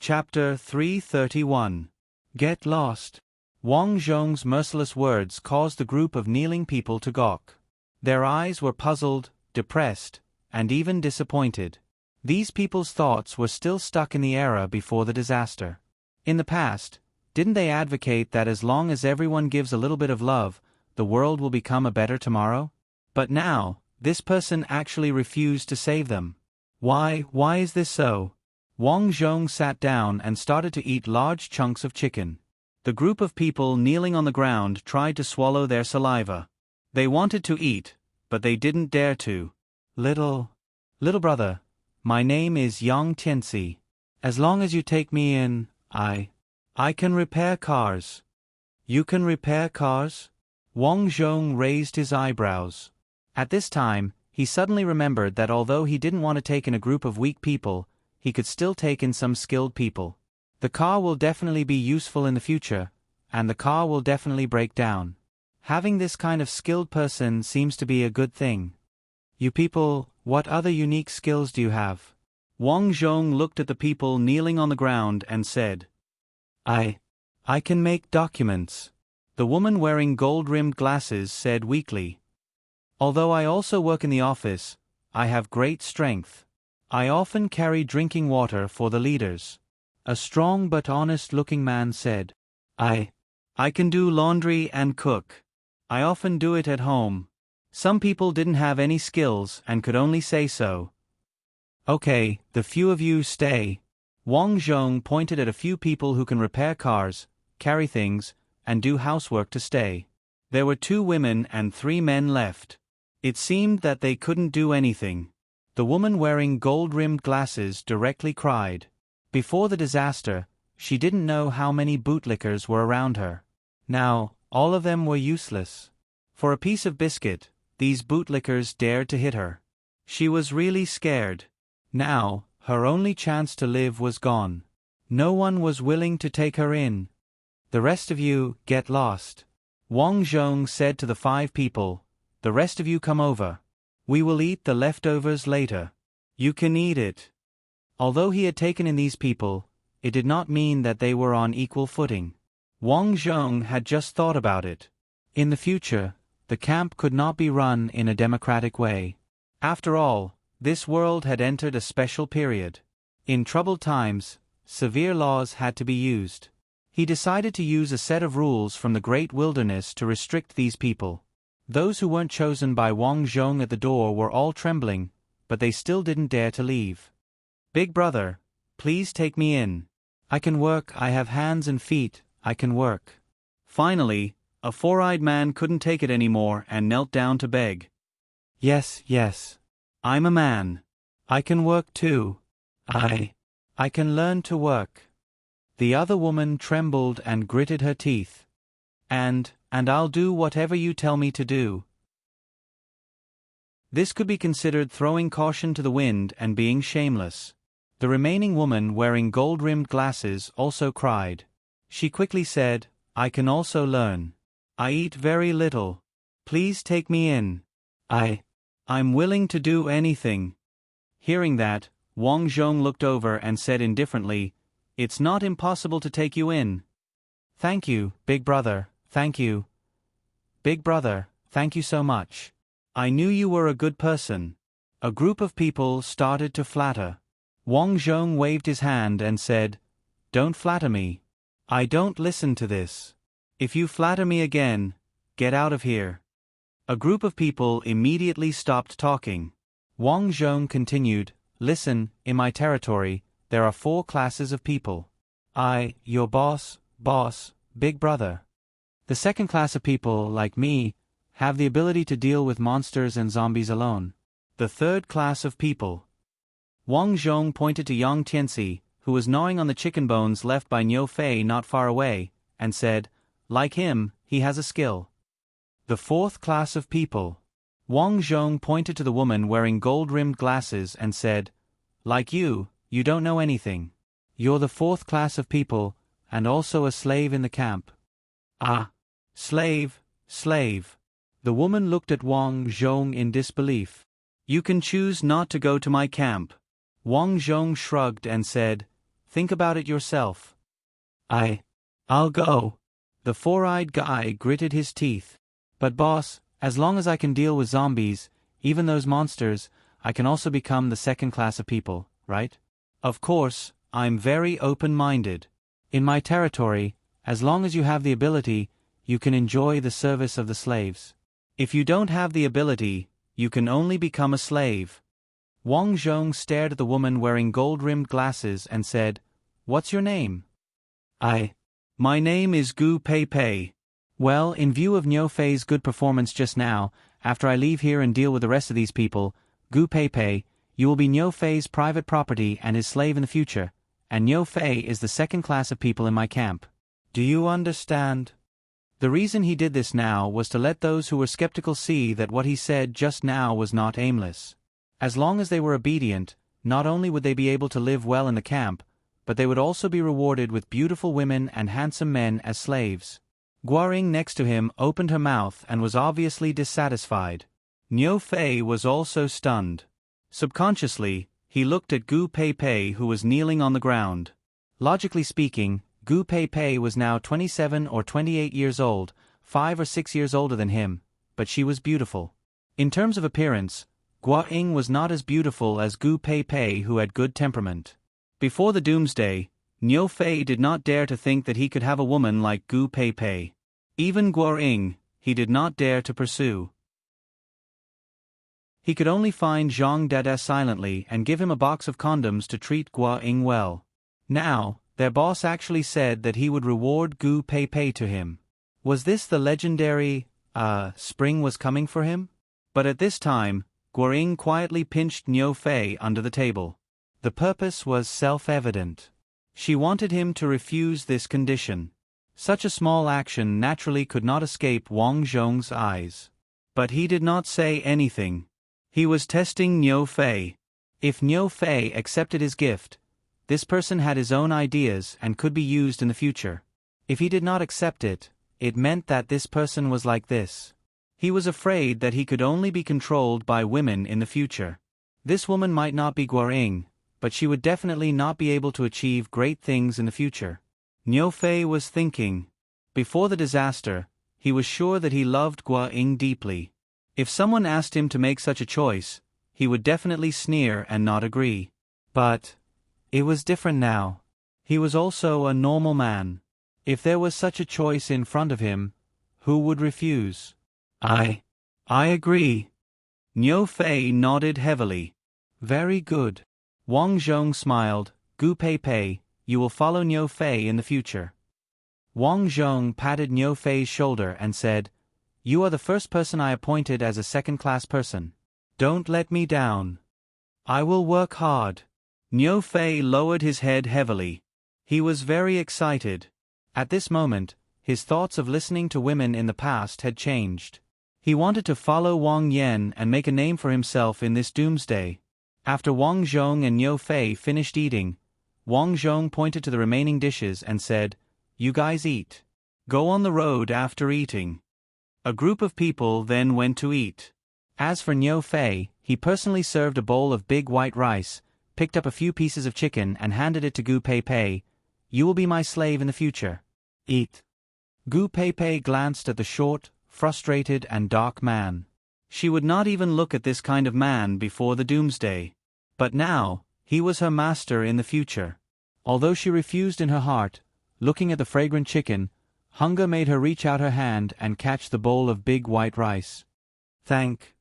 Chapter 331. Get Lost. Wang Zhong's merciless words caused the group of kneeling people to gawk. Their eyes were puzzled, depressed, and even disappointed. These people's thoughts were still stuck in the era before the disaster. In the past, didn't they advocate that as long as everyone gives a little bit of love, the world will become a better tomorrow? But now, this person actually refused to save them. Why is this so? Wang Zhong sat down and started to eat large chunks of chicken. The group of people kneeling on the ground tried to swallow their saliva. They wanted to eat, but they didn't dare to. Little brother, my name is Yang Tianxi. As long as you take me in, I can repair cars. You can repair cars? Wang Zhong raised his eyebrows. At this time, he suddenly remembered that although he didn't want to take in a group of weak people, he could still take in some skilled people. The car will definitely be useful in the future, and the car will definitely break down. Having this kind of skilled person seems to be a good thing. You people, what other unique skills do you have? Wang Zhong looked at the people kneeling on the ground and said, I can make documents. The woman wearing gold-rimmed glasses said weakly. Although I also work in the office, I have great strength. I often carry drinking water for the leaders. A strong but honest-looking man said, I can do laundry and cook. I often do it at home. Some people didn't have any skills and could only say so. Okay, the few of you stay. Wang Zhong pointed at a few people who can repair cars, carry things, and do housework to stay. There were 2 women and 3 men left. It seemed that they couldn't do anything. The woman wearing gold-rimmed glasses directly cried. Before the disaster, she didn't know how many bootlickers were around her. Now, all of them were useless. For a piece of biscuit, these bootlickers dared to hit her. She was really scared. Now, her only chance to live was gone. No one was willing to take her in. The rest of you, get lost. Wang Zhong said to the 5 people, the rest of you come over. We will eat the leftovers later. You can eat it. Although he had taken in these people, it did not mean that they were on equal footing. Wang Zhong had just thought about it. In the future, the camp could not be run in a democratic way. After all, this world had entered a special period. In troubled times, severe laws had to be used. He decided to use a set of rules from the great wilderness to restrict these people. Those who weren't chosen by Wang Zhong at the door were all trembling, but they still didn't dare to leave. Big brother, please take me in. I can work, I have hands and feet, I can work. Finally, a 4-eyed man couldn't take it anymore and knelt down to beg. Yes, I'm a man. I can work too. I can learn to work. The other woman trembled and gritted her teeth. And I'll do whatever you tell me to do. This could be considered throwing caution to the wind and being shameless. The remaining woman wearing gold-rimmed glasses also cried. She quickly said, I can also learn. I eat very little. Please take me in. I'm willing to do anything. Hearing that, Wang Zhong looked over and said indifferently, It's not impossible to take you in. Thank you, big brother. Thank you. Big brother, thank you so much. I knew you were a good person. A group of people started to flatter. Wang Zhong waved his hand and said, Don't flatter me. I don't listen to this. If you flatter me again, get out of here. A group of people immediately stopped talking. Wang Zhong continued, Listen, in my territory, there are 4 classes of people. Your boss, big brother. The second class of people, like me, have the ability to deal with monsters and zombies alone. The third class of people. Wang Zhong pointed to Yang Tianxi, who was gnawing on the chicken bones left by Niu Fei not far away, and said, Like him, he has a skill. The 4th class of people. Wang Zhong pointed to the woman wearing gold-rimmed glasses and said, Like you don't know anything. You're the 4th class of people, and also a slave in the camp. Slave. The woman looked at Wang Zhong in disbelief. You can choose not to go to my camp. Wang Zhong shrugged and said, think about it yourself. I'll go. The four-eyed guy gritted his teeth. But boss, as long as I can deal with zombies, even those monsters, I can also become the second class of people, right? Of course, I'm very open-minded. In my territory, as long as you have the ability, you can enjoy the service of the slaves. If you don't have the ability, you can only become a slave. Wang Zhong stared at the woman wearing gold-rimmed glasses and said, "What's your name?" My name is Gu Pei Pei. Well, in view of Niu Fei's good performance just now, after I leave here and deal with the rest of these people, Gu Pei Pei, you will be Niu Fei's private property and his slave in the future, and Niu Fei is the second class of people in my camp. Do you understand? The reason he did this now was to let those who were skeptical see that what he said just now was not aimless. As long as they were obedient, not only would they be able to live well in the camp, but they would also be rewarded with beautiful women and handsome men as slaves. Guaring next to him opened her mouth and was obviously dissatisfied. Niu Fei was also stunned. Subconsciously, he looked at Gu Pei Pei who was kneeling on the ground. Logically speaking, Gu Pei Pei was now 27 or 28 years old, 5 or 6 years older than him, but she was beautiful. In terms of appearance, Guaring was not as beautiful as Gu Pei Pei who had good temperament. Before the doomsday, Niu Fei did not dare to think that he could have a woman like Gu Pei Pei. Even Guaring, he did not dare to pursue. He could only find Zhang Dada silently and give him a box of condoms to treat Guaring well. Now, their boss actually said that he would reward Gu Pei Pei to him. Was this the legendary, spring was coming for him? But at this time, Guaring quietly pinched Niu Fei under the table. The purpose was self-evident. She wanted him to refuse this condition. Such a small action naturally could not escape Wang Zhong's eyes. But he did not say anything. He was testing Niu Fei. If Niu Fei accepted his gift, this person had his own ideas and could be used in the future. If he did not accept it, it meant that this person was like this. He was afraid that he could only be controlled by women in the future. This woman might not be Guaring, but she would definitely not be able to achieve great things in the future. Niu Fei was thinking. Before the disaster, he was sure that he loved Guaring deeply. If someone asked him to make such a choice, he would definitely sneer and not agree. But it was different now. He was also a normal man. If there was such a choice in front of him, who would refuse? I agree. Niu Fei nodded heavily. Very good. Wang Zhong smiled. Gu Pei Pei, you will follow Niu Fei in the future. Wang Zhong patted Niu Fei's shoulder and said, "You are the first person I appointed as a second-class person. Don't let me down. I will work hard." Niu Fei lowered his head heavily. He was very excited. At this moment, his thoughts of listening to women in the past had changed. He wanted to follow Wang Yan and make a name for himself in this doomsday. After Wang Zhong and Niu Fei finished eating, Wang Zhong pointed to the remaining dishes and said, "You guys eat. Go on the road after eating." A group of people then went to eat. As for Niu Fei, he personally served a bowl of big white rice, picked up a few pieces of chicken and handed it to Gu Pei Pei. "You will be my slave in the future. Eat." Gu Pei Pei glanced at the short, frustrated and dark man. She would not even look at this kind of man before the doomsday. But now, he was her master in the future. Although she refused in her heart, looking at the fragrant chicken, hunger made her reach out her hand and catch the bowl of big white rice. Thank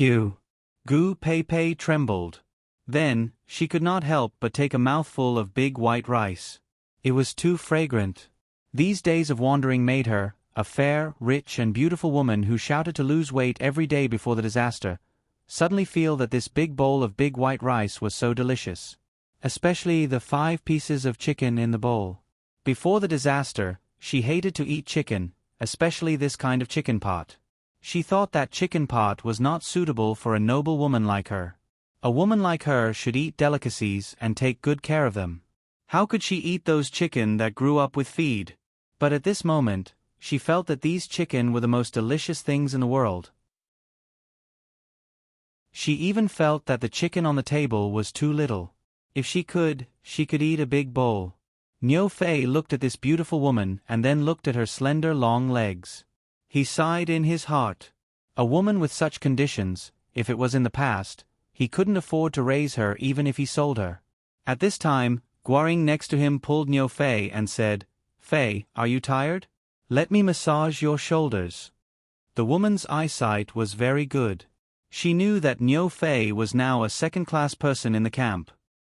you." Gu Pei Pei trembled. Then, she could not help but take a mouthful of big white rice. It was too fragrant. These days of wandering made her, a fair, rich and beautiful woman who shouted to lose weight every day before the disaster, suddenly feel that this big bowl of big white rice was so delicious. Especially the 5 pieces of chicken in the bowl. Before the disaster, she hated to eat chicken, especially this kind of chicken pot. She thought that chicken pot was not suitable for a noble woman like her. A woman like her should eat delicacies and take good care of them. How could she eat those chicken that grew up with feed? But at this moment, she felt that these chicken were the most delicious things in the world. She even felt that the chicken on the table was too little. If she could eat a big bowl. Niu Fei looked at this beautiful woman and then looked at her slender long legs. He sighed in his heart. A woman with such conditions, if it was in the past, he couldn't afford to raise her even if he sold her. At this time, Guaring next to him pulled Niu Fei and said, "Fei, are you tired? Let me massage your shoulders." The woman's eyesight was very good. She knew that Niu Fei was now a second-class person in the camp.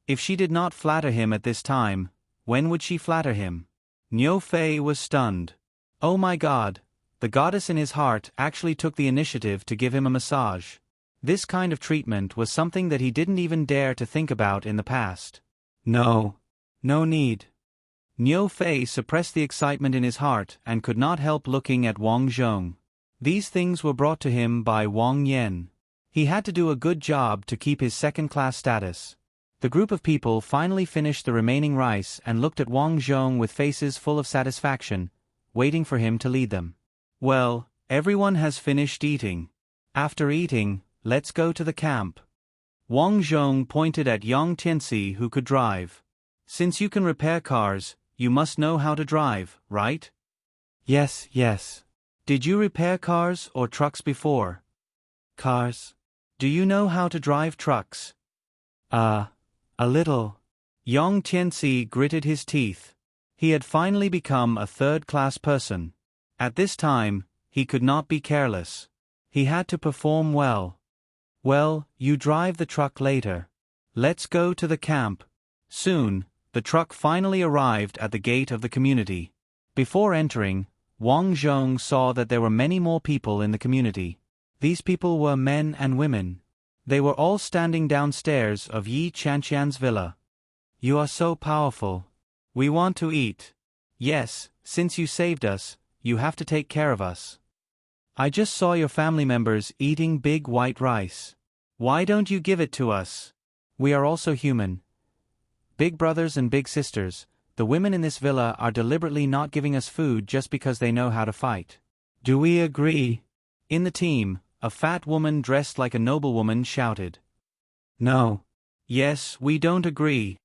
If she did not flatter him at this time, when would she flatter him? Niu Fei was stunned. Oh my God, the goddess in his heart actually took the initiative to give him a massage. This kind of treatment was something that he didn't even dare to think about in the past. No need. Niu Fei suppressed the excitement in his heart and could not help looking at Wang Zhong. These things were brought to him by Wang Yan. He had to do a good job to keep his second-class status. The group of people finally finished the remaining rice and looked at Wang Zhong with faces full of satisfaction, waiting for him to lead them. Well, everyone has finished eating. After eating, let's go to the camp. Wang Zhong pointed at Yang Tianxi, who could drive. Since you can repair cars, you must know how to drive, right? Yes. Did you repair cars or trucks before? Cars. Do you know how to drive trucks? A little. Yang Tianxi gritted his teeth. He had finally become a third-class person. At this time, he could not be careless. He had to perform well. Well, you drive the truck later. Let's go to the camp. Soon, the truck finally arrived at the gate of the community. Before entering, Wang Zhong saw that there were many more people in the community. These people were men and women. They were all standing downstairs of Yi Qianqian's villa. You are so powerful. We want to eat. Yes, since you saved us, you have to take care of us. I just saw your family members eating big white rice. Why don't you give it to us? We are also human. Big brothers and big sisters, the women in this villa are deliberately not giving us food just because they know how to fight. Do we agree? In the team, a fat woman dressed like a noblewoman shouted. No. Yes, we don't agree.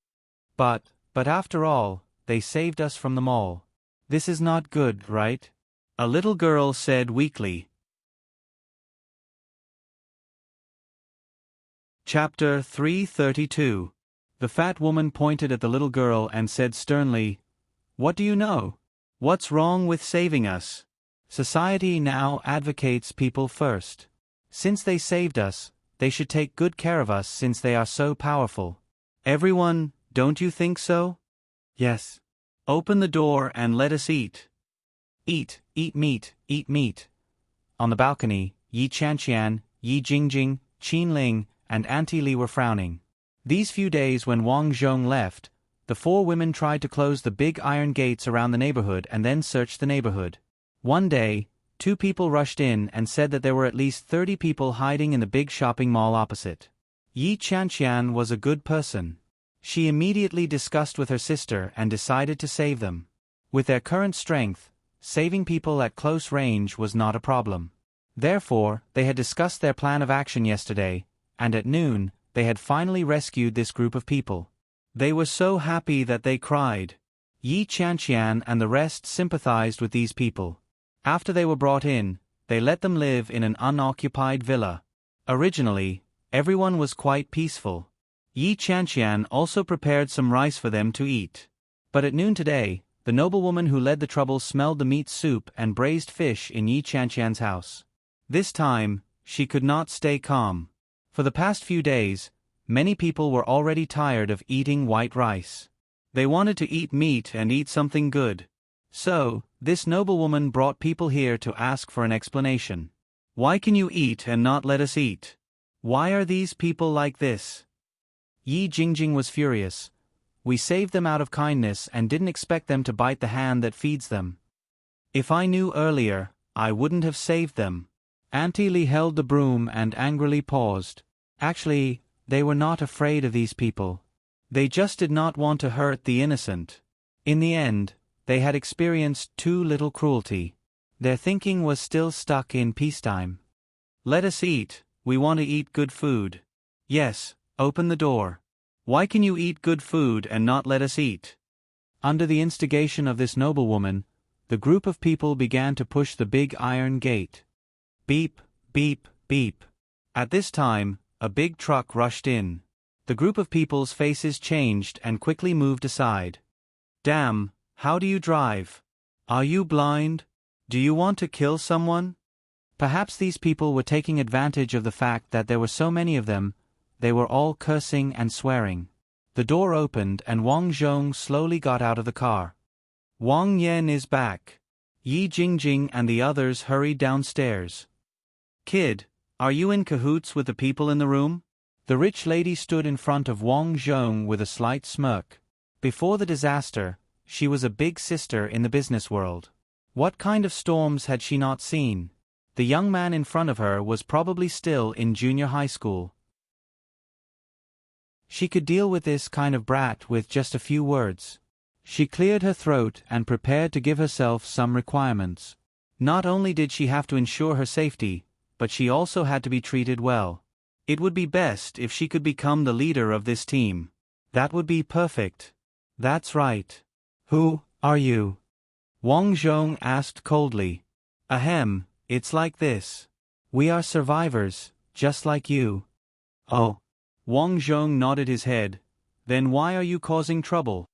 But after all, they saved us from them all. This is not good, right? A little girl said weakly. Chapter 332. The fat woman pointed at the little girl and said sternly, "What do you know? What's wrong with saving us? Society now advocates people first. Since they saved us, they should take good care of us since they are so powerful. Everyone, don't you think so? Yes. Open the door and let us eat. Eat meat, eat meat." On the balcony, Yi Qianqian, Yi Jingjing, Qin Ling, and Auntie Li were frowning. These few days when Wang Zhong left, the four women tried to close the big iron gates around the neighborhood and then searched the neighborhood. One day, two people rushed in and said that there were at least 30 people hiding in the big shopping mall opposite. Yi Qianqian was a good person. She immediately discussed with her sister and decided to save them. With their current strength, saving people at close range was not a problem. Therefore, they had discussed their plan of action yesterday, and at noon, they had finally rescued this group of people. They were so happy that they cried. Yi Qianqian and the rest sympathized with these people. After they were brought in, they let them live in an unoccupied villa. Originally, everyone was quite peaceful. Yi Qianqian also prepared some rice for them to eat. But at noon today, the noblewoman who led the trouble smelled the meat soup and braised fish in Yi Qianqian's house. This time, she could not stay calm. For the past few days, many people were already tired of eating white rice. They wanted to eat meat and eat something good. So, this noblewoman brought people here to ask for an explanation. Why can you eat and not let us eat? Why are these people like this? Yi Jingjing was furious. We saved them out of kindness and didn't expect them to bite the hand that feeds them. If I knew earlier, I wouldn't have saved them. Auntie Li held the broom and angrily paused. Actually, they were not afraid of these people. They just did not want to hurt the innocent. In the end, they had experienced too little cruelty. Their thinking was still stuck in peacetime. Let us eat, we want to eat good food. Yes, open the door. Why can you eat good food and not let us eat? Under the instigation of this noblewoman, the group of people began to push the big iron gate. Beep, beep, beep. At this time, a big truck rushed in. The group of people's faces changed and quickly moved aside. Damn, how do you drive? Are you blind? Do you want to kill someone? Perhaps these people were taking advantage of the fact that there were so many of them. They were all cursing and swearing. The door opened and Wang Zhong slowly got out of the car. Wang Yan is back. Yi Jingjing and the others hurried downstairs. Kid, are you in cahoots with the people in the room? The rich lady stood in front of Wang Zhong with a slight smirk. Before the disaster, she was a big sister in the business world. What kind of storms had she not seen? The young man in front of her was probably still in junior high school. She could deal with this kind of brat with just a few words. She cleared her throat and prepared to give herself some requirements. Not only did she have to ensure her safety, but she also had to be treated well. It would be best if she could become the leader of this team. That would be perfect. That's right. Who are you? Wang Zhong asked coldly. Ahem, it's like this. We are survivors, just like you. Oh. Wang Zhong nodded his head. Then why are you causing trouble?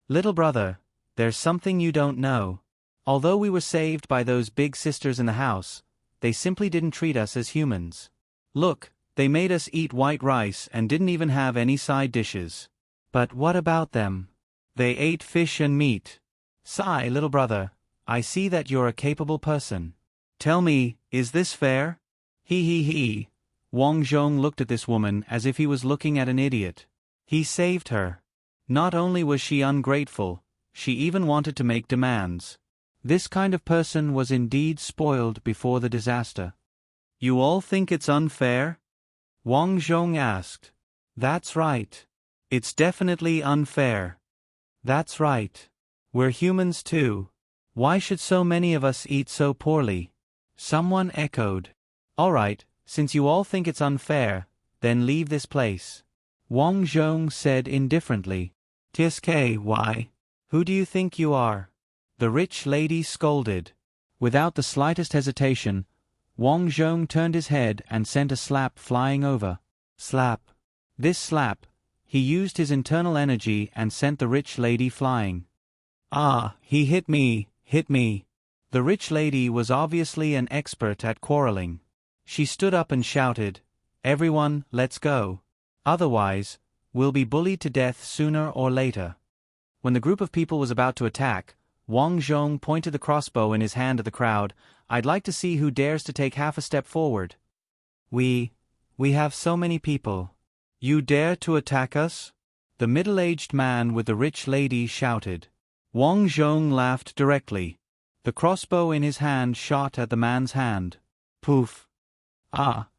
Little brother, there's something you don't know. Although we were saved by those big sisters in the house, they simply didn't treat us as humans. Look, they made us eat white rice and didn't even have any side dishes. But what about them? They ate fish and meat. Sigh, little brother, I see that you're a capable person. Tell me, is this fair? He. Wang Zhong looked at this woman as if he was looking at an idiot. He saved her. Not only was she ungrateful, she even wanted to make demands. This kind of person was indeed spoiled before the disaster. You all think it's unfair? Wang Zhong asked. That's right. It's definitely unfair. That's right. We're humans too. Why should so many of us eat so poorly? Someone echoed. All right, since you all think it's unfair, then leave this place. Wang Zhong said indifferently. TSK, why? Who do you think you are? The rich lady scolded. Without the slightest hesitation, Wang Zhong turned his head and sent a slap flying over. Slap. This slap, he used his internal energy and sent the rich lady flying. Ah, he hit me. The rich lady was obviously an expert at quarreling. She stood up and shouted, Everyone, let's go. Otherwise, we'll be bullied to death sooner or later. When the group of people was about to attack, Wang Zhong pointed the crossbow in his hand at the crowd. I'd like to see who dares to take half a step forward. We have so many people. You dare to attack us? The middle-aged man with the rich lady shouted. Wang Zhong laughed directly. The crossbow in his hand shot at the man's hand. Poof. Ah.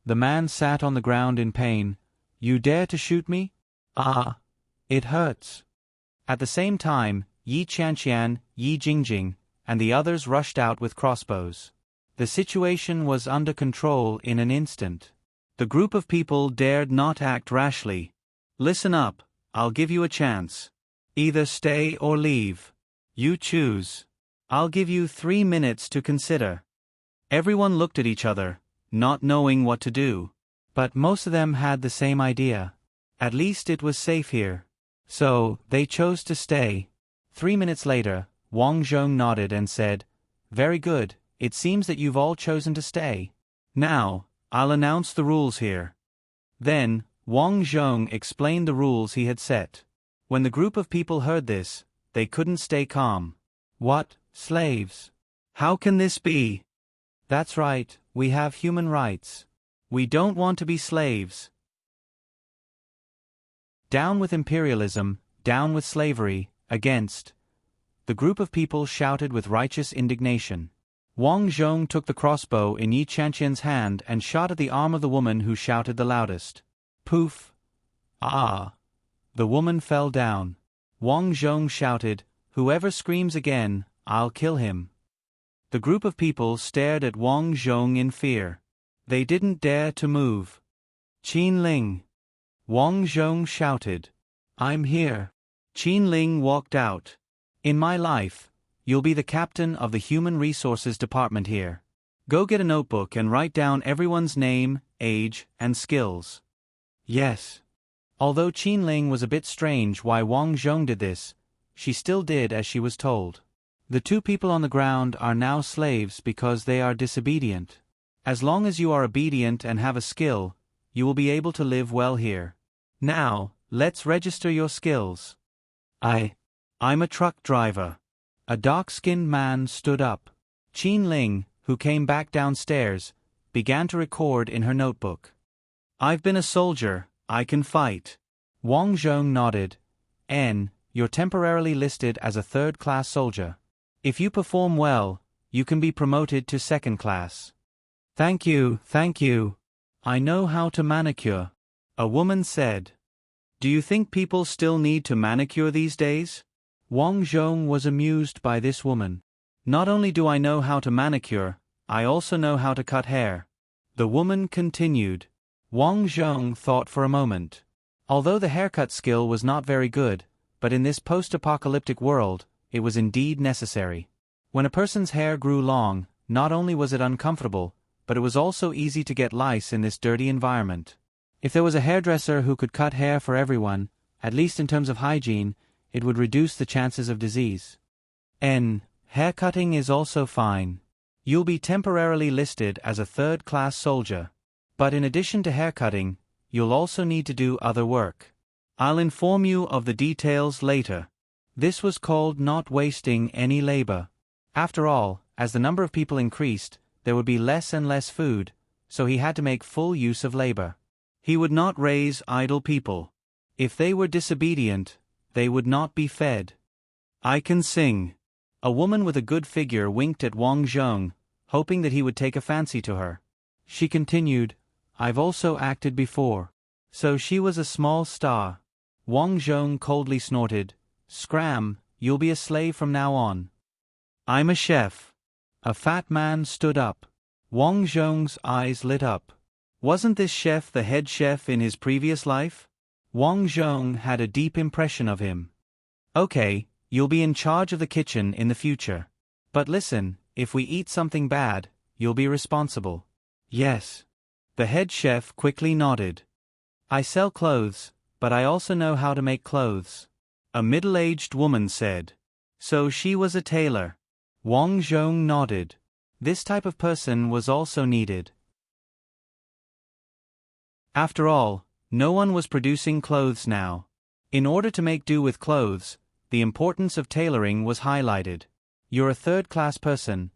The man sat on the ground in pain. You dare to shoot me? Ah. It hurts. At the same time, Yi Qianqian, Yi Jingjing, and the others rushed out with crossbows. The situation was under control in an instant. The group of people dared not act rashly. Listen up, I'll give you a chance. Either stay or leave. You choose. I'll give you 3 minutes to consider. Everyone looked at each other, not knowing what to do. But most of them had the same idea. At least it was safe here. So, they chose to stay. 3 minutes later, Wang Zhong nodded and said, Very good, it seems that you've all chosen to stay. Now, I'll announce the rules here. Then, Wang Zhong explained the rules he had set. When the group of people heard this, they couldn't stay calm. What, slaves? How can this be? That's right, we have human rights. We don't want to be slaves. Down with imperialism, down with slavery, against. The group of people shouted with righteous indignation. Wang Zhong took the crossbow in Yi Qianqian's hand and shot at the arm of the woman who shouted the loudest. Poof! Ah! The woman fell down. Wang Zhong shouted, Whoever screams again, I'll kill him. The group of people stared at Wang Zhong in fear. They didn't dare to move. Qin Ling. Wang Zhong shouted. I'm here. Qin Ling walked out. In my life, you'll be the captain of the Human Resources Department here. Go get a notebook and write down everyone's name, age, and skills. Yes. Although Qin Ling was a bit strange why Wang Zhong did this, she still did as she was told. The two people on the ground are now slaves because they are disobedient. As long as you are obedient and have a skill, you will be able to live well here. Now, let's register your skills. I'm a truck driver. A dark-skinned man stood up. Qin Ling, who came back downstairs, began to record in her notebook. I've been a soldier, I can fight. Wang Zhong nodded. You're temporarily listed as a third-class soldier. If you perform well, you can be promoted to second class. Thank you. I know how to manicure. A woman said. Do you think people still need to manicure these days? Wang Zhong was amused by this woman. Not only do I know how to manicure, I also know how to cut hair. The woman continued. Wang Zhong thought for a moment. Although the haircut skill was not very good, but in this post-apocalyptic world, it was indeed necessary. When a person's hair grew long, not only was it uncomfortable, but it was also easy to get lice in this dirty environment. If there was a hairdresser who could cut hair for everyone, at least in terms of hygiene, it would reduce the chances of disease. Haircutting is also fine. You'll be temporarily listed as a third-class soldier. But in addition to haircutting, you'll also need to do other work. I'll inform you of the details later. This was called not wasting any labor. After all, as the number of people increased, there would be less and less food, so he had to make full use of labor. He would not raise idle people. If they were disobedient, they would not be fed. I can sing. A woman with a good figure winked at Wang Zhong, hoping that he would take a fancy to her. She continued, I've also acted before. So she was a small star. Wang Zhong coldly snorted, Scram, you'll be a slave from now on. I'm a chef. A fat man stood up. Wang Zhong's eyes lit up. Wasn't this chef the head chef in his previous life? Wang Zhong had a deep impression of him. Okay, you'll be in charge of the kitchen in the future. But listen, if we eat something bad, you'll be responsible. Yes. The head chef quickly nodded. I sell clothes, but I also know how to make clothes. A middle-aged woman said. So she was a tailor. Wang Zhong nodded. This type of person was also needed. After all, no one was producing clothes now. In order to make do with clothes, the importance of tailoring was highlighted. You're a third-class person.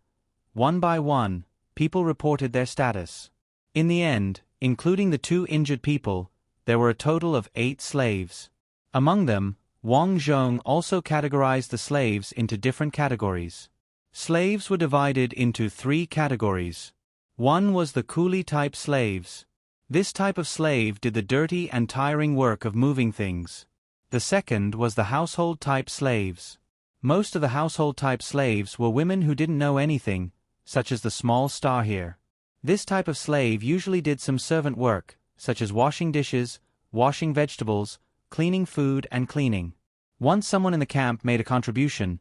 One by one, people reported their status. In the end, including the 2 injured people, there were a total of 8 slaves. Among them, Wang Zhong also categorized the slaves into different categories. Slaves were divided into 3 categories. One was the coolie-type slaves. This type of slave did the dirty and tiring work of moving things. The second was the household-type slaves. Most of the household-type slaves were women who didn't know anything, such as the small star here. This type of slave usually did some servant work, such as washing dishes, washing vegetables, cleaning food and cleaning. Once someone in the camp made a contribution,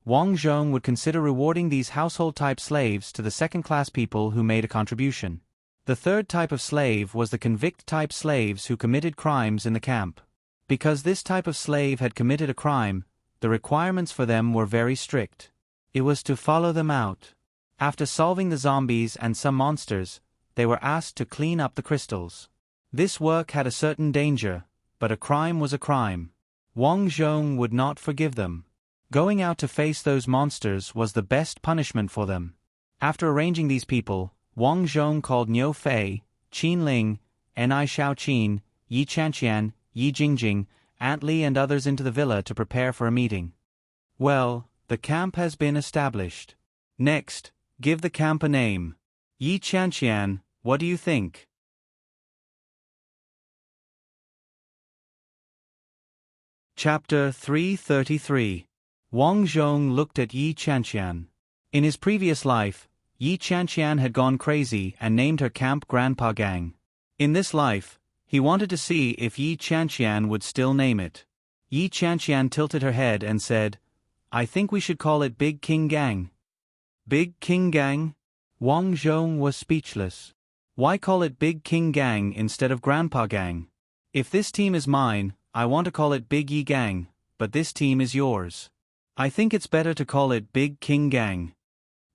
Wang Zhong would consider rewarding these household-type slaves to the second-class people who made a contribution. The third type of slave was the convict-type slaves who committed crimes in the camp. Because this type of slave had committed a crime, the requirements for them were very strict. It was to follow them out. After solving the zombies and some monsters, they were asked to clean up the crystals. This work had a certain danger, but a crime was a crime. Wang Zhong would not forgive them. Going out to face those monsters was the best punishment for them. After arranging these people, Wang Zhong called Niu Fei, Qin Ling, Ni Shaoqin, Yi Chanqian, Yi Jingjing, Aunt Li and others into the villa to prepare for a meeting. Well, the camp has been established. Next, give the camp a name. Yi Chanqian, what do you think? Chapter 333. Wang Zhong looked at Yi Chanqian. In his previous life, Yi Chanqian had gone crazy and named her camp Grandpa Gang. In this life, He wanted to see if Yi Qianqian would still name it. Yi Qianqian tilted her head and said, "I think we should call it Big King Gang." Big King Gang? Wang Zhong was speechless. Why call it Big King Gang instead of Grandpa Gang? If this team is mine, I want to call it Big Yi Gang, but this team is yours. I think it's better to call it Big King Gang.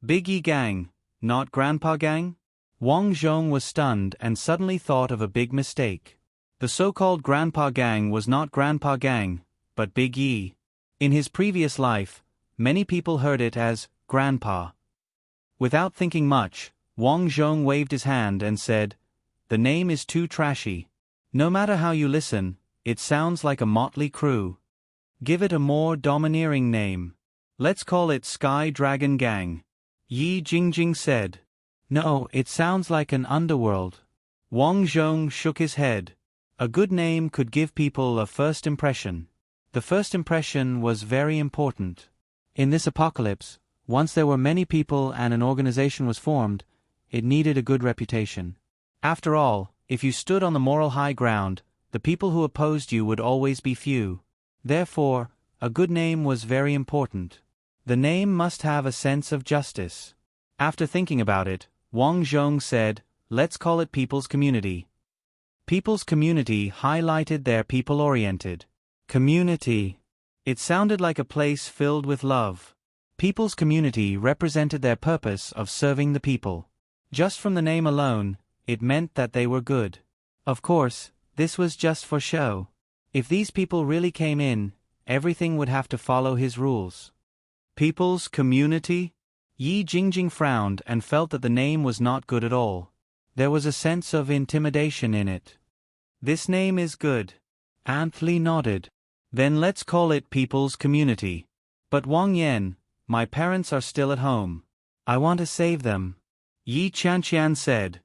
Big Yi Gang, not Grandpa Gang? Wang Zhong was stunned and suddenly thought of a big mistake. The so-called Grandpa Gang was not Grandpa Gang, but Big Yi. In his previous life, many people heard it as Grandpa. Without thinking much, Wang Zhong waved his hand and said, "The name is too trashy. No matter how you listen, it sounds like a motley crew. Give it a more domineering name. Let's call it Sky Dragon Gang." Yi Jingjing said. "No, it sounds like an underworld." Wang Zhong shook his head. A good name could give people a first impression. The first impression was very important. In this apocalypse, once there were many people and an organization was formed, it needed a good reputation. After all, if you stood on the moral high ground, the people who opposed you would always be few. Therefore, a good name was very important. The name must have a sense of justice. After thinking about it, Wang Zhong said, "Let's call it People's Community." People's Community highlighted their people-oriented. Community. It sounded like a place filled with love. People's Community represented their purpose of serving the people. Just from the name alone, it meant that they were good. Of course, this was just for show. If these people really came in, everything would have to follow his rules. People's Community? Yi Jingjing frowned and felt that the name was not good at all. There was a sense of intimidation in it. "This name is good." Aunt Li nodded. "Then let's call it People's Community." "But Wang Yan, my parents are still at home. I want to save them." Yi Qianqian said.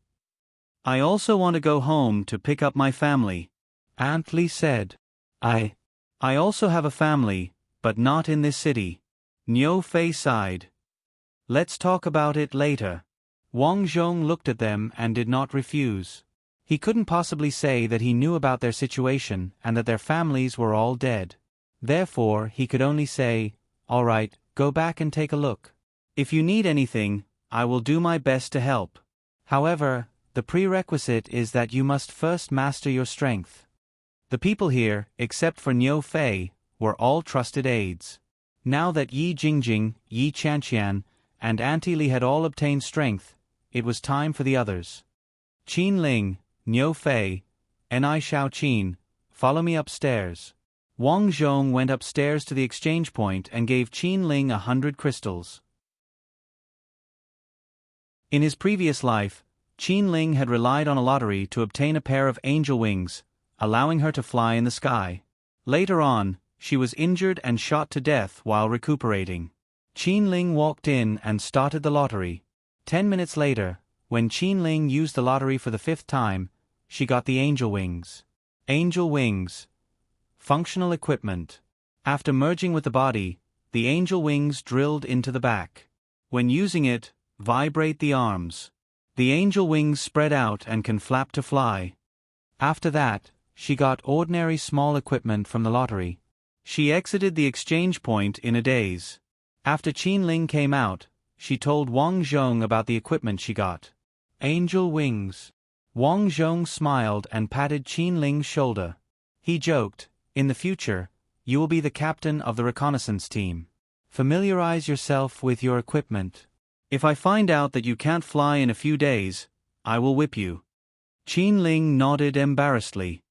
"I also want to go home to pick up my family." Aunt Li said. I also have a family, but not in this city." Niu Fei sighed. "Let's talk about it later." Wang Zhong looked at them and did not refuse. He couldn't possibly say that he knew about their situation and that their families were all dead. Therefore, he could only say, "All right, go back and take a look. If you need anything, I will do my best to help. However, the prerequisite is that you must first master your strength." The people here, except for Niu Fei, were all trusted aides. Now that Yi Jingjing, Yi Qianqian, and Auntie Li had all obtained strength, it was time for the others. "Qin Ling, Niu Fei, and I Shao Qin, follow me upstairs." Wang Zhong went upstairs to the exchange point and gave Qin Ling 100 crystals. In his previous life, Qin Ling had relied on a lottery to obtain a pair of angel wings, allowing her to fly in the sky. Later on, she was injured and shot to death while recuperating. Qin Ling walked in and started the lottery. 10 minutes later, when Qin Ling used the lottery for the 5th time, she got the angel wings. Angel wings. Functional equipment. After merging with the body, the angel wings drilled into the back. When using it, vibrate the arms. The angel wings spread out and can flap to fly. After that, she got ordinary small equipment from the lottery. She exited the exchange point in a daze. After Qin Ling came out, she told Wang Zhong about the equipment she got. Angel wings. Wang Zhong smiled and patted Qin Ling's shoulder. He joked, "In the future, you will be the captain of the reconnaissance team. Familiarize yourself with your equipment. If I find out that you can't fly in a few days, I will whip you." Qin Ling nodded embarrassedly.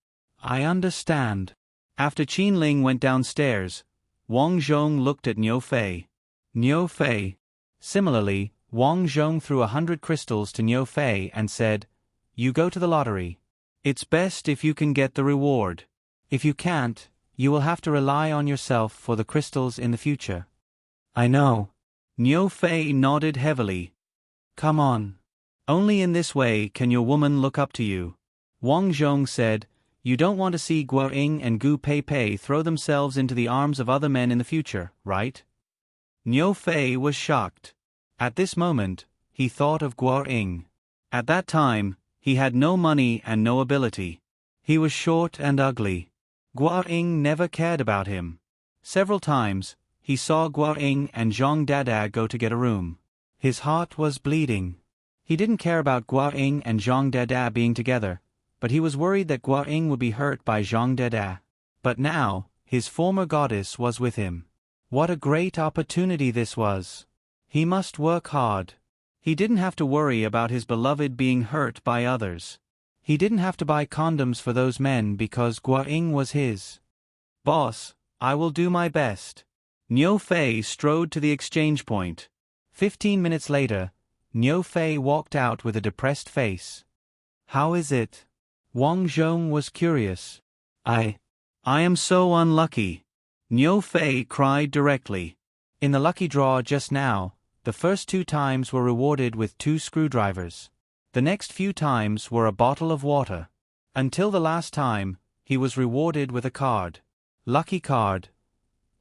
"I understand." After Qin Ling went downstairs, Wang Zhong looked at Niu Fei. Niu Fei. Similarly, Wang Zhong threw 100 crystals to Niu Fei and said, "You go to the lottery. It's best if you can get the reward. If you can't, you will have to rely on yourself for the crystals in the future." "I know." Niu Fei nodded heavily. "Come on. Only in this way can your woman look up to you." Wang Zhong said, "You don't want to see Guo Ying and Gu Pei Pei throw themselves into the arms of other men in the future, right?" Niu Fei was shocked. At this moment, he thought of Guo Ying. At that time, he had no money and no ability. He was short and ugly. Guo Ying never cared about him. Several times, he saw Guo Ying and Zhang Dada go to get a room. His heart was bleeding. He didn't care about Guo Ying and Zhang Dada being together, but he was worried that Guo Ying would be hurt by Zhang Dada. But now, his former goddess was with him. What a great opportunity this was. He must work hard. He didn't have to worry about his beloved being hurt by others. He didn't have to buy condoms for those men because Guo Ying was his. Boss, I will do my best. Niu Fei strode to the exchange point. 15 minutes later, Niu Fei walked out with a depressed face. How is it? Wang Zhong was curious. I am so unlucky. Niu Fei cried directly. In the lucky draw just now, the first 2 times were rewarded with 2 screwdrivers. The next few times were a bottle of water. Until the last time, he was rewarded with a card. Lucky card.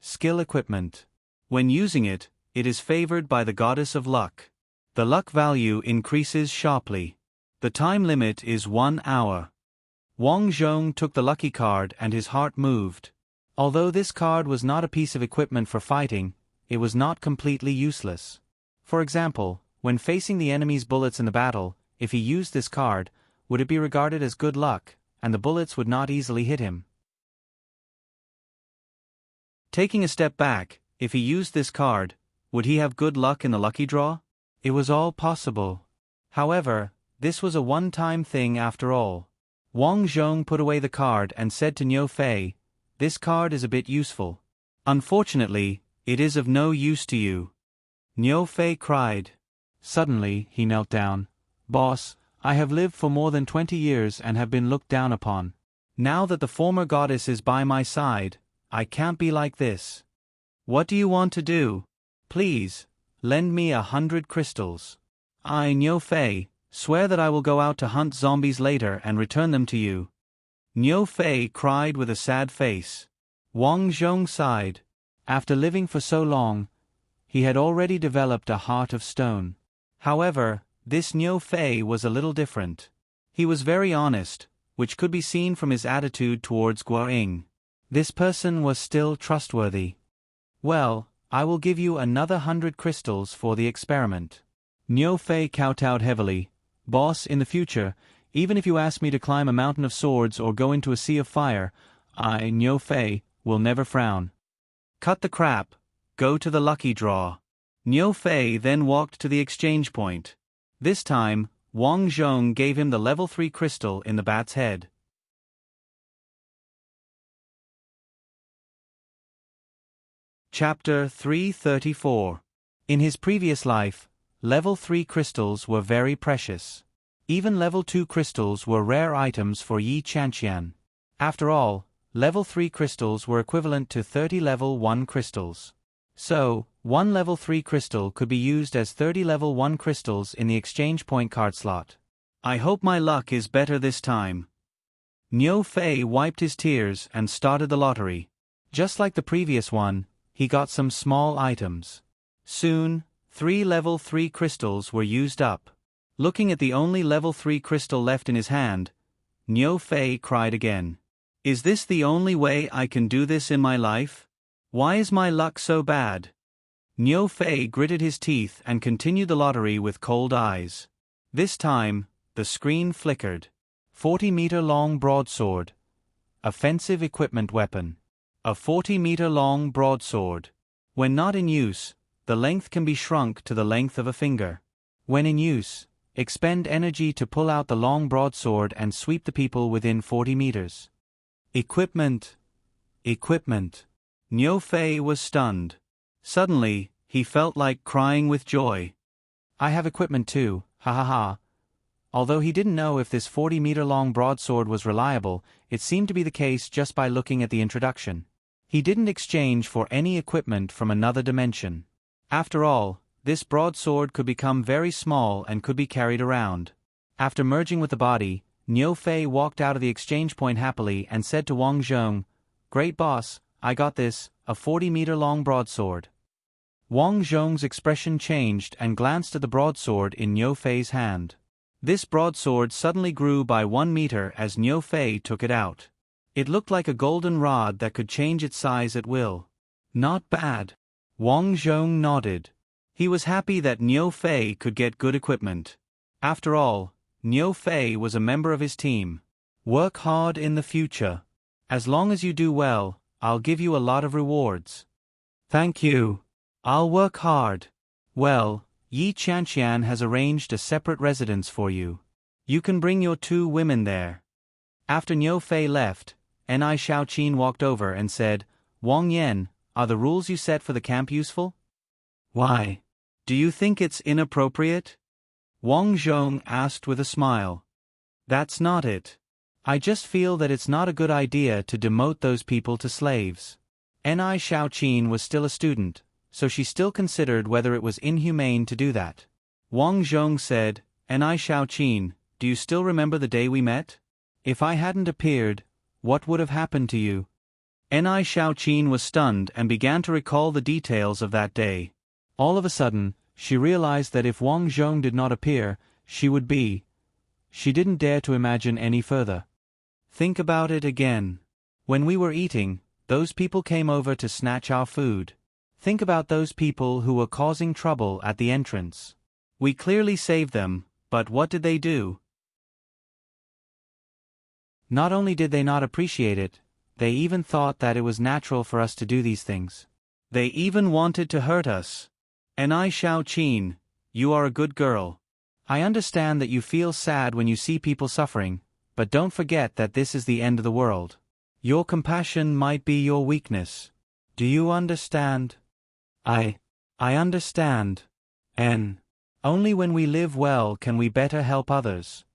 Skill equipment. When using it, it is favored by the goddess of luck. The luck value increases sharply. The time limit is 1 hour. Wang Zhong took the lucky card and his heart moved. Although this card was not a piece of equipment for fighting, it was not completely useless. For example, when facing the enemy's bullets in the battle, if he used this card, would it be regarded as good luck, and the bullets would not easily hit him. Taking a step back, if he used this card, would he have good luck in the lucky draw? It was all possible. However, this was a one-time thing after all. Wang Zhong put away the card and said to Niu Fei, "This card is a bit useful. Unfortunately, it is of no use to you." Niu Fei cried. Suddenly, he knelt down. "Boss, I have lived for more than 20 years and have been looked down upon. Now that the former goddess is by my side, I can't be like this. What do you want to do? Please, lend me 100 crystals. I, Niu Fei, swear that I will go out to hunt zombies later and return them to you." Niu Fei cried with a sad face. Wang Zhong sighed. After living for so long, he had already developed a heart of stone. However, this Niu Fei was a little different. He was very honest, which could be seen from his attitude towards Guo Ying. This person was still trustworthy. "Well, I will give you another 100 crystals for the experiment." Niu Fei kowtowed heavily. "Boss, in the future, even if you ask me to climb a mountain of swords or go into a sea of fire, I, Niu Fei, will never frown." Cut the crap. Go to the lucky draw. Niu Fei then walked to the exchange point. This time, Wang Zhong gave him the level 3 crystal in the bat's head. Chapter 334. In his previous life, level 3 crystals were very precious. Even level 2 crystals were rare items for Yi Chanqian. After all, level 3 crystals were equivalent to 30 level 1 crystals. So, 1 level 3 crystal could be used as 30 level 1 crystals in the exchange point card slot. I hope my luck is better this time. Niu Fei wiped his tears and started the lottery. Just like the previous one, he got some small items. Soon, 3 level 3 crystals were used up. Looking at the only level 3 crystal left in his hand, Niu Fei cried again. Is this the only way I can do this in my life? Why is my luck so bad? Niu Fei gritted his teeth and continued the lottery with cold eyes. This time, the screen flickered. 40-meter-long broadsword. Offensive equipment weapon. A 40-meter-long broadsword. When not in use, the length can be shrunk to the length of a finger. When in use, expend energy to pull out the long broadsword and sweep the people within 40 meters. Equipment. Equipment. Niu Fei was stunned. Suddenly, he felt like crying with joy. I have equipment too, ha ha ha. Although he didn't know if this 40-meter-long broadsword was reliable, it seemed to be the case just by looking at the introduction. He didn't exchange for any equipment from another dimension. After all, this broadsword could become very small and could be carried around. After merging with the body, Niu Fei walked out of the exchange point happily and said to Wang Zhong, "Great boss, I got this, a 40-meter-long broadsword." Wang Zhong's expression changed and glanced at the broadsword in Niu Fei's hand. This broadsword suddenly grew by 1 meter as Niu Fei took it out. It looked like a golden rod that could change its size at will. Not bad. Wang Zhong nodded. He was happy that Niu Fei could get good equipment. After all, Niu Fei was a member of his team. Work hard in the future. As long as you do well, I'll give you a lot of rewards. Thank you. I'll work hard. Well, Yi Qianqian has arranged a separate residence for you. You can bring your 2 women there. After Niu Fei left, Ni Shaoqin walked over and said, Wang Yan, are the rules you set for the camp useful? Why? Do you think it's inappropriate? Wang Zhong asked with a smile. That's not it. I just feel that it's not a good idea to demote those people to slaves. Ni Shaoqin was still a student, so she still considered whether it was inhumane to do that. Wang Zhong said, Ni Shaoqin, do you still remember the day we met? If I hadn't appeared, what would have happened to you? Ni Shaoqin was stunned and began to recall the details of that day. All of a sudden, she realized that if Wang Zhong did not appear, she would be. She didn't dare to imagine any further. Think about it again. When we were eating, those people came over to snatch our food. Think about those people who were causing trouble at the entrance. We clearly saved them, but what did they do? Not only did they not appreciate it, they even thought that it was natural for us to do these things. They even wanted to hurt us. Ni Shaoqin, you are a good girl. I understand that you feel sad when you see people suffering, but don't forget that this is the end of the world. Your compassion might be your weakness. Do you understand? I understand. Only when we live well can we better help others.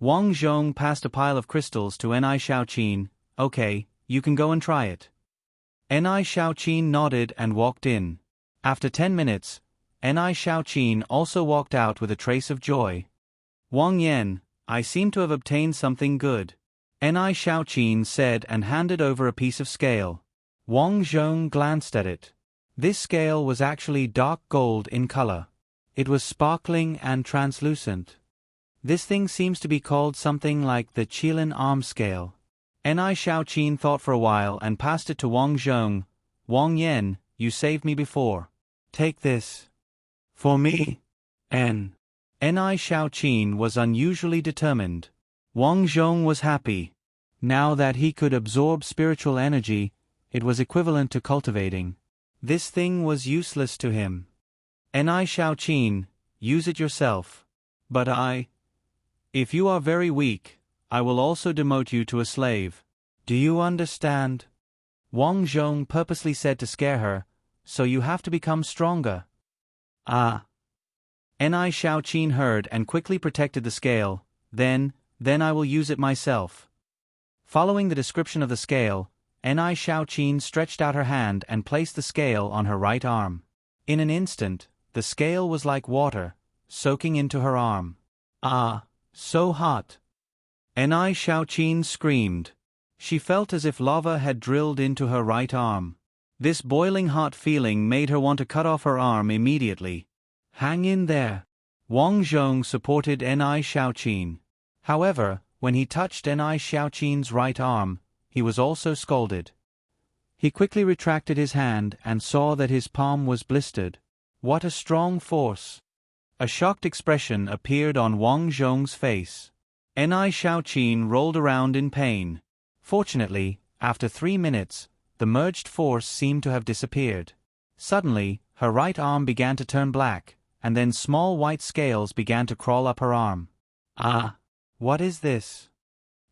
Wang Zhong passed a pile of crystals to Ni Shaoqin. Okay, you can go and try it. Ni Shaoqin nodded and walked in. After 10 minutes, Ni Shaoqin also walked out with a trace of joy. Wang Yan, I seem to have obtained something good. Ni Shaoqin said and handed over a piece of scale. Wang Zhong glanced at it. This scale was actually dark gold in color. It was sparkling and translucent. This thing seems to be called something like the Qilin arm scale. Ni Shaoqin thought for a while and passed it to Wang Zhong. Wang Yan, you saved me before. Take this. For me? Ni Shaoqin was unusually determined. Wang Zhong was happy. Now that he could absorb spiritual energy, it was equivalent to cultivating. This thing was useless to him. Ni Shaoqin, use it yourself. But if you are very weak, I will also demote you to a slave. Do you understand? Wang Zhong purposely said to scare her, so you have to become stronger. Ni Shaoqin heard and quickly protected the scale. Then I will use it myself. Following the description of the scale, Ni Shaoqin stretched out her hand and placed the scale on her right arm. In an instant, the scale was like water, soaking into her arm. So hot. Ni Shaoqin screamed. She felt as if lava had drilled into her right arm. This boiling hot feeling made her want to cut off her arm immediately. Hang in there. Wang Zhong supported Ni Shaoqin. However, when he touched Ni Shaoqin's right arm, he was also scalded. He quickly retracted his hand and saw that his palm was blistered. What a strong force! A shocked expression appeared on Wang Zhong's face. Ni Shaoqin rolled around in pain. Fortunately, after 3 minutes, the merged force seemed to have disappeared. Suddenly, her right arm began to turn black, and then small white scales began to crawl up her arm. What is this?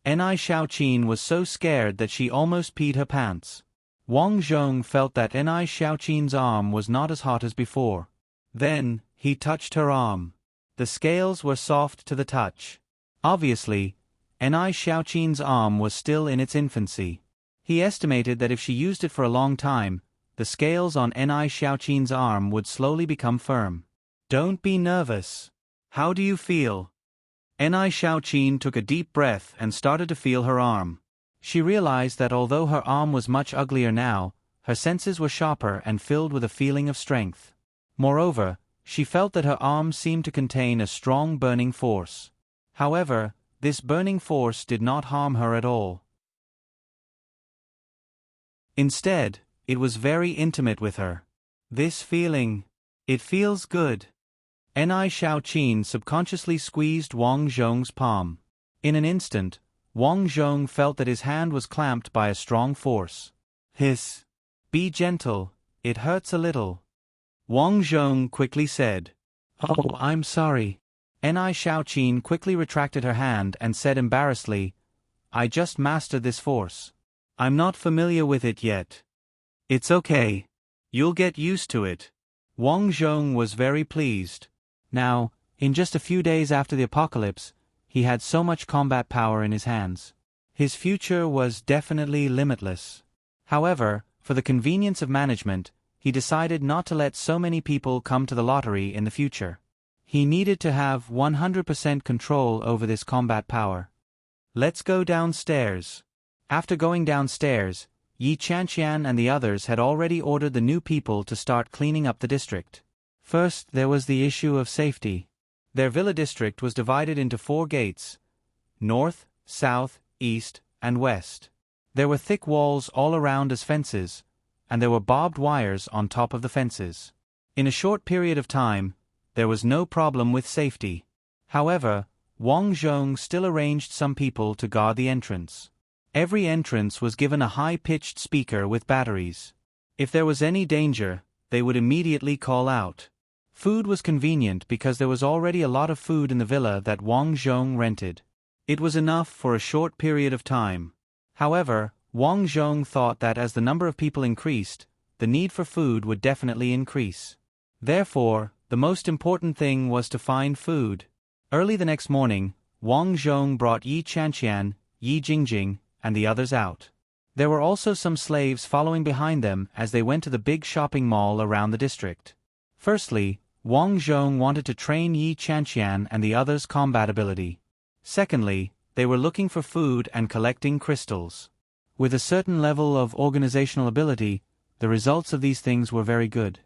Ni Shaoqin was so scared that she almost peed her pants. Wang Zhong felt that Ni Shaoqin's arm was not as hot as before. Then, he touched her arm. The scales were soft to the touch. Obviously, Ni Shaoqin's arm was still in its infancy. He estimated that if she used it for a long time, the scales on Ni Shaoqin's arm would slowly become firm. Don't be nervous. How do you feel? Ni Shaoqin took a deep breath and started to feel her arm. She realized that although her arm was much uglier now, her senses were sharper and filled with a feeling of strength. Moreover, she felt that her arm seemed to contain a strong burning force. However, this burning force did not harm her at all. Instead, it was very intimate with her. This feeling, it feels good. Ni Xiaoqin subconsciously squeezed Wang Zhong's palm. In an instant, Wang Zhong felt that his hand was clamped by a strong force. Hiss. Be gentle, it hurts a little. Wang Zhong quickly said. Oh, I'm sorry. Ni Xiaoqin quickly retracted her hand and said embarrassedly, I just mastered this force. I'm not familiar with it yet. It's okay. You'll get used to it. Wang Zhong was very pleased. Now, in just a few days after the apocalypse, he had so much combat power in his hands. His future was definitely limitless. However, for the convenience of management, he decided not to let so many people come to the lottery in the future. He needed to have 100% control over this combat power. Let's go downstairs. After going downstairs, Yi Chanqian and the others had already ordered the new people to start cleaning up the district. First, there was the issue of safety. Their villa district was divided into 4 gates: north, south, east, and west. There were thick walls all around as fences, and there were barbed wires on top of the fences. In a short period of time, there was no problem with safety. However, Wang Zhong still arranged some people to guard the entrance. Every entrance was given a high-pitched speaker with batteries. If there was any danger, they would immediately call out. Food was convenient because there was already a lot of food in the villa that Wang Zhong rented. It was enough for a short period of time. However, Wang Zhong thought that as the number of people increased, the need for food would definitely increase. Therefore, the most important thing was to find food. Early the next morning, Wang Zhong brought Yi Chanqian, Yi Jingjing, and the others out. There were also some slaves following behind them as they went to the big shopping mall around the district. Firstly, Wang Zhong wanted to train Yi Chanqian and the others' combat ability. Secondly, they were looking for food and collecting crystals. With a certain level of organizational ability, the results of these things were very good.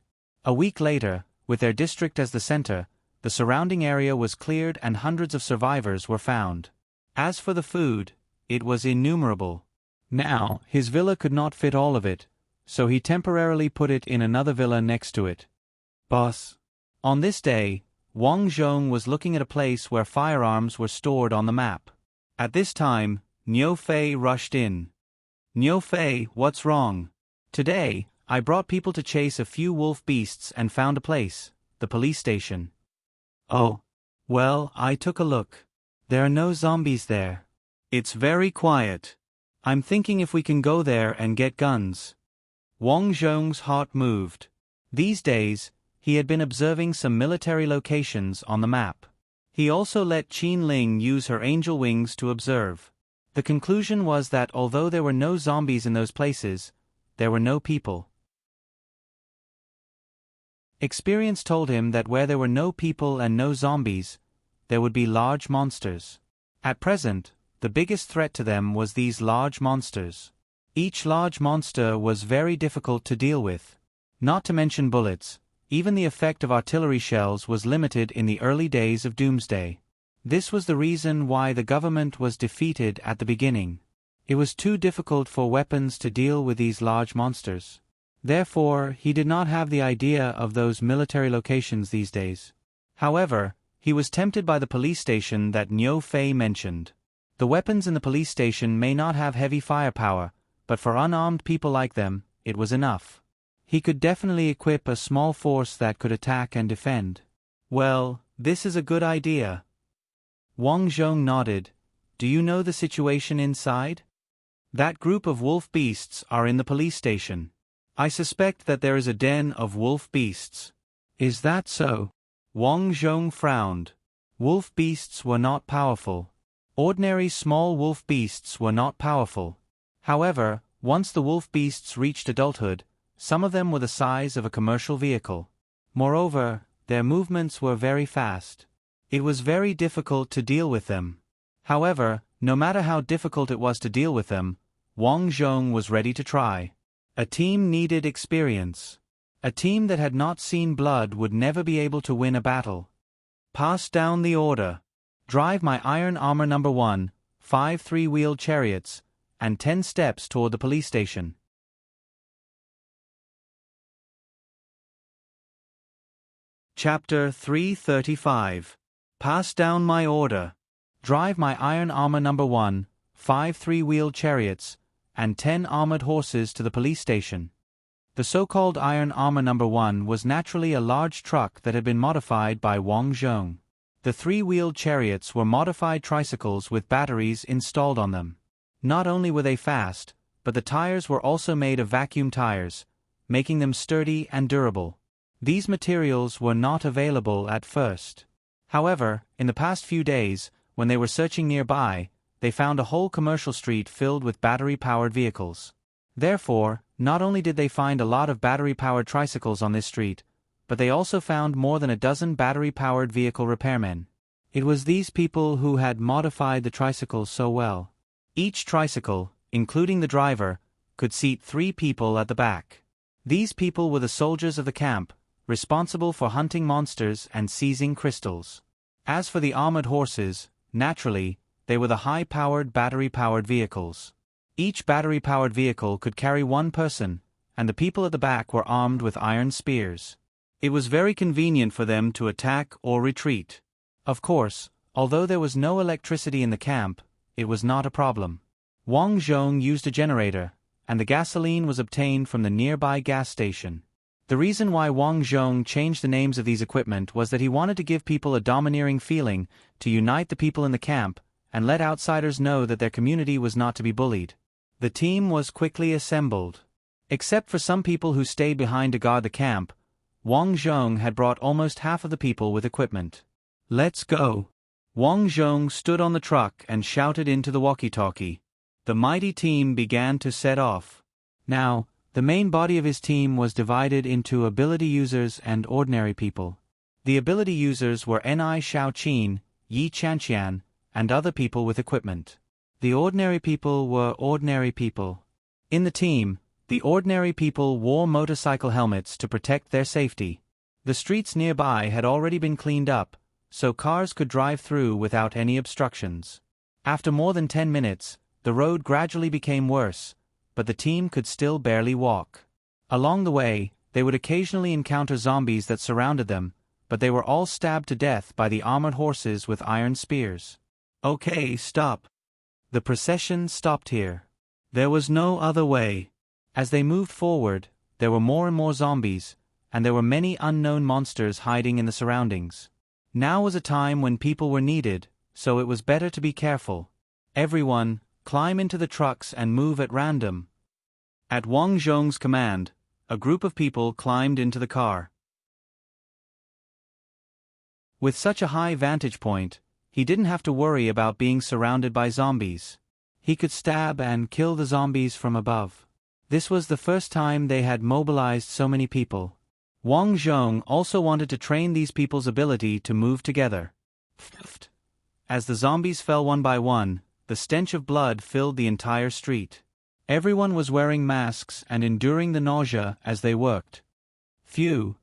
A week later, with their district as the center, the surrounding area was cleared and hundreds of survivors were found. As for the food, it was innumerable. Now, his villa could not fit all of it, so he temporarily put it in another villa next to it. Boss. On this day, Wang Zhong was looking at a place where firearms were stored on the map. At this time, Niu Fei rushed in. Niu Fei, what's wrong? Today, I brought people to chase a few wolf beasts and found a place, the police station. Oh. Well, I took a look. There are no zombies there. It's very quiet. I'm thinking if we can go there and get guns. Wang Zhong's heart moved. These days, he had been observing some military locations on the map. He also let Qin Ling use her angel wings to observe. The conclusion was that although there were no zombies in those places, there were no people. Experience told him that where there were no people and no zombies, there would be large monsters. At present, the biggest threat to them was these large monsters. Each large monster was very difficult to deal with. Not to mention bullets, even the effect of artillery shells was limited in the early days of Doomsday. This was the reason why the government was defeated at the beginning. It was too difficult for weapons to deal with these large monsters. Therefore, he did not have the idea of those military locations these days. However, he was tempted by the police station that Niu Fei mentioned. The weapons in the police station may not have heavy firepower, but for unarmed people like them, it was enough. He could definitely equip a small force that could attack and defend. Well, this is a good idea. Wang Zhong nodded. Do you know the situation inside? That group of wolf beasts are in the police station. I suspect that there is a den of wolf beasts. Is that so? Wang Zhong frowned. Wolf beasts were not powerful. Ordinary small wolf beasts were not powerful. However, once the wolf beasts reached adulthood, some of them were the size of a commercial vehicle. Moreover, their movements were very fast. It was very difficult to deal with them. However, no matter how difficult it was to deal with them, Wang Zhong was ready to try. A team needed experience. A team that had not seen blood would never be able to win a battle. Pass down the order. Drive my iron armor number 1, 5 three-wheeled chariots, and 10 steps toward the police station. Chapter 335. Pass down my order. Drive my iron armor number 1, 5 three-wheeled chariots, and 10 armored horses to the police station. The so-called iron armor number 1 was naturally a large truck that had been modified by Wang Zhong. The three-wheeled chariots were modified tricycles with batteries installed on them. Not only were they fast, but the tires were also made of vacuum tires, making them sturdy and durable. These materials were not available at first. However, in the past few days, when they were searching nearby, they found a whole commercial street filled with battery-powered vehicles. Therefore, not only did they find a lot of battery-powered tricycles on this street, but they also found more than a dozen battery-powered vehicle repairmen. It was these people who had modified the tricycles so well. Each tricycle, including the driver, could seat 3 people at the back. These people were the soldiers of the camp, responsible for hunting monsters and seizing crystals. As for the armored horses, naturally, they were the high-powered battery-powered vehicles. Each battery-powered vehicle could carry 1 person, and the people at the back were armed with iron spears. It was very convenient for them to attack or retreat. Of course, although there was no electricity in the camp, it was not a problem. Wang Zhong used a generator, and the gasoline was obtained from the nearby gas station. The reason why Wang Zhong changed the names of these equipment was that he wanted to give people a domineering feeling, to unite the people in the camp, and let outsiders know that their community was not to be bullied. The team was quickly assembled. Except for some people who stayed behind to guard the camp, Wang Zhong had brought almost half of the people with equipment. "Let's go." Wang Zhong stood on the truck and shouted into the walkie-talkie. The mighty team began to set off. Now, the main body of his team was divided into ability users and ordinary people. The ability users were Ni Shaoqin, Yi Chanqian, and other people with equipment. The ordinary people were ordinary people. In the team, the ordinary people wore motorcycle helmets to protect their safety. The streets nearby had already been cleaned up, so cars could drive through without any obstructions. After more than 10 minutes, the road gradually became worse, but the team could still barely walk. Along the way, they would occasionally encounter zombies that surrounded them, but they were all stabbed to death by the armored horses with iron spears. "Okay, stop." The procession stopped here. There was no other way. As they moved forward, there were more and more zombies, and there were many unknown monsters hiding in the surroundings. Now was a time when people were needed, so it was better to be careful. Everyone, climb into the trucks and move at random. At Wang Zhong's command, a group of people climbed into the car. With such a high vantage point, he didn't have to worry about being surrounded by zombies. He could stab and kill the zombies from above. This was the first time they had mobilized so many people. Wang Zhong also wanted to train these people's ability to move together. As the zombies fell one by one, the stench of blood filled the entire street. Everyone was wearing masks and enduring the nausea as they worked. Phew!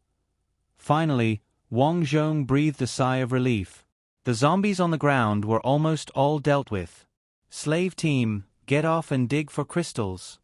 Finally, Wang Zhong breathed a sigh of relief. The zombies on the ground were almost all dealt with. Slave team, get off and dig for crystals.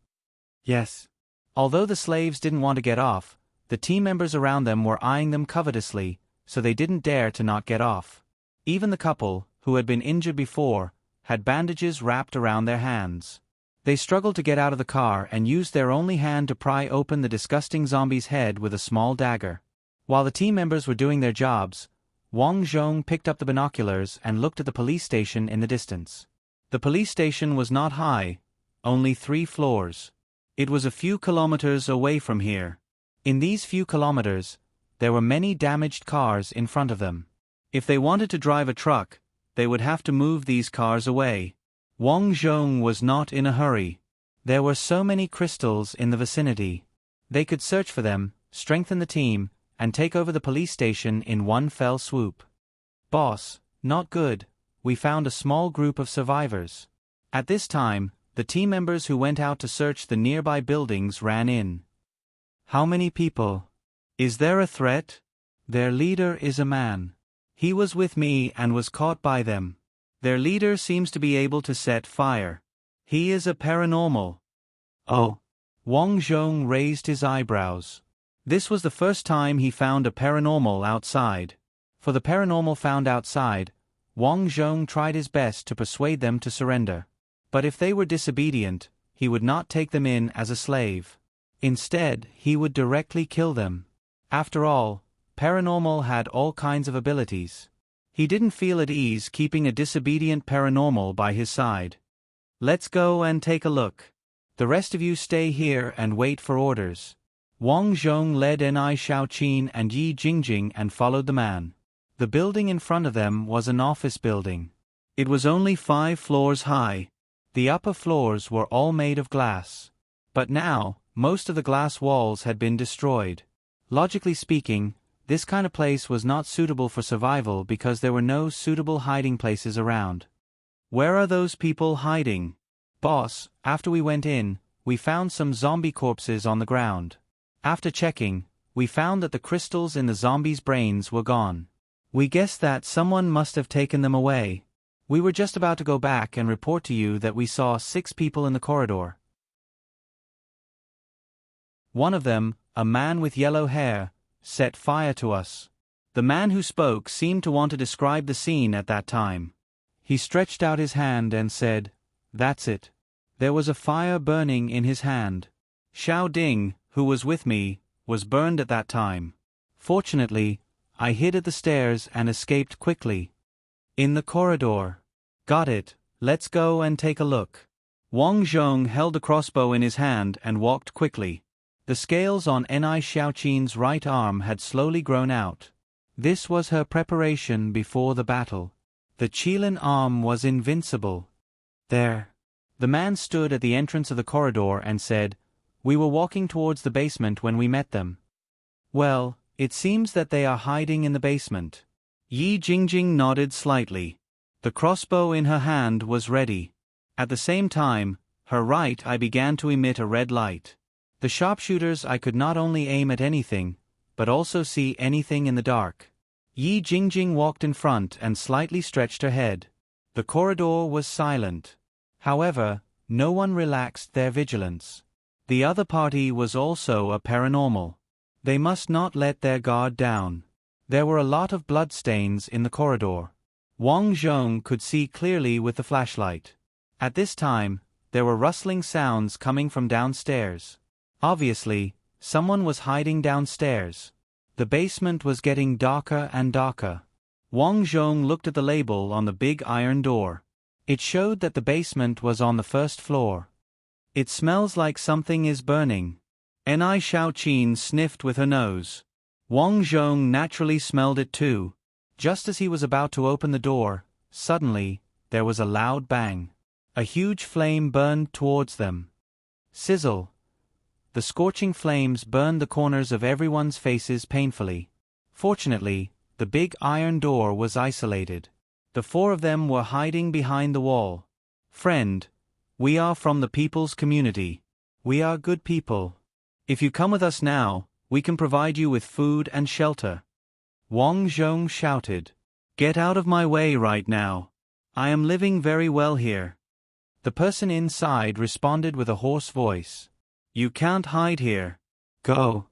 Yes. Although the slaves didn't want to get off, the team members around them were eyeing them covetously, so they didn't dare to not get off. Even the couple, who had been injured before, had bandages wrapped around their hands. They struggled to get out of the car and used their only hand to pry open the disgusting zombie's head with a small dagger. While the team members were doing their jobs, Wang Zhong picked up the binoculars and looked at the police station in the distance. The police station was not high, only 3 floors. It was a few kilometers away from here. In these few kilometers, there were many damaged cars in front of them. If they wanted to drive a truck, they would have to move these cars away. Wang Zhong was not in a hurry. There were so many crystals in the vicinity. They could search for them, strengthen the team, and take over the police station in one fell swoop. "Boss, not good. We found a small group of survivors." At this time, the team members who went out to search the nearby buildings ran in. "How many people? Is there a threat?" "Their leader is a man. He was with me and was caught by them. Their leader seems to be able to set fire. He is a paranormal. Oh. Wang Zhong raised his eyebrows. This was the first time he found a paranormal outside. For the paranormal found outside, Wang Zhong tried his best to persuade them to surrender. But if they were disobedient, he would not take them in as a slave. Instead, he would directly kill them. After all, paranormal had all kinds of abilities. He didn't feel at ease keeping a disobedient paranormal by his side. Let's go and take a look. The rest of you stay here and wait for orders. Wang Zhong led Ni Shaoqin and Yi Jingjing and followed the man. The building in front of them was an office building. It was only 5 floors high. The upper floors were all made of glass. But now, most of the glass walls had been destroyed. Logically speaking, this kind of place was not suitable for survival because there were no suitable hiding places around. Where are those people hiding? Boss, after we went in, we found some zombie corpses on the ground. After checking, we found that the crystals in the zombies' brains were gone. We guessed that someone must have taken them away. We were just about to go back and report to you that we saw 6 people in the corridor. One of them, a man with yellow hair, set fire to us. The man who spoke seemed to want to describe the scene at that time. He stretched out his hand and said, "That's it." There was a fire burning in his hand. Xiao Ding, who was with me, was burned at that time. Fortunately, I hid at the stairs and escaped quickly. In the corridor. Got it, let's go and take a look. Wang Zhong held a crossbow in his hand and walked quickly. The scales on Ni Shaoqin's right arm had slowly grown out. This was her preparation before the battle. The Qilin arm was invincible. There. The man stood at the entrance of the corridor and said, "We were walking towards the basement when we met them." Well, it seems that they are hiding in the basement. Yi Jingjing nodded slightly. The crossbow in her hand was ready. At the same time, her right eye began to emit a red light. The sharpshooters I could not only aim at anything, but also see anything in the dark. Yi Jingjing walked in front and slightly stretched her head. The corridor was silent. However, no one relaxed their vigilance. The other party was also a paranormal. They must not let their guard down. There were a lot of bloodstains in the corridor. Wang Zhong could see clearly with the flashlight. At this time, there were rustling sounds coming from downstairs. Obviously, someone was hiding downstairs. The basement was getting darker and darker. Wang Zhong looked at the label on the big iron door. It showed that the basement was on the 1st floor. It smells like something is burning. Ni Shaoqin sniffed with her nose. Wang Zhong naturally smelled it too. Just as he was about to open the door, suddenly, there was a loud bang. A huge flame burned towards them. Sizzle. The scorching flames burned the corners of everyone's faces painfully. Fortunately, the big iron door was isolated. The 4 of them were hiding behind the wall. "Friend, we are from the people's community. We are good people. If you come with us now, we can provide you with food and shelter." Wang Zhong shouted. "Get out of my way right now. I am living very well here." The person inside responded with a hoarse voice. "You can't hide here. Go."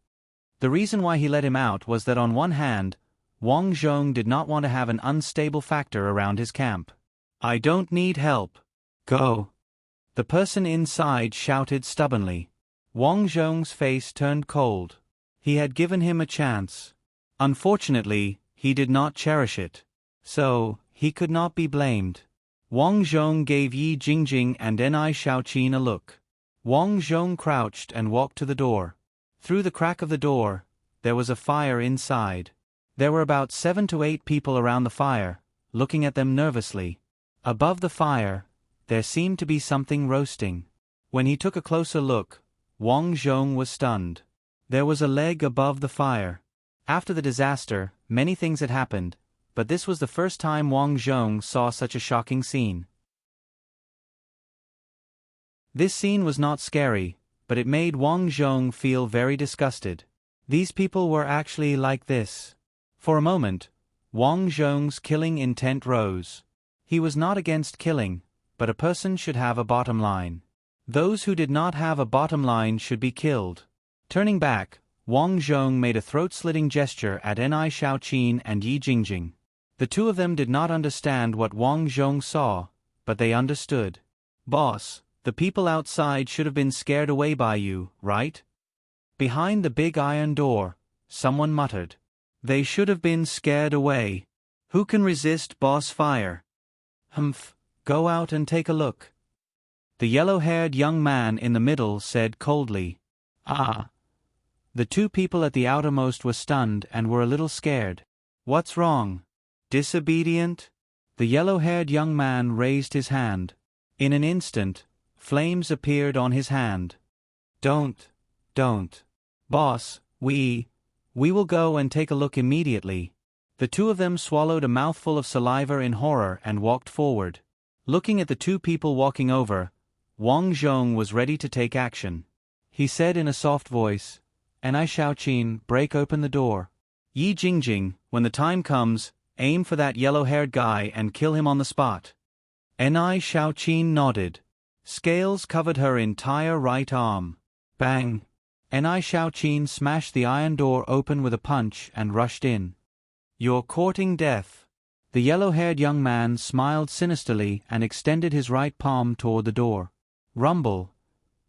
The reason why he let him out was that on one hand, Wang Zhong did not want to have an unstable factor around his camp. "I don't need help. Go." The person inside shouted stubbornly. Wang Zhong's face turned cold. He had given him a chance. Unfortunately, he did not cherish it. So, he could not be blamed. Wang Zhong gave Yi Jingjing and Ni Shaoqin a look. Wang Zhong crouched and walked to the door. Through the crack of the door, there was a fire inside. There were about 7 to 8 people around the fire, looking at them nervously. Above the fire, there seemed to be something roasting. When he took a closer look, Wang Zhong was stunned. There was a leg above the fire. After the disaster, many things had happened, but this was the first time Wang Zhong saw such a shocking scene. This scene was not scary, but it made Wang Zhong feel very disgusted. These people were actually like this. For a moment, Wang Zhong's killing intent rose. He was not against killing, but a person should have a bottom line. Those who did not have a bottom line should be killed. Turning back, Wang Zhong made a throat-slitting gesture at Ni Shaoqin and Yi Jingjing. The two of them did not understand what Wang Zhong saw, but they understood. Boss, the people outside should have been scared away by you, right? Behind the big iron door, someone muttered. They should have been scared away. Who can resist boss fire? Humph, go out and take a look. The yellow-haired young man in the middle said coldly. Ah. The two people at the outermost were stunned and were a little scared. What's wrong? Disobedient? The yellow-haired young man raised his hand. In an instant, flames appeared on his hand. Don't. Boss, we will go and take a look immediately. The two of them swallowed a mouthful of saliva in horror and walked forward. Looking at the two people walking over, Wang Zhong was ready to take action. He said in a soft voice, Ni Shaoqin, break open the door. Yi Jingjing, when the time comes, aim for that yellow-haired guy and kill him on the spot. Ni Shaoqin nodded. Scales covered her entire right arm. Bang! Ni Shaoqin smashed the iron door open with a punch and rushed in. You're courting death. The yellow-haired young man smiled sinisterly and extended his right palm toward the door. Rumble.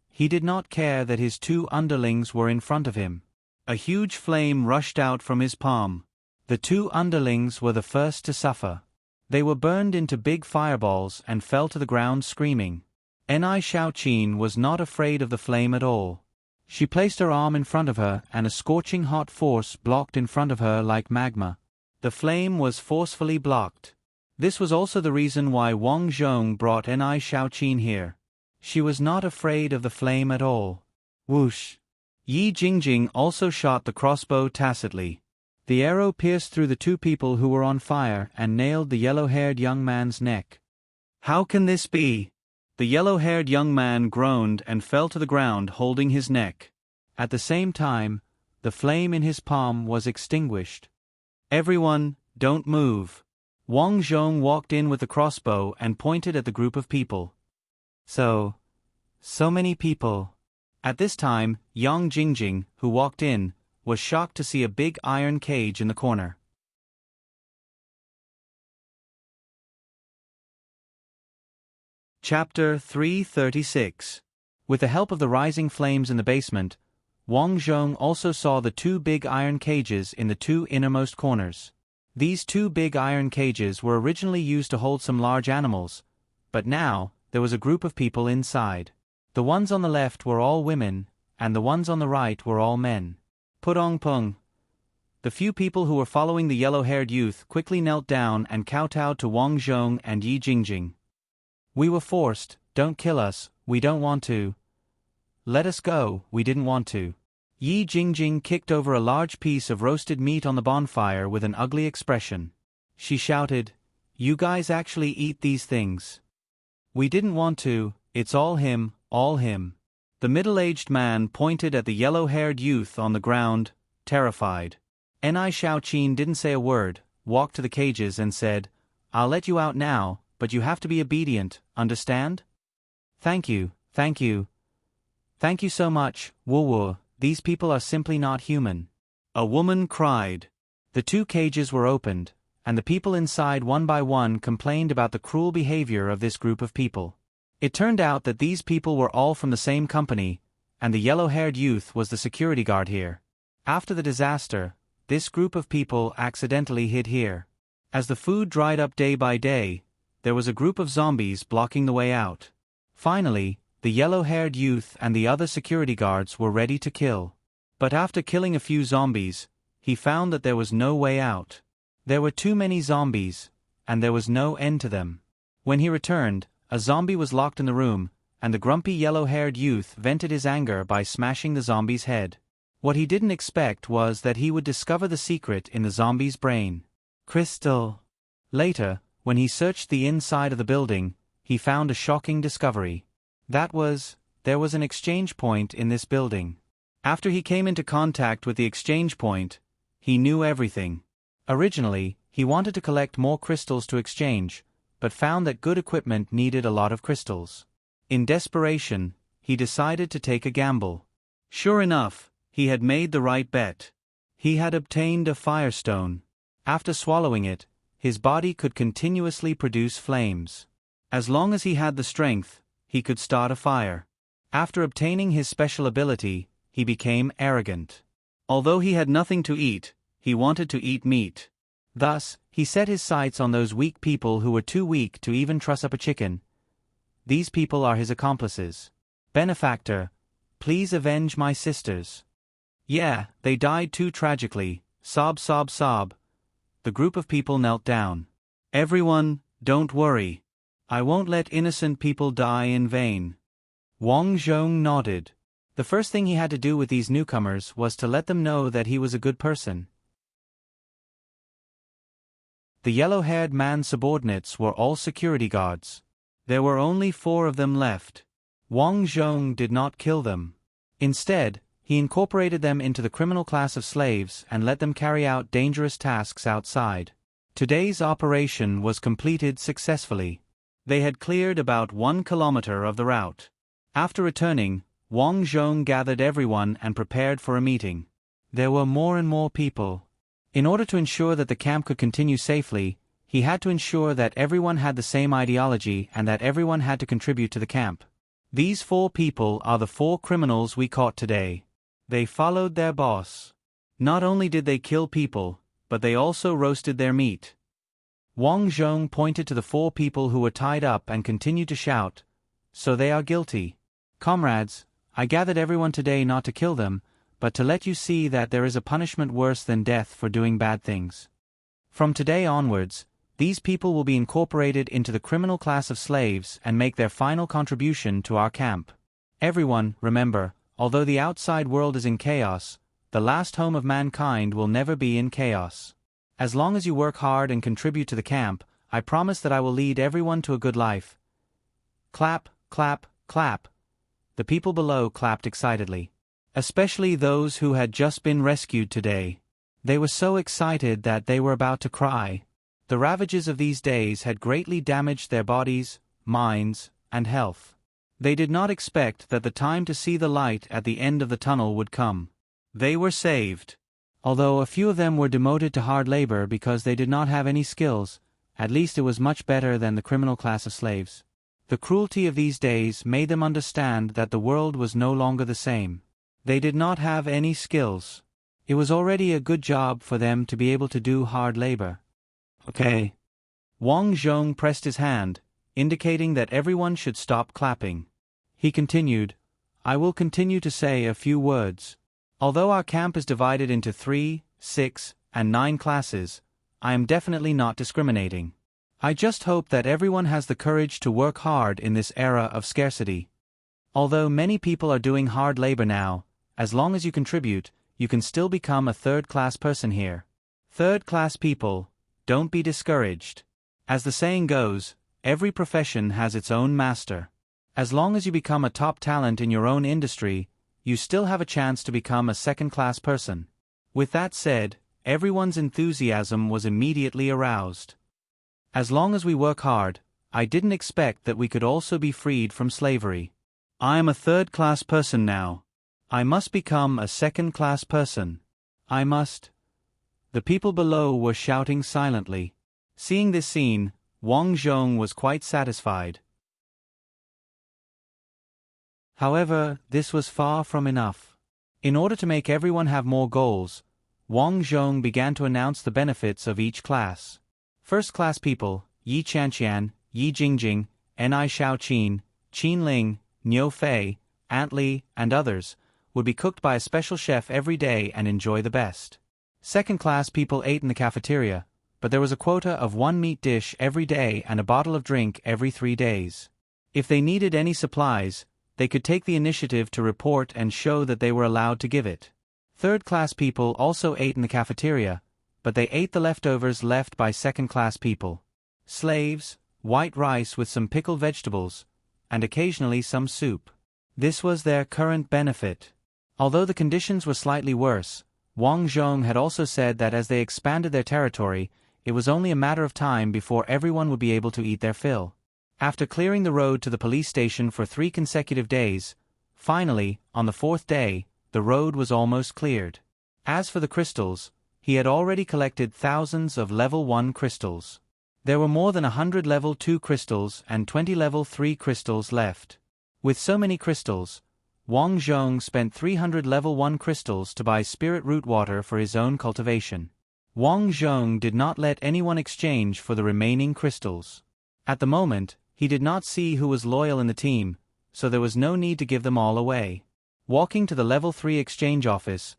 He did not care that his two underlings were in front of him. A huge flame rushed out from his palm. The two underlings were the first to suffer. They were burned into big fireballs and fell to the ground screaming. Ni Shaoqin was not afraid of the flame at all. She placed her arm in front of her and a scorching hot force blocked in front of her like magma. The flame was forcefully blocked. This was also the reason why Wang Zhong brought Ni Shaoqin here. She was not afraid of the flame at all. Whoosh! Yi Jingjing also shot the crossbow tacitly. The arrow pierced through the two people who were on fire and nailed the yellow-haired young man's neck. How can this be? The yellow-haired young man groaned and fell to the ground holding his neck. At the same time, the flame in his palm was extinguished. Everyone, don't move. Wang Zhong walked in with the crossbow and pointed at the group of people. So many people. At this time, Yang Jingjing, who walked in, was shocked to see a big iron cage in the corner. Chapter 336. With the help of the rising flames in the basement, Wang Zhong also saw the two big iron cages in the two innermost corners. These two big iron cages were originally used to hold some large animals, but now there was a group of people inside. The ones on the left were all women, and the ones on the right were all men. Pudong Pung. The few people who were following the yellow-haired youth quickly knelt down and kowtowed to Wang Zhong and Yi Jingjing. We were forced, don't kill us, we don't want to. Let us go, we didn't want to. Yi Jingjing kicked over a large piece of roasted meat on the bonfire with an ugly expression. She shouted, You guys actually eat these things. We didn't want to, it's all him, all him. The middle-aged man pointed at the yellow-haired youth on the ground, terrified. Ni Shaoqin didn't say a word, walked to the cages and said, I'll let you out now, but you have to be obedient, understand? Thank you, thank you. Thank you so much, Wu. These people are simply not human. A woman cried. The two cages were opened, and the people inside one by one complained about the cruel behavior of this group of people. It turned out that these people were all from the same company, and the yellow-haired youth was the security guard here. After the disaster, this group of people accidentally hid here. As the food dried up day by day, there was a group of zombies blocking the way out. Finally, the yellow-haired youth and the other security guards were ready to kill. But after killing a few zombies, he found that there was no way out. There were too many zombies, and there was no end to them. When he returned, a zombie was locked in the room, and the grumpy yellow-haired youth vented his anger by smashing the zombie's head. What he didn't expect was that he would discover the secret in the zombie's brain. Crystal. Later, when he searched the inside of the building, he found a shocking discovery. There was an exchange point in this building. After he came into contact with the exchange point, he knew everything. Originally, He wanted to collect more crystals to exchange, but found that good equipment needed a lot of crystals. In desperation, he decided to take a gamble. Sure enough, he had made the right bet. He had obtained a firestone. After swallowing it, his body could continuously produce flames. As long as he had the strength, he could start a fire. After obtaining his special ability, he became arrogant. Although he had nothing to eat, he wanted to eat meat. Thus, he set his sights on those weak people who were too weak to even truss up a chicken. These people are his accomplices. Benefactor, please avenge my sisters. Yeah, they died too tragically, sob sob sob. The group of people knelt down. Everyone, don't worry. I won't let innocent people die in vain. Wang Zhong nodded. The first thing he had to do with these newcomers was to let them know that he was a good person. The yellow-haired man's subordinates were all security guards. There were only 4 of them left. Wang Zhong did not kill them. Instead, he incorporated them into the criminal class of slaves and let them carry out dangerous tasks outside. Today's operation was completed successfully. They had cleared about 1 kilometer of the route. After returning, Wang Zhong gathered everyone and prepared for a meeting. There were more and more people. In order to ensure that the camp could continue safely, he had to ensure that everyone had the same ideology and that everyone had to contribute to the camp. These 4 people are the 4 criminals we caught today. They followed their boss. Not only did they kill people, but they also roasted their meat. Wang Zhong pointed to the 4 people who were tied up and continued to shout, "So they are guilty. Comrades, I gathered everyone today not to kill them, but to let you see that there is a punishment worse than death for doing bad things. From today onwards, these people will be incorporated into the criminal class of slaves and make their final contribution to our camp. Everyone, remember, although the outside world is in chaos, the last home of mankind will never be in chaos. As long as you work hard and contribute to the camp, I promise that I will lead everyone to a good life." Clap, clap, clap. The people below clapped excitedly. Especially those who had just been rescued today. They were so excited that they were about to cry. The ravages of these days had greatly damaged their bodies, minds, and health. They did not expect that the time to see the light at the end of the tunnel would come. They were saved. Although a few of them were demoted to hard labor because they did not have any skills, at least it was much better than the criminal class of slaves. The cruelty of these days made them understand that the world was no longer the same. They did not have any skills. It was already a good job for them to be able to do hard labor. Okay. Wang Zhong pressed his hand, indicating that everyone should stop clapping. He continued, "I will continue to say a few words. Although our camp is divided into 3, 6, and 9 classes, I am definitely not discriminating. I just hope that everyone has the courage to work hard in this era of scarcity. Although many people are doing hard labor now, as long as you contribute, you can still become a third-class person here. Third-class people, don't be discouraged. As the saying goes, every profession has its own master. As long as you become a top talent in your own industry, you still have a chance to become a second-class person." With that said, everyone's enthusiasm was immediately aroused. As long as we work hard, I didn't expect that we could also be freed from slavery. I am a third-class person now. I must become a second-class person. I must. The people below were shouting silently. Seeing this scene, Wang Zhong was quite satisfied. However, this was far from enough. In order to make everyone have more goals, Wang Zhong began to announce the benefits of each class. First-class people, Yi Chanqian, Yi Jingjing, Ni Shaoqin, Qin Ling, Niu Fei, Ant Li, and others, would be cooked by a special chef every day and enjoy the best. Second-class people ate in the cafeteria, but there was a quota of 1 meat dish every day and a bottle of drink every 3 days. If they needed any supplies, they could take the initiative to report and show that they were allowed to give it. Third-class people also ate in the cafeteria, but they ate the leftovers left by second-class people. Slaves, white rice with some pickled vegetables, and occasionally some soup. This was their current benefit. Although the conditions were slightly worse, Wang Zhong had also said that as they expanded their territory, it was only a matter of time before everyone would be able to eat their fill. After clearing the road to the police station for 3 consecutive days, finally, on the 4th day, the road was almost cleared. As for the crystals, he had already collected thousands of level 1 crystals. There were more than 100 level 2 crystals and 20 level 3 crystals left. With so many crystals, Wang Zhong spent 300 level 1 crystals to buy spirit root water for his own cultivation. Wang Zhong did not let anyone exchange for the remaining crystals. At the moment, he did not see who was loyal in the team, so there was no need to give them all away. Walking to the level 3 exchange office,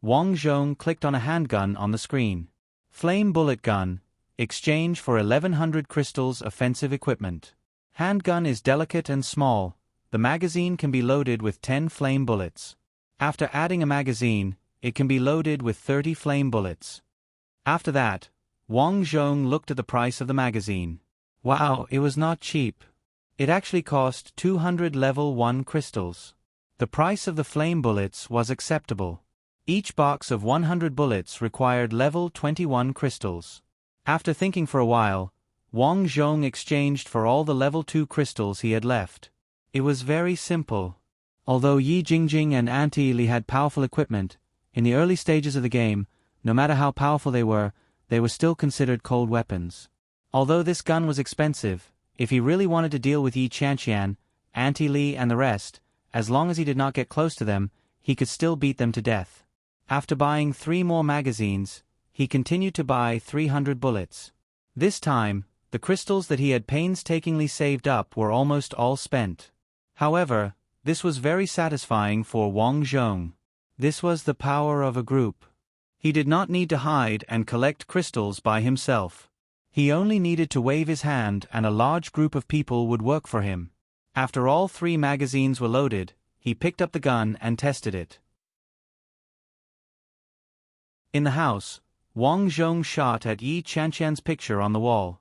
Wang Zhong clicked on a handgun on the screen. Flame bullet gun, exchange for 1100 crystals offensive equipment. Handgun is delicate and small. The magazine can be loaded with 10 flame bullets. After adding a magazine, it can be loaded with 30 flame bullets. After that, Wang Zhong looked at the price of the magazine. Wow, it was not cheap. It actually cost 200 level 1 crystals. The price of the flame bullets was acceptable. Each box of 100 bullets required level 21 crystals. After thinking for a while, Wang Zhong exchanged for all the level 2 crystals he had left. It was very simple. Although Yi Jingjing and Auntie Li had powerful equipment, in the early stages of the game, no matter how powerful they were still considered cold weapons. Although this gun was expensive, if he really wanted to deal with Yi Chanqian, Auntie Li and the rest, as long as he did not get close to them, he could still beat them to death. After buying 3 more magazines, he continued to buy 300 bullets. This time, the crystals that he had painstakingly saved up were almost all spent. However, this was very satisfying for Wang Zhong. This was the power of a group. He did not need to hide and collect crystals by himself. He only needed to wave his hand and a large group of people would work for him. After all 3 magazines were loaded, he picked up the gun and tested it. In the house, Wang Zhong shot at Yi Chanqian's picture on the wall.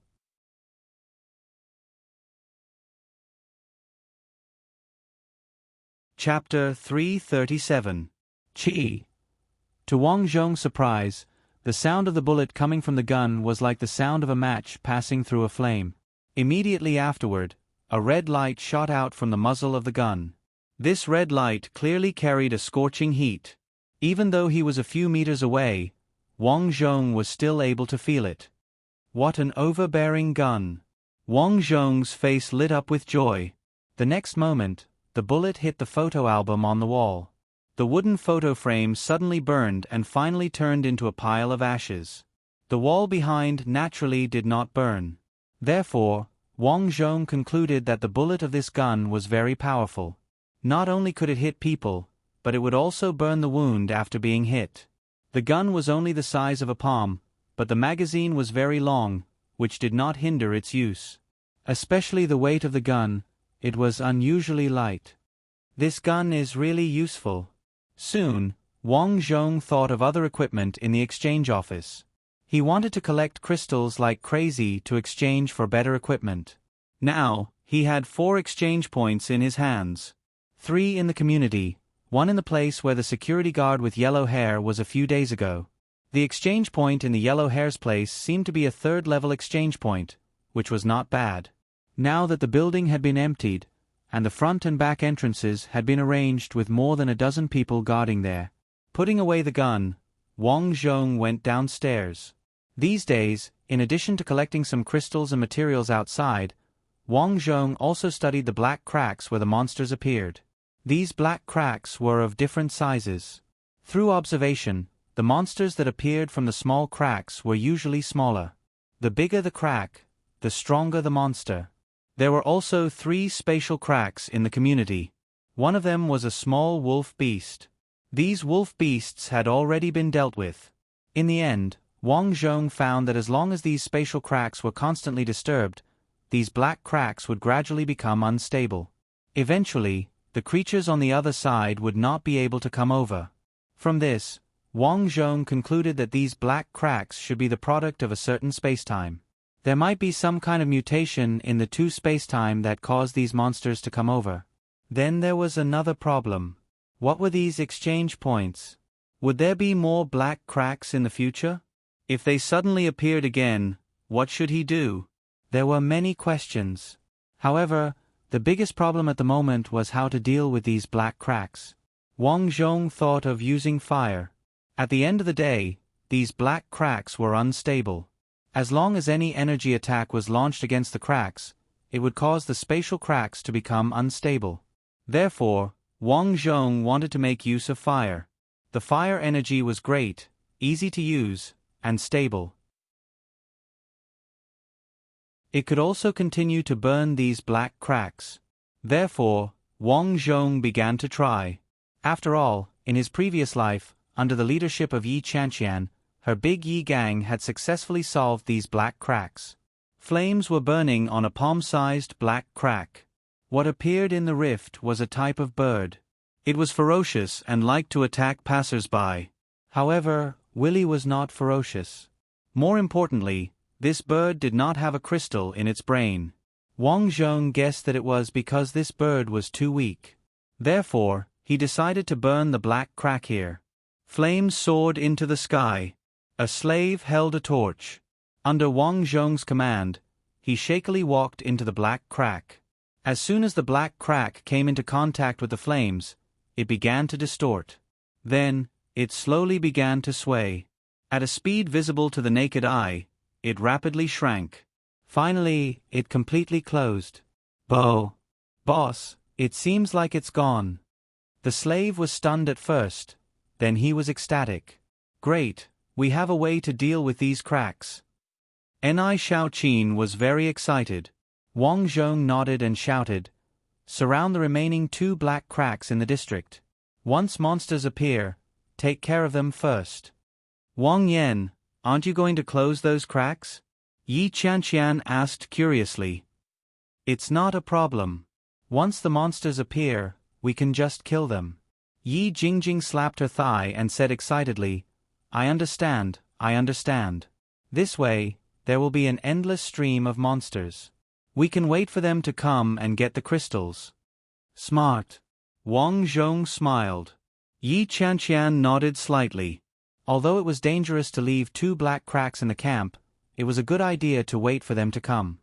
Chapter 337. Qi. To Wang Zhong's surprise, the sound of the bullet coming from the gun was like the sound of a match passing through a flame. Immediately afterward, a red light shot out from the muzzle of the gun. This red light clearly carried a scorching heat. Even though he was a few meters away, Wang Zhong was still able to feel it. What an overbearing gun! Wang Zhong's face lit up with joy. The next moment, the bullet hit the photo album on the wall. The wooden photo frame suddenly burned and finally turned into a pile of ashes. The wall behind naturally did not burn. Therefore, Wang Zhong concluded that the bullet of this gun was very powerful. Not only could it hit people, but it would also burn the wound after being hit. The gun was only the size of a palm, but the magazine was very long, which did not hinder its use. Especially the weight of the gun, it was unusually light. This gun is really useful. Soon, Wang Zhong thought of other equipment in the exchange office. He wanted to collect crystals like crazy to exchange for better equipment. Now, he had 4 exchange points in his hands. 3 in the community, 1 in the place where the security guard with yellow hair was a few days ago. The exchange point in the yellow hair's place seemed to be a 3rd-level exchange point, which was not bad. Now that the building had been emptied, and the front and back entrances had been arranged with more than a dozen people guarding there. Putting away the gun, Wang Zhong went downstairs. These days, in addition to collecting some crystals and materials outside, Wang Zhong also studied the black cracks where the monsters appeared. These black cracks were of different sizes. Through observation, the monsters that appeared from the small cracks were usually smaller. The bigger the crack, the stronger the monster. There were also 3 spatial cracks in the community. One of them was a small wolf beast. These wolf beasts had already been dealt with. In the end, Wang Zhong found that as long as these spatial cracks were constantly disturbed, these black cracks would gradually become unstable. Eventually, the creatures on the other side would not be able to come over. From this, Wang Zhong concluded that these black cracks should be the product of a certain spacetime. There might be some kind of mutation in the 2 spacetime that caused these monsters to come over. Then there was another problem. What were these exchange points? Would there be more black cracks in the future? If they suddenly appeared again, What should he do? There were many questions. However, the biggest problem at the moment was how to deal with these black cracks. Wang Zhong thought of using fire. At the end of the day, these black cracks were unstable. As long as any energy attack was launched against the cracks, it would cause the spatial cracks to become unstable. Therefore, Wang Zhong wanted to make use of fire. The fire energy was great, easy to use, and stable. It could also continue to burn these black cracks. Therefore, Wang Zhong began to try. After all, in his previous life, under the leadership of Yi Chanqian, her big Yi gang had successfully solved these black cracks. Flames were burning on a palm-sized black crack. What appeared in the rift was a type of bird. It was ferocious and liked to attack passers-by. However, Willy was not ferocious. More importantly, this bird did not have a crystal in its brain. Wang Zhong guessed that it was because this bird was too weak. Therefore, he decided to burn the black crack here. Flames soared into the sky. A slave held a torch. Under Wang Zhong's command, he shakily walked into the black crack. As soon as the black crack came into contact with the flames, it began to distort. Then, it slowly began to sway. At a speed visible to the naked eye, it rapidly shrank. Finally, it completely closed. Boss, it seems like it's gone. The slave was stunned at first, then he was ecstatic. Great, we have a way to deal with these cracks. Ni Shaoqin was very excited. Wang Zhong nodded and shouted, "Surround the remaining 2 black cracks in the district. Once monsters appear, take care of them first." "Wang Yan, aren't you going to close those cracks?" Yi Chanqian asked curiously. "It's not a problem. Once the monsters appear, we can just kill them." Yi Jingjing slapped her thigh and said excitedly, I understand. This way, there will be an endless stream of monsters. We can wait for them to come and get the crystals." "Smart." Wang Zhong smiled. Yi Chanqian nodded slightly. Although it was dangerous to leave 2 black cracks in the camp, it was a good idea to wait for them to come.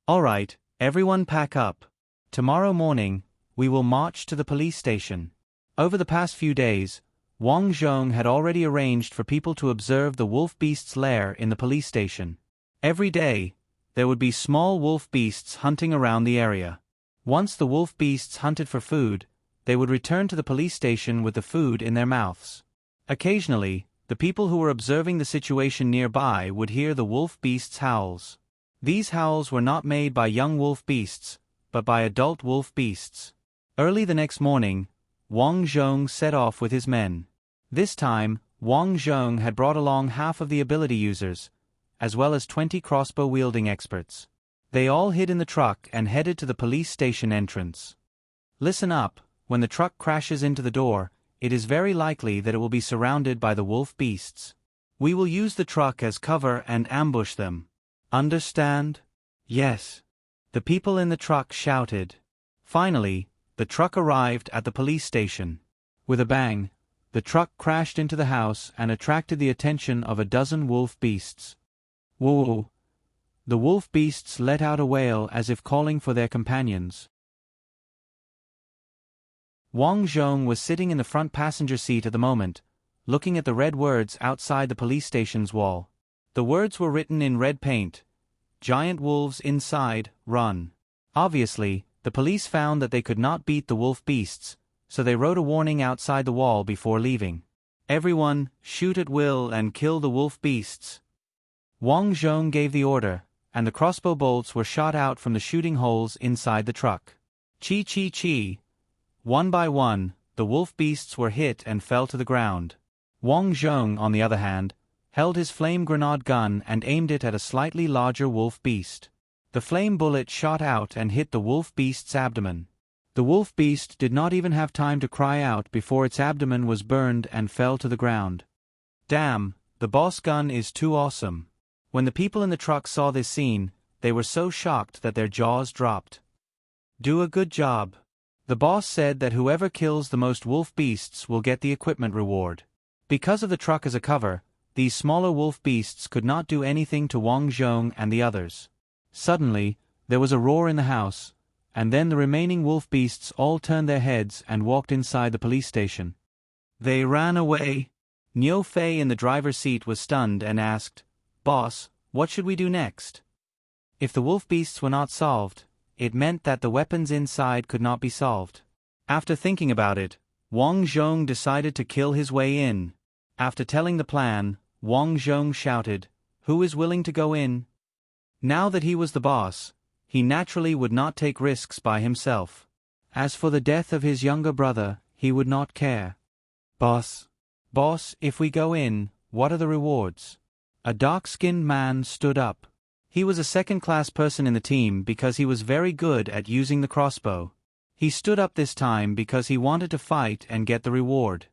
"All right, everyone pack up. Tomorrow morning, we will march to the police station." Over the past few days, Wang Zhong had already arranged for people to observe the wolf beast's lair in the police station. Every day, there would be small wolf beasts hunting around the area. Once the wolf beasts hunted for food, they would return to the police station with the food in their mouths. Occasionally, the people who were observing the situation nearby would hear the wolf beasts' howls. These howls were not made by young wolf beasts, but by adult wolf beasts. Early the next morning, Wang Zhong set off with his men. This time, Wang Zhong had brought along half of the ability users, as well as 20 crossbow-wielding experts. They all hid in the truck and headed to the police station entrance. Listen up, when the truck crashes into the door, it is very likely that it will be surrounded by the wolf beasts. We will use the truck as cover and ambush them. Understand? Yes. The people in the truck shouted. Finally, the truck arrived at the police station. With a bang, the truck crashed into the house and attracted the attention of a dozen wolf beasts. Whoa! The wolf beasts let out a wail as if calling for their companions. Wang Zhong was sitting in the front passenger seat at the moment, looking at the red words outside the police station's wall. The words were written in red paint. Giant wolves inside, run. Obviously, the police found that they could not beat the wolf beasts, so they wrote a warning outside the wall before leaving. Everyone, shoot at will and kill the wolf beasts. Wang Zhong gave the order, and the crossbow bolts were shot out from the shooting holes inside the truck. Chi. One by one, the wolf beasts were hit and fell to the ground. Wang Zhong, on the other hand, held his flame grenade gun and aimed it at a slightly larger wolf beast. The flame bullet shot out and hit the wolf beast's abdomen. The wolf beast did not even have time to cry out before its abdomen was burned and fell to the ground. Damn, the boss gun is too awesome. When the people in the truck saw this scene, they were so shocked that their jaws dropped. Do a good job. The boss said that whoever kills the most wolf beasts will get the equipment reward. Because of the truck as a cover, these smaller wolf beasts could not do anything to Wang Zhong and the others. Suddenly, there was a roar in the house, and then the remaining wolf beasts all turned their heads and walked inside the police station. They ran away. Niu Fei in the driver's seat was stunned and asked, "Boss, what should we do next?" If the wolf beasts were not solved, it meant that the weapons inside could not be solved. After thinking about it, Wang Zhong decided to kill his way in. After telling the plan, Wang Zhong shouted, "Who is willing to go in?" Now that he was the boss, he naturally would not take risks by himself. As for the death of his younger brother, he would not care. Boss, if we go in, what are the rewards?" A dark-skinned man stood up. He was a second-class person in the team because he was very good at using the crossbow. He stood up this time because he wanted to fight and get the reward.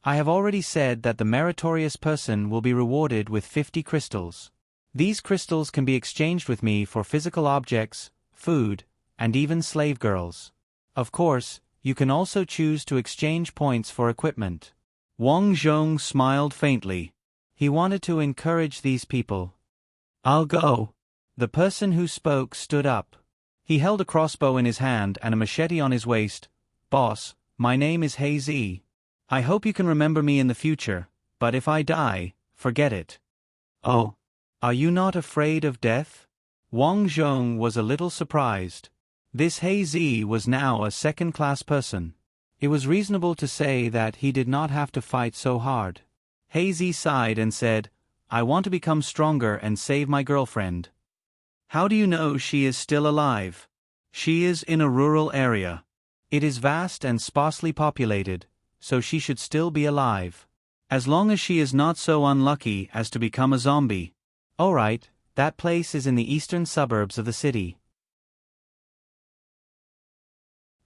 "I have already said that the meritorious person will be rewarded with 50 crystals. These crystals can be exchanged with me for physical objects, food, and even slave girls. Of course, you can also choose to exchange points for equipment." Wang Zhong smiled faintly. He wanted to encourage these people. "I'll go." The person who spoke stood up. He held a crossbow in his hand and a machete on his waist. "Boss, my name is Hazy. I hope you can remember me in the future, but if I die, forget it." "Oh, are you not afraid of death?" Wang Zhong was a little surprised. This Hazy was now a second-class person. It was reasonable to say that he did not have to fight so hard. Hazy sighed and said, "I want to become stronger and save my girlfriend." "How do you know she is still alive?" "She is in a rural area. It is vast and sparsely populated, so she should still be alive. As long as she is not so unlucky as to become a zombie." "Alright, that place is in the eastern suburbs of the city.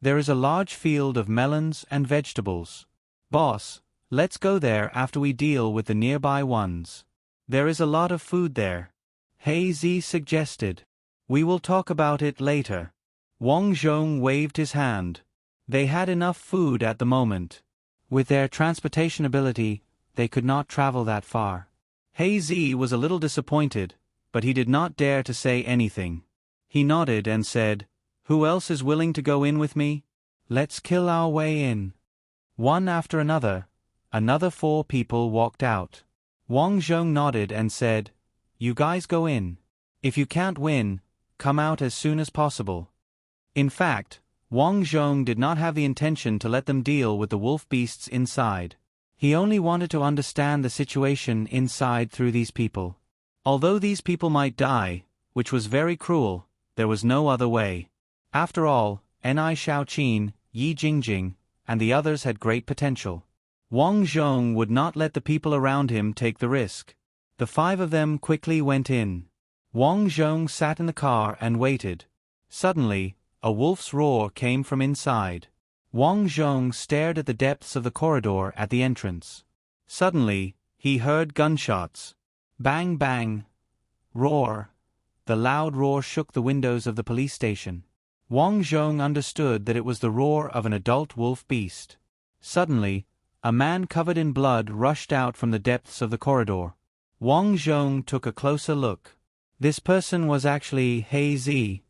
There is a large field of melons and vegetables. Boss, let's go there after we deal with the nearby ones. There is a lot of food there." Hazy suggested. "We will talk about it later." Wang Zhong waved his hand. They had enough food at the moment. With their transportation ability, they could not travel that far. Hazy was a little disappointed, but he did not dare to say anything. He nodded and said, "Who else is willing to go in with me? Let's kill our way in." One after another 4 people walked out. Wang Zhong nodded and said, "You guys go in. If you can't win, come out as soon as possible." In fact, Wang Zhong did not have the intention to let them deal with the wolf beasts inside. He only wanted to understand the situation inside through these people. Although these people might die, which was very cruel, there was no other way. After all, Ni Shaoqin, Yi Jingjing, and the others had great potential. Wang Zhong would not let the people around him take the risk. The 5 of them quickly went in. Wang Zhong sat in the car and waited. Suddenly, a wolf's roar came from inside. Wang Zhong stared at the depths of the corridor at the entrance. Suddenly, he heard gunshots. Bang bang. Roar. The loud roar shook the windows of the police station. Wang Zhong understood that it was the roar of an adult wolf beast. Suddenly, a man covered in blood rushed out from the depths of the corridor. Wang Zhong took a closer look. This person was actually Hazy.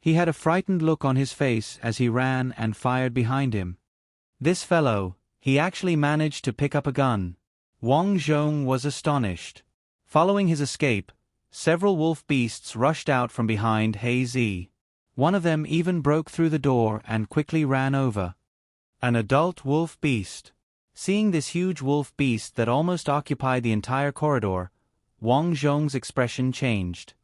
He had a frightened look on his face as he ran and fired behind him. This fellow, he actually managed to pick up a gun. Wang Zhong was astonished. Following his escape, several wolf beasts rushed out from behind Hazy. One of them even broke through the door and quickly ran over. An adult wolf beast. Seeing this huge wolf beast that almost occupied the entire corridor, Wang Zhong's expression changed.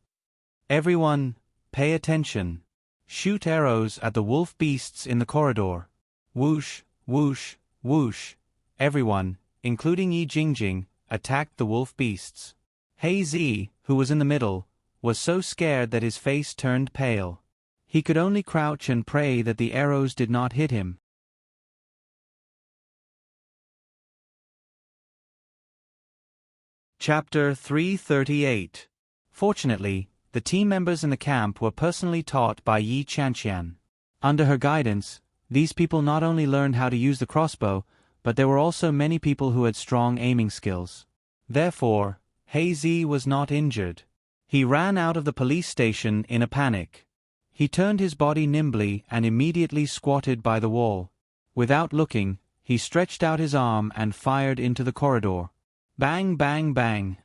"Everyone, pay attention. Shoot arrows at the wolf beasts in the corridor." Whoosh, whoosh, whoosh. Everyone, including Yi Jingjing, attacked the wolf beasts. Hazy, who was in the middle, was so scared that his face turned pale. He could only crouch and pray that the arrows did not hit him. Chapter 338. Fortunately, the team members in the camp were personally taught by Yi Chanqian. Under her guidance, these people not only learned how to use the crossbow, but there were also many people who had strong aiming skills. Therefore, Hazy was not injured. He ran out of the police station in a panic. He turned his body nimbly and immediately squatted by the wall. Without looking, he stretched out his arm and fired into the corridor. Bang, bang, bang.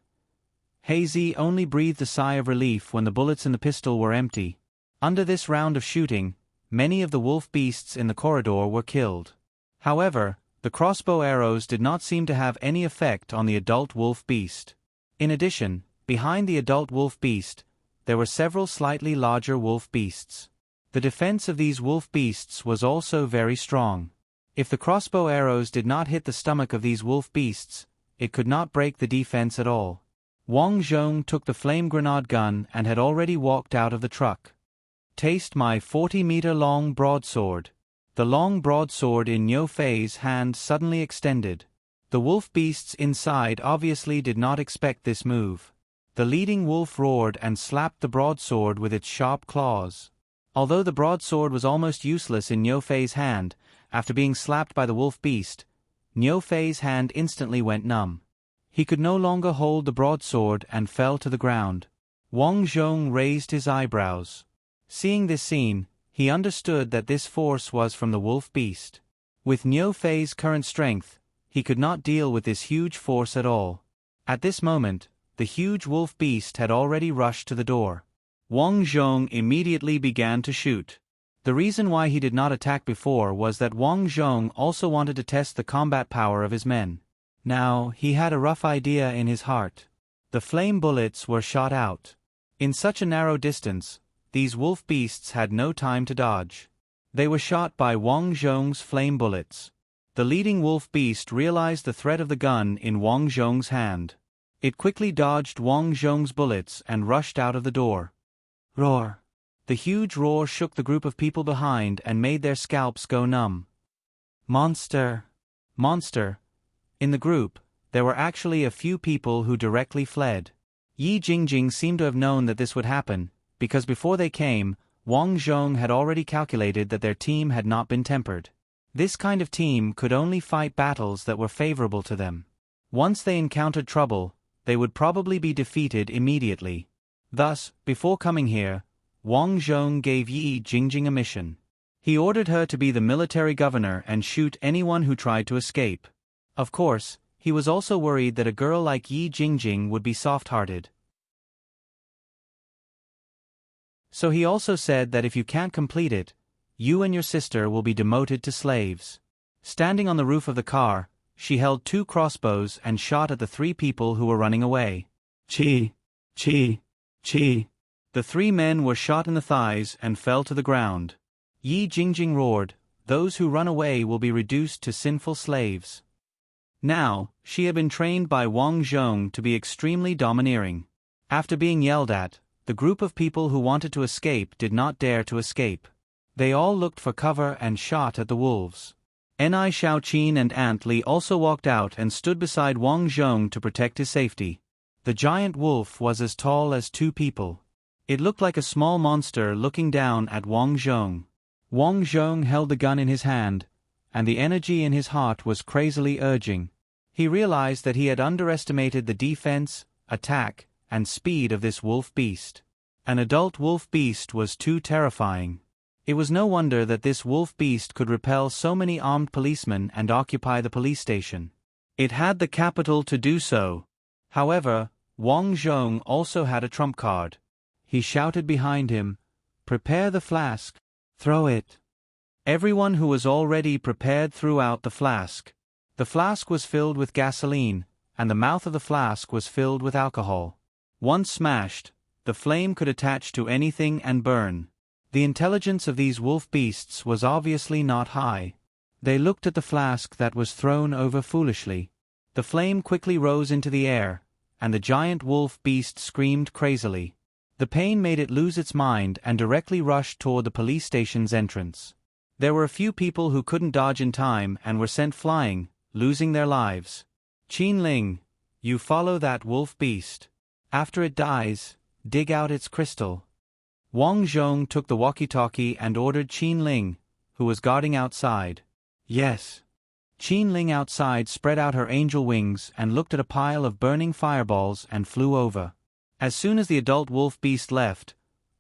Hazy only breathed a sigh of relief when the bullets in the pistol were empty. Under this round of shooting, many of the wolf beasts in the corridor were killed. However, the crossbow arrows did not seem to have any effect on the adult wolf beast. In addition, behind the adult wolf beast, there were several slightly larger wolf beasts. The defense of these wolf beasts was also very strong. If the crossbow arrows did not hit the stomach of these wolf beasts, it could not break the defense at all. Wang Zhong took the flame grenade gun and had already walked out of the truck. Taste my 40-meter-long broadsword. The long broadsword in Niu Fei's hand suddenly extended. The wolf beasts inside obviously did not expect this move. The leading wolf roared and slapped the broadsword with its sharp claws. Although the broadsword was almost useless in Niu Fei's hand, after being slapped by the wolf beast, Niu Fei's hand instantly went numb. He could no longer hold the broadsword and fell to the ground. Wang Zhong raised his eyebrows. Seeing this scene, he understood that this force was from the wolf beast. With Niu Fei's current strength, he could not deal with this huge force at all. At this moment, the huge wolf beast had already rushed to the door. Wang Zhong immediately began to shoot. The reason why he did not attack before was that Wang Zhong also wanted to test the combat power of his men. Now, he had a rough idea in his heart. The flame bullets were shot out. In such a narrow distance, these wolf beasts had no time to dodge. They were shot by Wang Zhong's flame bullets. The leading wolf beast realized the threat of the gun in Wang Zhong's hand. It quickly dodged Wang Zhong's bullets and rushed out of the door. Roar! The huge roar shook the group of people behind and made their scalps go numb. Monster! Monster! In the group, there were actually a few people who directly fled. Yi Jingjing seemed to have known that this would happen, because before they came, Wang Zhong had already calculated that their team had not been tempered. This kind of team could only fight battles that were favorable to them. Once they encountered trouble, they would probably be defeated immediately. Thus, before coming here, Wang Zhong gave Yi Jingjing a mission. He ordered her to be the military governor and shoot anyone who tried to escape. Of course, he was also worried that a girl like Yi Jingjing would be soft-hearted. So he also said that if you can't complete it, you and your sister will be demoted to slaves. Standing on the roof of the car, she held 2 crossbows and shot at the 3 people who were running away. Chi! Chi! Chi! The 3 men were shot in the thighs and fell to the ground. Yi Jingjing roared, "Those who run away will be reduced to sinful slaves." Now, she had been trained by Wang Zhong to be extremely domineering. After being yelled at, the group of people who wanted to escape did not dare to escape. They all looked for cover and shot at the wolves. Ni Shaoqin and Ant Li also walked out and stood beside Wang Zhong to protect his safety. The giant wolf was as tall as 2 people. It looked like a small monster looking down at Wang Zhong. Wang Zhong held the gun in his hand, and the energy in his heart was crazily urging. He realized that he had underestimated the defense, attack, and speed of this wolf beast. An adult wolf beast was too terrifying. It was no wonder that this wolf beast could repel so many armed policemen and occupy the police station. It had the capital to do so. However, Wang Zhong also had a trump card. He shouted behind him, "Prepare the flask. Throw it." Everyone who was already prepared threw out the flask. The flask was filled with gasoline, and the mouth of the flask was filled with alcohol. Once smashed, the flame could attach to anything and burn. The intelligence of these wolf beasts was obviously not high. They looked at the flask that was thrown over foolishly. The flame quickly rose into the air, and the giant wolf beast screamed crazily. The pain made it lose its mind and directly rushed toward the police station's entrance. There were a few people who couldn't dodge in time and were sent flying, losing their lives. "Qin Ling, you follow that wolf beast. After it dies, dig out its crystal." Wang Zhong took the walkie-talkie and ordered Qin Ling, who was guarding outside. "Yes." Qin Ling outside spread out her angel wings and looked at a pile of burning fireballs and flew over. As soon as the adult wolf beast left,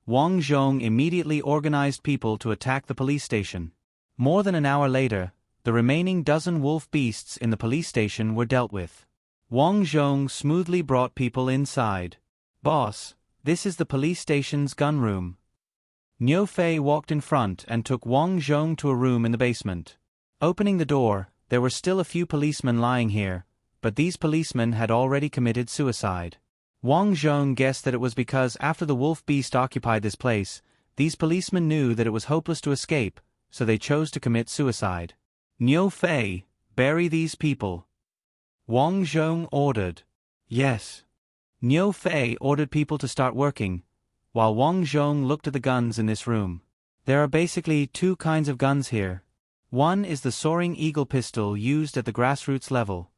Wang Zhong immediately organized people to attack the police station. More than an hour later, the remaining dozen wolf beasts in the police station were dealt with. Wang Zhong smoothly brought people inside. "Boss, this is the police station's gun room." Niu Fei walked in front and took Wang Zhong to a room in the basement. Opening the door, there were still a few policemen lying here, but these policemen had already committed suicide. Wang Zhong guessed that it was because after the wolf beast occupied this place, these policemen knew that it was hopeless to escape, so they chose to commit suicide. "Niu Fei, bury these people," Wang Zhong ordered. "Yes." Niu Fei ordered people to start working, while Wang Zhong looked at the guns in this room. There are basically two kinds of guns here. One is the Soaring Eagle pistol used at the grassroots level.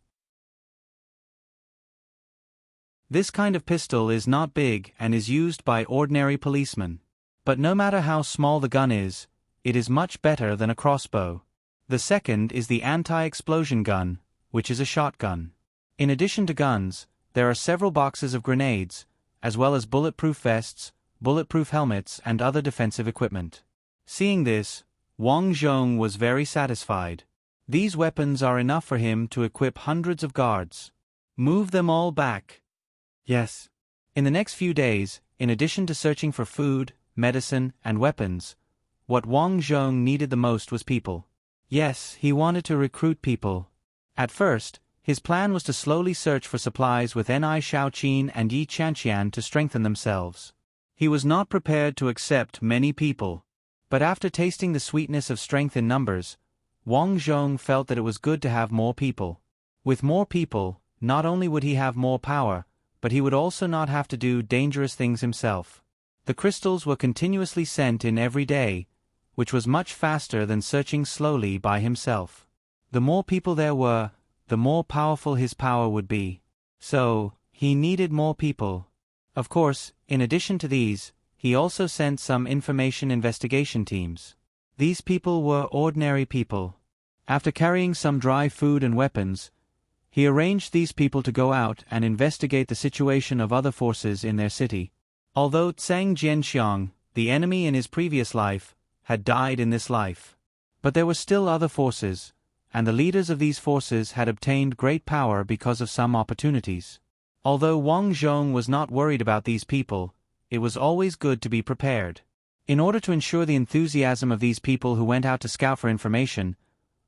This kind of pistol is not big and is used by ordinary policemen. But no matter how small the gun is, it is much better than a crossbow. The second is the anti-explosion gun, which is a shotgun. In addition to guns, there are several boxes of grenades, as well as bulletproof vests, bulletproof helmets and other defensive equipment. Seeing this, Wang Zhong was very satisfied. These weapons are enough for him to equip hundreds of guards. "Move them all back." "Yes." In the next few days, in addition to searching for food, medicine, and weapons, what Wang Zhong needed the most was people. Yes, he wanted to recruit people. At first, his plan was to slowly search for supplies with Ni Shaoqin and Yi Chanqian to strengthen themselves. He was not prepared to accept many people. But after tasting the sweetness of strength in numbers, Wang Zhong felt that it was good to have more people. With more people, not only would he have more power, but he would also not have to do dangerous things himself. The crystals were continuously sent in every day, which was much faster than searching slowly by himself. The more people there were, the more powerful his power would be. So, he needed more people. Of course, in addition to these, he also sent some information investigation teams. These people were ordinary people. After carrying some dry food and weapons, he arranged these people to go out and investigate the situation of other forces in their city. Although Tseng Jianxiang, the enemy in his previous life, had died in this life. But there were still other forces, and the leaders of these forces had obtained great power because of some opportunities. Although Wang Zhong was not worried about these people, it was always good to be prepared. In order to ensure the enthusiasm of these people who went out to scout for information,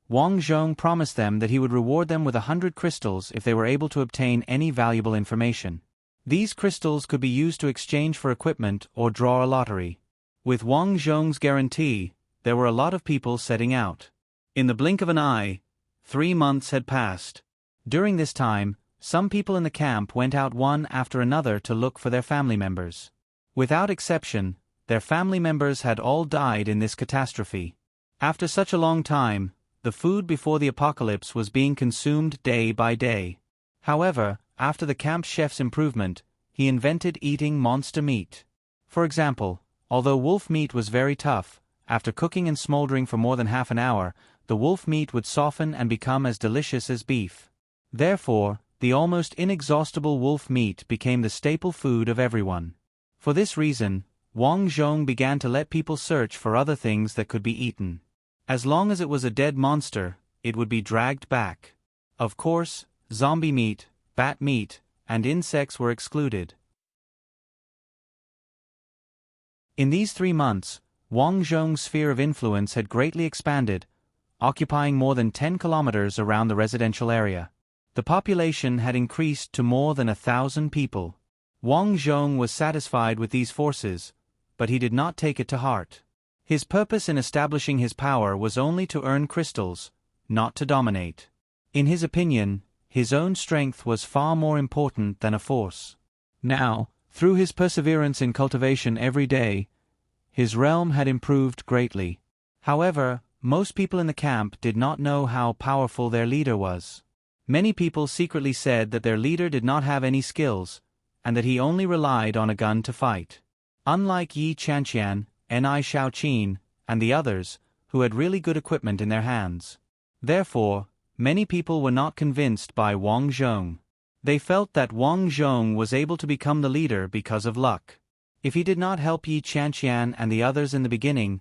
Wang Zhong promised them that he would reward them with 100 crystals if they were able to obtain any valuable information. These crystals could be used to exchange for equipment or draw a lottery. With Wang Zhong's guarantee, there were a lot of people setting out. In the blink of an eye, 3 months had passed. During this time, some people in the camp went out one after another to look for their family members. Without exception, their family members had all died in this catastrophe. After such a long time, the food before the apocalypse was being consumed day by day. However, after the camp chef's improvement, he invented eating monster meat. For example, although wolf meat was very tough, after cooking and smoldering for more than half an hour, the wolf meat would soften and become as delicious as beef. Therefore, the almost inexhaustible wolf meat became the staple food of everyone. For this reason, Wang Zhong began to let people search for other things that could be eaten. As long as it was a dead monster, it would be dragged back. Of course, zombie meat, bat meat, and insects were excluded. In these 3 months, Wang Zhong's sphere of influence had greatly expanded, occupying more than 10 kilometers around the residential area. The population had increased to more than 1,000 people. Wang Zhong was satisfied with these forces, but he did not take it to heart. His purpose in establishing his power was only to earn crystals, not to dominate. In his opinion, his own strength was far more important than a force. Now, through his perseverance in cultivation every day, his realm had improved greatly. However, most people in the camp did not know how powerful their leader was. Many people secretly said that their leader did not have any skills, and that he only relied on a gun to fight. Unlike Yi Chanqian, Ni Shaoqin, and the others, who had really good equipment in their hands. Therefore, many people were not convinced by Wang Zhong. They felt that Wang Zhong was able to become the leader because of luck. If he did not help Yi Qianqian and the others in the beginning,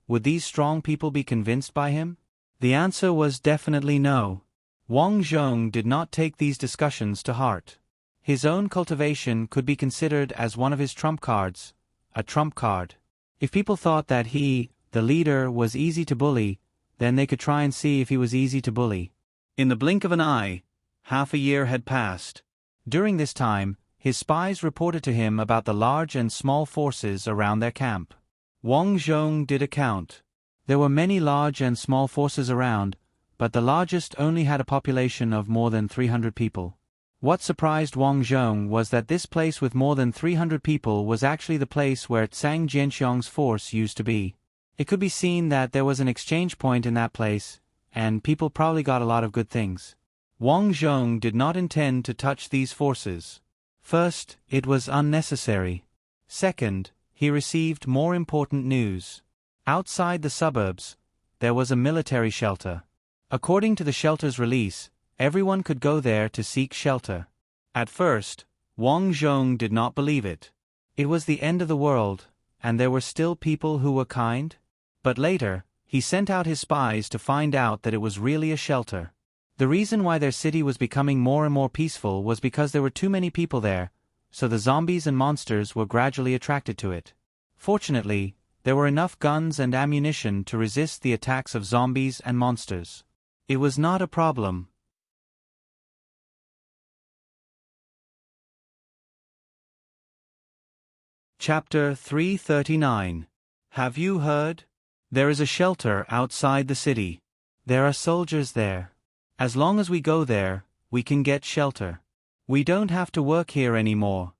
would these strong people be convinced by him? The answer was definitely no. Wang Zhong did not take these discussions to heart. His own cultivation could be considered as one of his trump cards, a trump card. If people thought that he, the leader, was easy to bully, then they could try and see if he was easy to bully. In the blink of an eye, half a year had passed. During this time, his spies reported to him about the large and small forces around their camp. Wang Zhong did a count. There were many large and small forces around, but the largest only had a population of more than 300 people. What surprised Wang Zhong was that this place with more than 300 people was actually the place where Zhang Jianxiang's force used to be. It could be seen that there was an exchange point in that place, and people probably got a lot of good things. Wang Zhong did not intend to touch these forces. First, it was unnecessary. Second, he received more important news. Outside the suburbs, there was a military shelter. According to the shelter's release, everyone could go there to seek shelter. At first, Wang Zhong did not believe it. It was the end of the world, and there were still people who were kind. But later, he sent out his spies to find out that it was really a shelter. The reason why their city was becoming more and more peaceful was because there were too many people there, so the zombies and monsters were gradually attracted to it. Fortunately, there were enough guns and ammunition to resist the attacks of zombies and monsters. It was not a problem. Chapter 339. Have you heard? There is a shelter outside the city. There are soldiers there. As long as we go there, we can get shelter. We don't have to work here anymore.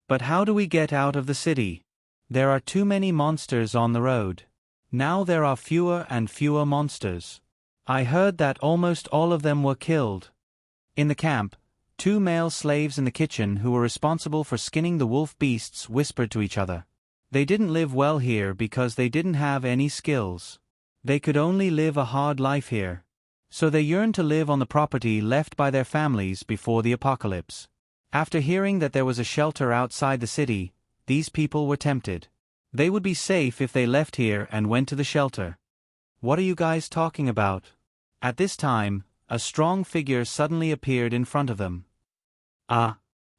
But how do we get out of the city? There are too many monsters on the road. Now there are fewer and fewer monsters. I heard that almost all of them were killed. In the camp, 2 male slaves in the kitchen who were responsible for skinning the wolf beasts whispered to each other. They didn't live well here because they didn't have any skills. They could only live a hard life here. So they yearned to live on the property left by their families before the apocalypse. After hearing that there was a shelter outside the city, these people were tempted. They would be safe if they left here and went to the shelter. What are you guys talking about? At this time, a strong figure suddenly appeared in front of them.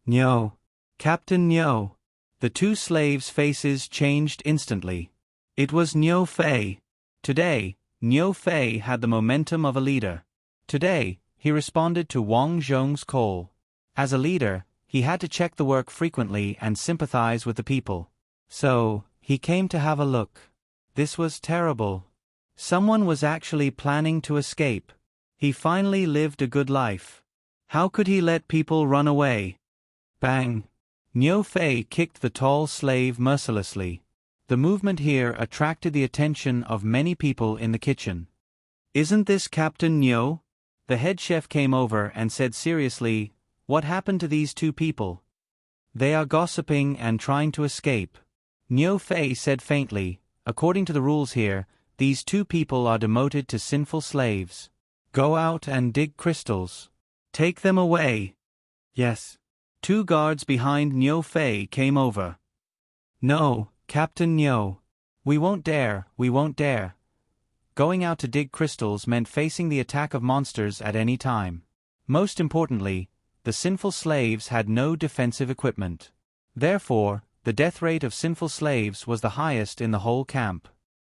Nyo. Captain Nyo. The 2 slaves' faces changed instantly. It was Nyo Fei. Today, Nyo Fei had the momentum of a leader. Today, he responded to Wang Zhong's call. As a leader, he had to check the work frequently and sympathize with the people. So, he came to have a look. This was terrible. Someone was actually planning to escape. He finally lived a good life. How could he let people run away? Bang! Nyo Fei kicked the tall slave mercilessly. The movement here attracted the attention of many people in the kitchen. Isn't this Captain Nyo? The head chef came over and said seriously, "What happened to these 2 people? They are gossiping and trying to escape." Nyo Fei said faintly, "According to the rules here, these 2 people are demoted to sinful slaves. Go out and dig crystals. Take them away." Yes. 2 guards behind Nyo Fei came over. "No, Captain Nyo. We won't dare, we won't dare." Going out to dig crystals meant facing the attack of monsters at any time. Most importantly, the sinful slaves had no defensive equipment. Therefore, the death rate of sinful slaves was the highest in the whole camp.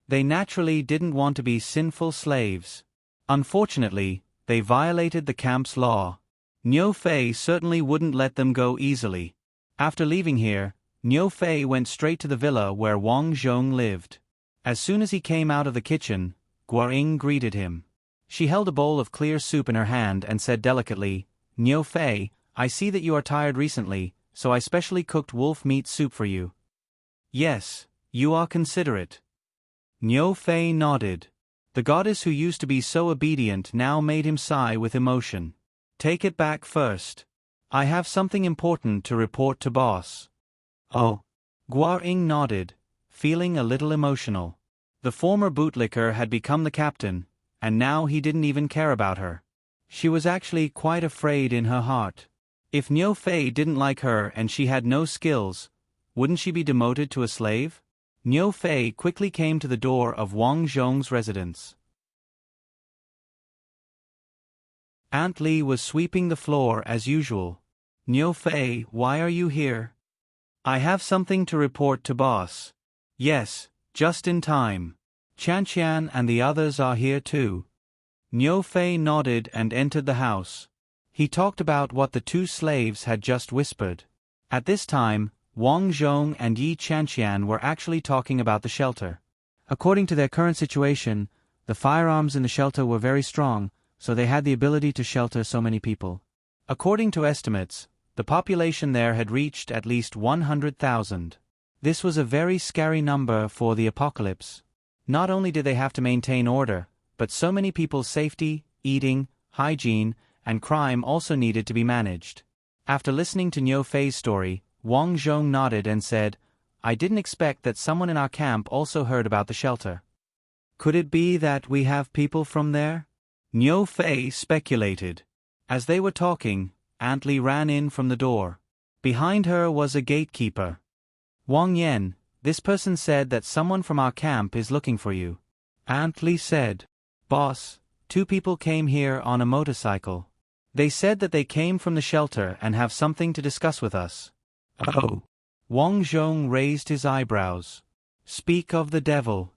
They naturally didn't want to be sinful slaves. Unfortunately, they violated the camp's law. Nyo Fei certainly wouldn't let them go easily. After leaving here, Nyo Fei went straight to the villa where Wang Zhong lived. As soon as he came out of the kitchen, Guoying greeted him. She held a bowl of clear soup in her hand and said delicately, "Nyo Fei, I see that you are tired recently, so I specially cooked wolf meat soup for you." "Yes, you are considerate." Nyo Fei nodded. The goddess who used to be so obedient now made him sigh with emotion. "Take it back first. I have something important to report to boss." "Oh." Guoying nodded, feeling a little emotional. The former bootlicker had become the captain, and now he didn't even care about her. She was actually quite afraid in her heart. If Niu Fei didn't like her and she had no skills, wouldn't she be demoted to a slave? Niu Fei quickly came to the door of Wang Zhong's residence. Aunt Li was sweeping the floor as usual. Niu Fei, why are you here? I have something to report to boss. Yes, just in time. Qian and the others are here too. Niu Fei nodded and entered the house. He talked about what the two slaves had just whispered. At this time, Wang Zhong and Yi Qian were actually talking about the shelter. According to their current situation, the firearms in the shelter were very strong, so they had the ability to shelter so many people. According to estimates, the population there had reached at least 100,000. This was a very scary number for the apocalypse. Not only did they have to maintain order, but so many people's safety, eating, hygiene, and crime also needed to be managed. After listening to Niu Fei's story, Wang Zhong nodded and said, I didn't expect that someone in our camp also heard about the shelter. Could it be that we have people from there? Niu Fei speculated. As they were talking, Aunt Li ran in from the door. Behind her was a gatekeeper. Wang Yan, this person said that someone from our camp is looking for you. Aunt Li said, Boss, two people came here on a motorcycle. They said that they came from the shelter and have something to discuss with us. Oh. Wang Zhong raised his eyebrows. Speak of the devil.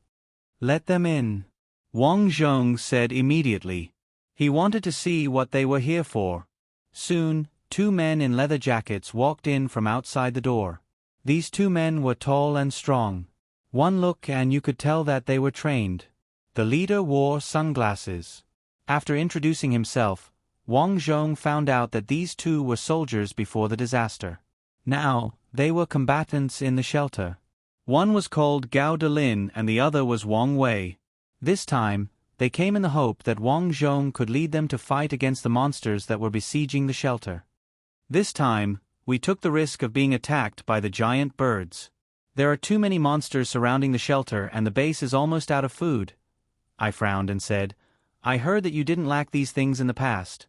Let them in. Wang Zhong said immediately. He wanted to see what they were here for. Soon, two men in leather jackets walked in from outside the door. These two men were tall and strong. One look and you could tell that they were trained. The leader wore sunglasses. After introducing himself, Wang Zhong found out that these two were soldiers before the disaster. Now, they were combatants in the shelter. One was called Gao Delin and the other was Wang Wei. This time, they came in the hope that Wang Zhong could lead them to fight against the monsters that were besieging the shelter. This time, we took the risk of being attacked by the giant birds. There are too many monsters surrounding the shelter and the base is almost out of food. I frowned and said, I heard that you didn't lack these things in the past.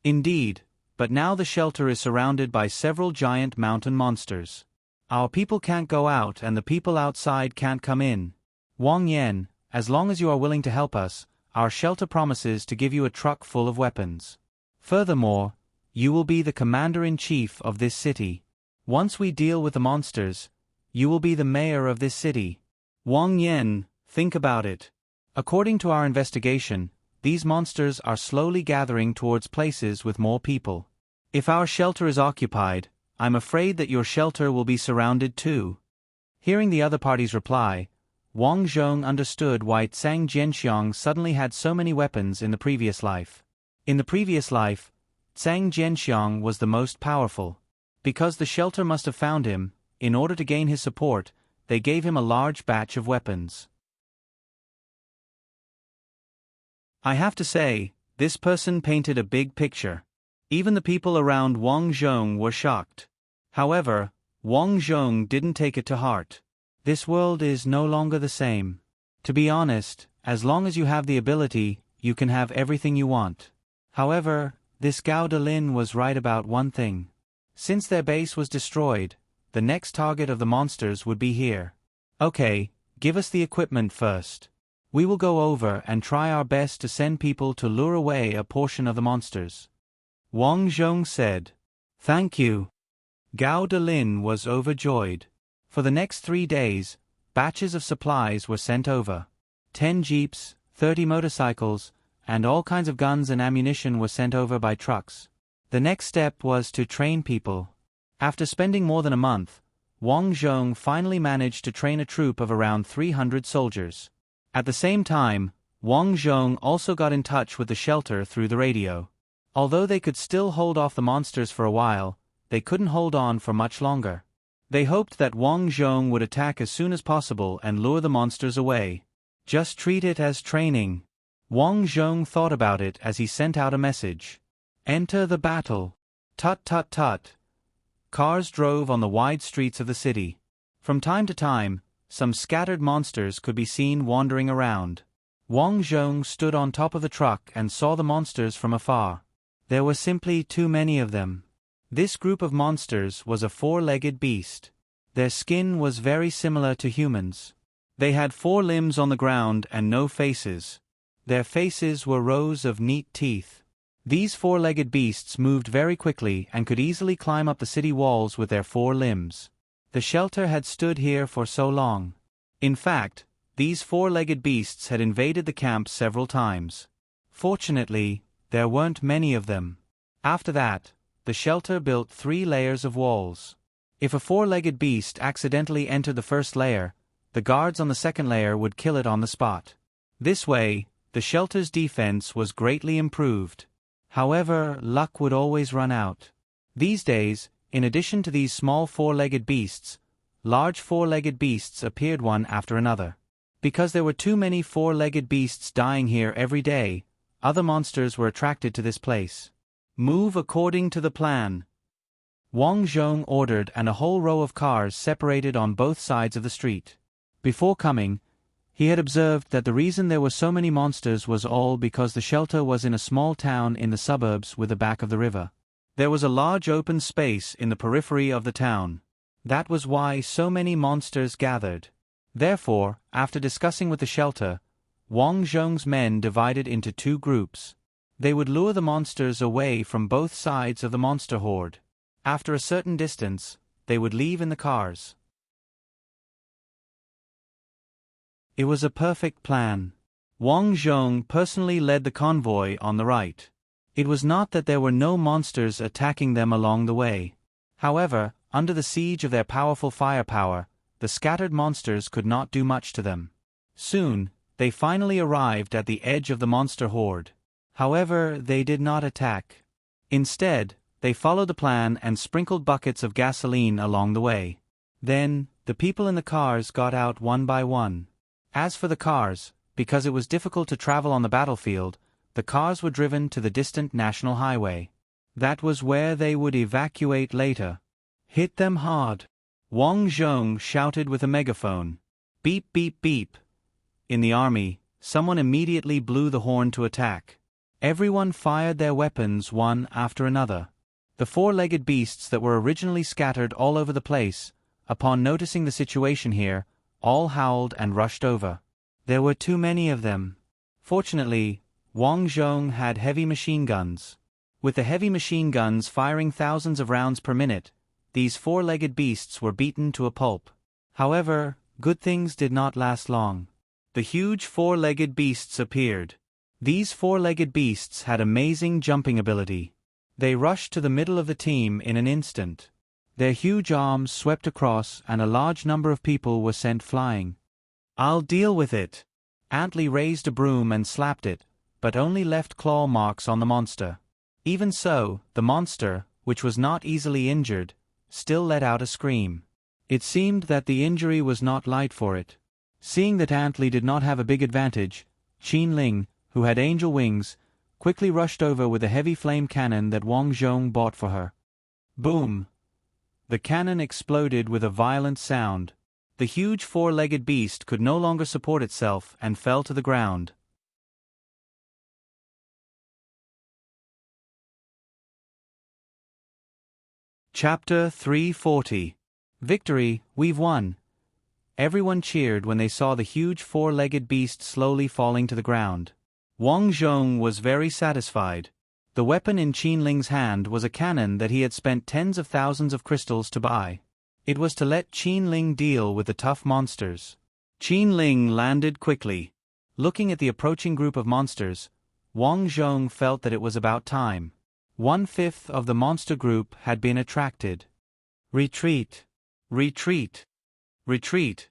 Indeed, but now the shelter is surrounded by several giant mountain monsters. Our people can't go out and the people outside can't come in. Wang Yan, as long as you are willing to help us, our shelter promises to give you a truck full of weapons. Furthermore, you will be the commander-in-chief of this city. Once we deal with the monsters, you will be the mayor of this city. Wang Yan, think about it. According to our investigation, these monsters are slowly gathering towards places with more people. If our shelter is occupied, I'm afraid that your shelter will be surrounded too. Hearing the other party's reply, Wang Zhong understood why Tsang Jianxiang suddenly had so many weapons in the previous life. In the previous life, Tsang Jianxiang was the most powerful. Because the shelter must have found him, in order to gain his support, they gave him a large batch of weapons. I have to say, this person painted a big picture. Even the people around Wang Zhong were shocked. However, Wang Zhong didn't take it to heart. This world is no longer the same. To be honest, as long as you have the ability, you can have everything you want. However, this Gao Delin was right about one thing. Since their base was destroyed, the next target of the monsters would be here. Okay, give us the equipment first. We will go over and try our best to send people to lure away a portion of the monsters. Wang Zhong said. Thank you. Gao Delin was overjoyed. For the next 3 days, batches of supplies were sent over. 10 jeeps, 30 motorcycles, and all kinds of guns and ammunition were sent over by trucks. The next step was to train people. After spending more than a month, Wang Zhong finally managed to train a troop of around 300 soldiers. At the same time, Wang Zhong also got in touch with the shelter through the radio. Although they could still hold off the monsters for a while, they couldn't hold on for much longer. They hoped that Wang Zhong would attack as soon as possible and lure the monsters away. Just treat it as training. Wang Zhong thought about it as he sent out a message. Enter the battle. Tut tut tut. Cars drove on the wide streets of the city. From time to time, some scattered monsters could be seen wandering around. Wang Zhong stood on top of the truck and saw the monsters from afar. There were simply too many of them. This group of monsters was a four-legged beast. Their skin was very similar to humans. They had 4 limbs on the ground and no faces. Their faces were rows of neat teeth. These four-legged beasts moved very quickly and could easily climb up the city walls with their 4 limbs. The shelter had stood here for so long. In fact, these four-legged beasts had invaded the camp several times. Fortunately, there weren't many of them. After that, the shelter built 3 layers of walls. If a four-legged beast accidentally entered the first layer, the guards on the second layer would kill it on the spot. This way, the shelter's defense was greatly improved. However, luck would always run out. These days, in addition to these small four-legged beasts, large four-legged beasts appeared one after another. Because there were too many four-legged beasts dying here every day, other monsters were attracted to this place. Move according to the plan, Wang Zhong ordered, and a whole row of cars separated on both sides of the street. Before coming, he had observed that the reason there were so many monsters was all because the shelter was in a small town in the suburbs with the back of the river. There was a large open space in the periphery of the town. That was why so many monsters gathered. Therefore, after discussing with the shelter, Wang Zhong's men divided into 2 groups. They would lure the monsters away from both sides of the monster horde. After a certain distance, they would leave in the cars. It was a perfect plan. Wang Zhong personally led the convoy on the right. It was not that there were no monsters attacking them along the way. However, under the siege of their powerful firepower, the scattered monsters could not do much to them. Soon, they finally arrived at the edge of the monster horde. However, they did not attack. Instead, they followed the plan and sprinkled buckets of gasoline along the way. Then, the people in the cars got out one by one. As for the cars, because it was difficult to travel on the battlefield, the cars were driven to the distant national highway. That was where they would evacuate later. Hit them hard, Wang Zhong shouted with a megaphone. Beep beep beep. In the army, someone immediately blew the horn to attack. Everyone fired their weapons one after another. The four-legged beasts that were originally scattered all over the place, upon noticing the situation here, all howled and rushed over. There were too many of them. Fortunately, Wang Zhong had heavy machine guns. With the heavy machine guns firing thousands of rounds per minute, these four-legged beasts were beaten to a pulp. However, good things did not last long. The huge four-legged beasts appeared. These four-legged beasts had amazing jumping ability. They rushed to the middle of the team in an instant. Their huge arms swept across and a large number of people were sent flying. I'll deal with it. Antley raised a broom and slapped it, but only left claw marks on the monster. Even so, the monster, which was not easily injured, still let out a scream. It seemed that the injury was not light for it. Seeing that Antley did not have a big advantage, Qin Ling, who had angel wings, quickly rushed over with a heavy flame cannon that Wang Zhong bought for her. Boom! The cannon exploded with a violent sound. The huge four-legged beast could no longer support itself and fell to the ground. Chapter 340. Victory, we've won. Everyone cheered when they saw the huge four-legged beast slowly falling to the ground. Wang Zhong was very satisfied. The weapon in Qin Ling's hand was a cannon that he had spent tens of thousands of crystals to buy. It was to let Qin Ling deal with the tough monsters. Qin Ling landed quickly. Looking at the approaching group of monsters, Wang Zhong felt that it was about time. 1/5 of the monster group had been attracted. Retreat! Retreat! Retreat!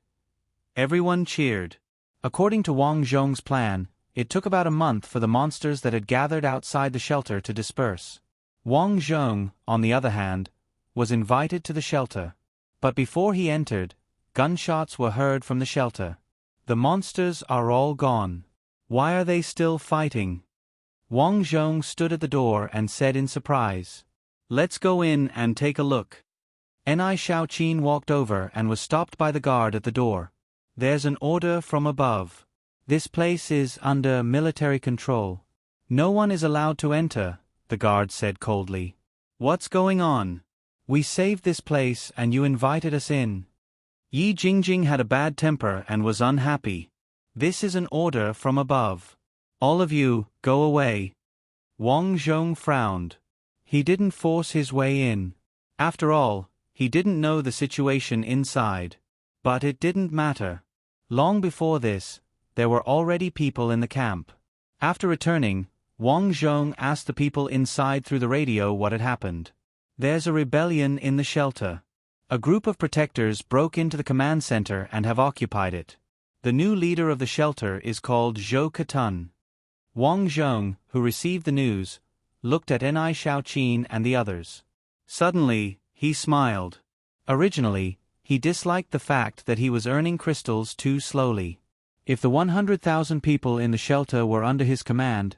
Everyone cheered. According to Wang Zhong's plan, it took about a month for the monsters that had gathered outside the shelter to disperse. Wang Zhong, on the other hand, was invited to the shelter. But before he entered, gunshots were heard from the shelter. The monsters are all gone. Why are they still fighting? Wang Zhong stood at the door and said in surprise, "Let's go in and take a look." Ni Shaoqin walked over and was stopped by the guard at the door. "There's an order from above. This place is under military control. No one is allowed to enter, the guard said coldly. What's going on? We saved this place and you invited us in. Yi Jingjing had a bad temper and was unhappy. This is an order from above. All of you, go away. Wang Zhong frowned. He didn't force his way in. After all, he didn't know the situation inside. But it didn't matter. Long before this, there were already people in the camp. After returning, Wang Zhong asked the people inside through the radio what had happened. There's a rebellion in the shelter. A group of protectors broke into the command center and have occupied it. The new leader of the shelter is called Zhou Ketun. Wang Zhong, who received the news, looked at Ni Shaoqin and the others. Suddenly, he smiled. Originally, he disliked the fact that he was earning crystals too slowly. If the 100,000 people in the shelter were under his command,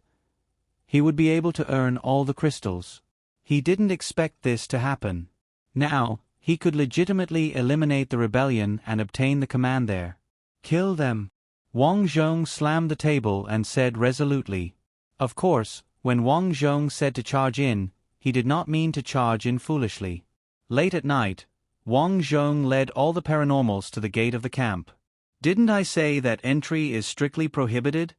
he would be able to earn all the crystals. He didn't expect this to happen. Now, he could legitimately eliminate the rebellion and obtain the command there. Kill them. Wang Zhong slammed the table and said resolutely. Of course, when Wang Zhong said to charge in, he did not mean to charge in foolishly. Late at night, Wang Zhong led all the paranormals to the gate of the camp. Didn't I say that entry is strictly prohibited?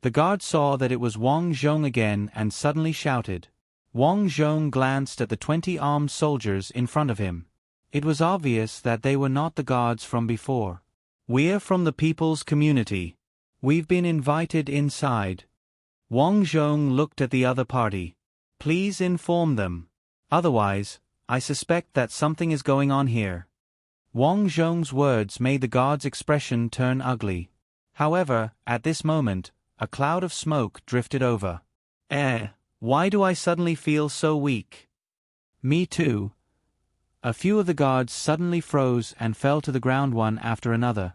The guard saw that it was Wang Zhong again and suddenly shouted. Wang Zhong glanced at the 20 armed soldiers in front of him. It was obvious that they were not the guards from before. We're from the people's community. We've been invited inside. Wang Zhong looked at the other party. Please inform them. Otherwise, I suspect that something is going on here. Wang Zhong's words made the guard's expression turn ugly. However, at this moment, a cloud of smoke drifted over. Why do I suddenly feel so weak? Me too. A few of the guards suddenly froze and fell to the ground one after another.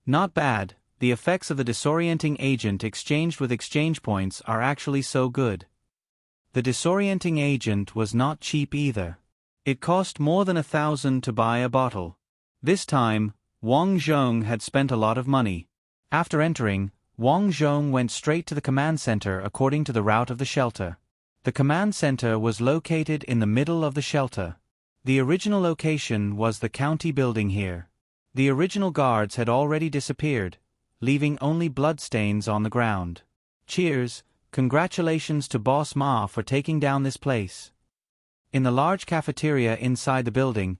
Not bad, the effects of the disorienting agent exchanged with exchange points are actually so good. The disorienting agent was not cheap either. It cost more than 1,000 to buy a bottle. This time, Wang Zhong had spent a lot of money. After entering, Wang Zhong went straight to the command center according to the route of the shelter. The command center was located in the middle of the shelter. The original location was the county building here. The original guards had already disappeared, leaving only bloodstains on the ground. Cheers, congratulations to Boss Ma for taking down this place. In the large cafeteria inside the building,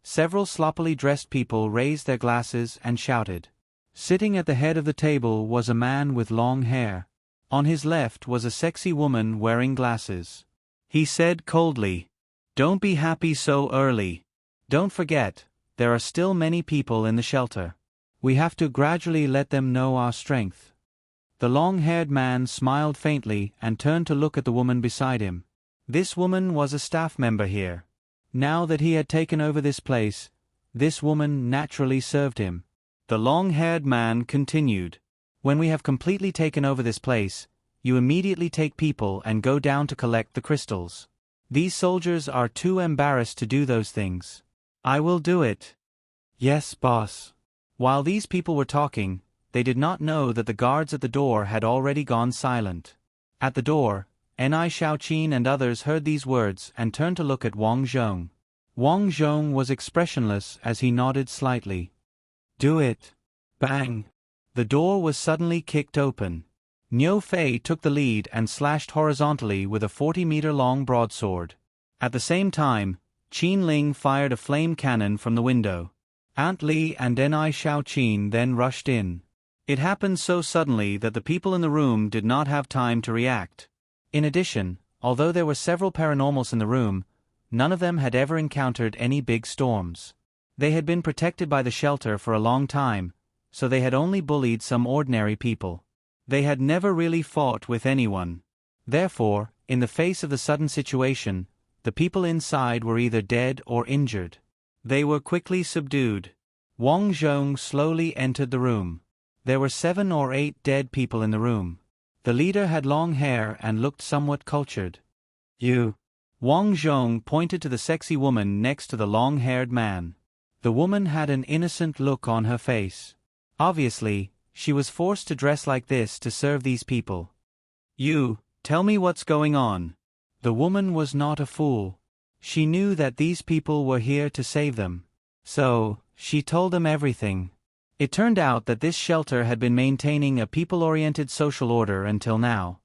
several sloppily dressed people raised their glasses and shouted. Sitting at the head of the table was a man with long hair. On his left was a sexy woman wearing glasses. He said coldly, "Don't be happy so early. Don't forget, there are still many people in the shelter. We have to gradually let them know our strength." The long-haired man smiled faintly and turned to look at the woman beside him. This woman was a staff member here. Now that he had taken over this place, this woman naturally served him. The long-haired man continued. When we have completely taken over this place, you immediately take people and go down to collect the crystals. These soldiers are too embarrassed to do those things. I will do it. Yes, boss. While these people were talking, they did not know that the guards at the door had already gone silent. At the door, Ni Shaoqin and others heard these words and turned to look at Wang Zhong. Wang Zhong was expressionless as he nodded slightly. Do it. Bang. The door was suddenly kicked open. Niu Fei took the lead and slashed horizontally with a 40-meter-long broadsword. At the same time, Qin Ling fired a flame cannon from the window. Aunt Li and Ni Shaoqin then rushed in. It happened so suddenly that the people in the room did not have time to react. In addition, although there were several paranormals in the room, none of them had ever encountered any big storms. They had been protected by the shelter for a long time, so they had only bullied some ordinary people. They had never really fought with anyone. Therefore, in the face of the sudden situation, the people inside were either dead or injured. They were quickly subdued. Wang Zhong slowly entered the room. There were 7 or 8 dead people in the room. The leader had long hair and looked somewhat cultured. You. Wang Zhong pointed to the sexy woman next to the long-haired man. The woman had an innocent look on her face. Obviously, she was forced to dress like this to serve these people. You, tell me what's going on. The woman was not a fool. She knew that these people were here to save them. So, she told them everything. It turned out that this shelter had been maintaining a people-oriented social order until now.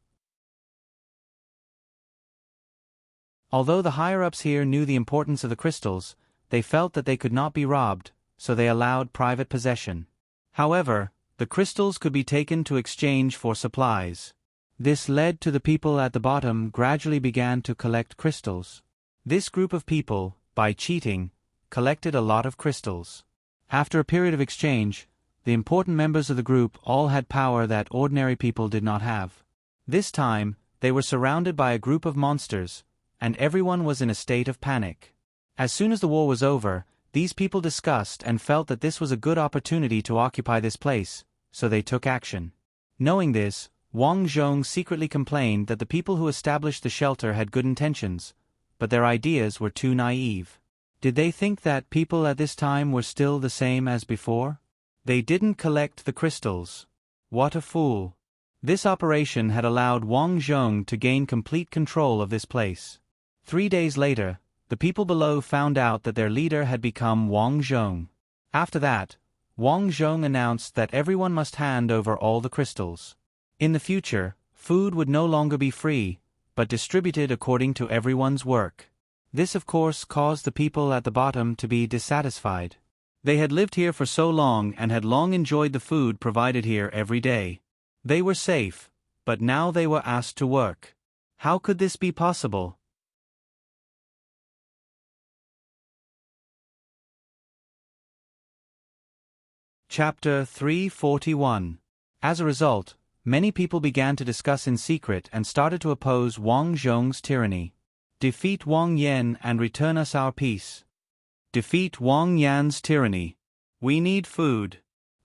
Although the higher-ups here knew the importance of the crystals, they felt that they could not be robbed, so they allowed private possession. However, the crystals could be taken to exchange for supplies. This led to the people at the bottom gradually began to collect crystals. This group of people, by cheating, collected a lot of crystals. After a period of exchange, the important members of the group all had power that ordinary people did not have. This time, they were surrounded by a group of monsters, and everyone was in a state of panic. As soon as the war was over, these people discussed and felt that this was a good opportunity to occupy this place, so they took action. Knowing this, Wang Zhong secretly complained that the people who established the shelter had good intentions, but their ideas were too naive. Did they think that people at this time were still the same as before? They didn't collect the crystals. What a fool. This operation had allowed Wang Zhong to gain complete control of this place. 3 days later, the people below found out that their leader had become Wang Zhong. After that, Wang Zhong announced that everyone must hand over all the crystals. In the future, food would no longer be free, but distributed according to everyone's work. This of course caused the people at the bottom to be dissatisfied. They had lived here for so long and had long enjoyed the food provided here every day. They were safe, but now they were asked to work. How could this be possible? Chapter 341. As a result, many people began to discuss in secret and started to oppose Wang Zhong's tyranny. Defeat Wang Yan and return us our peace. Defeat Wang Yan's tyranny. We need food.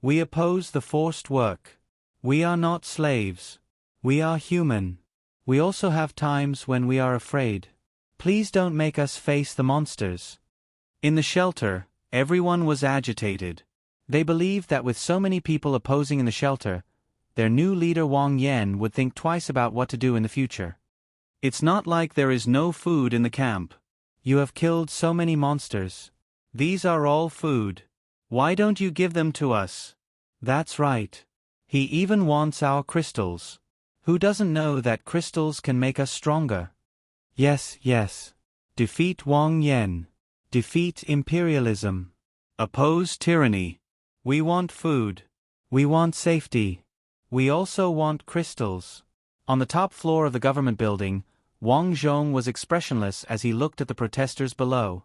We oppose the forced work. We are not slaves. We are human. We also have times when we are afraid. Please don't make us face the monsters. In the shelter, everyone was agitated. They believed that with so many people opposing in the shelter, their new leader Wang Yan would think twice about what to do in the future. It's not like there is no food in the camp. You have killed so many monsters. These are all food. Why don't you give them to us? That's right. He even wants our crystals. Who doesn't know that crystals can make us stronger? Yes, yes. Defeat Wang Yan. Defeat imperialism. Oppose tyranny. We want food. We want safety. We also want crystals. On the top floor of the government building, Wang Zhong was expressionless as he looked at the protesters below.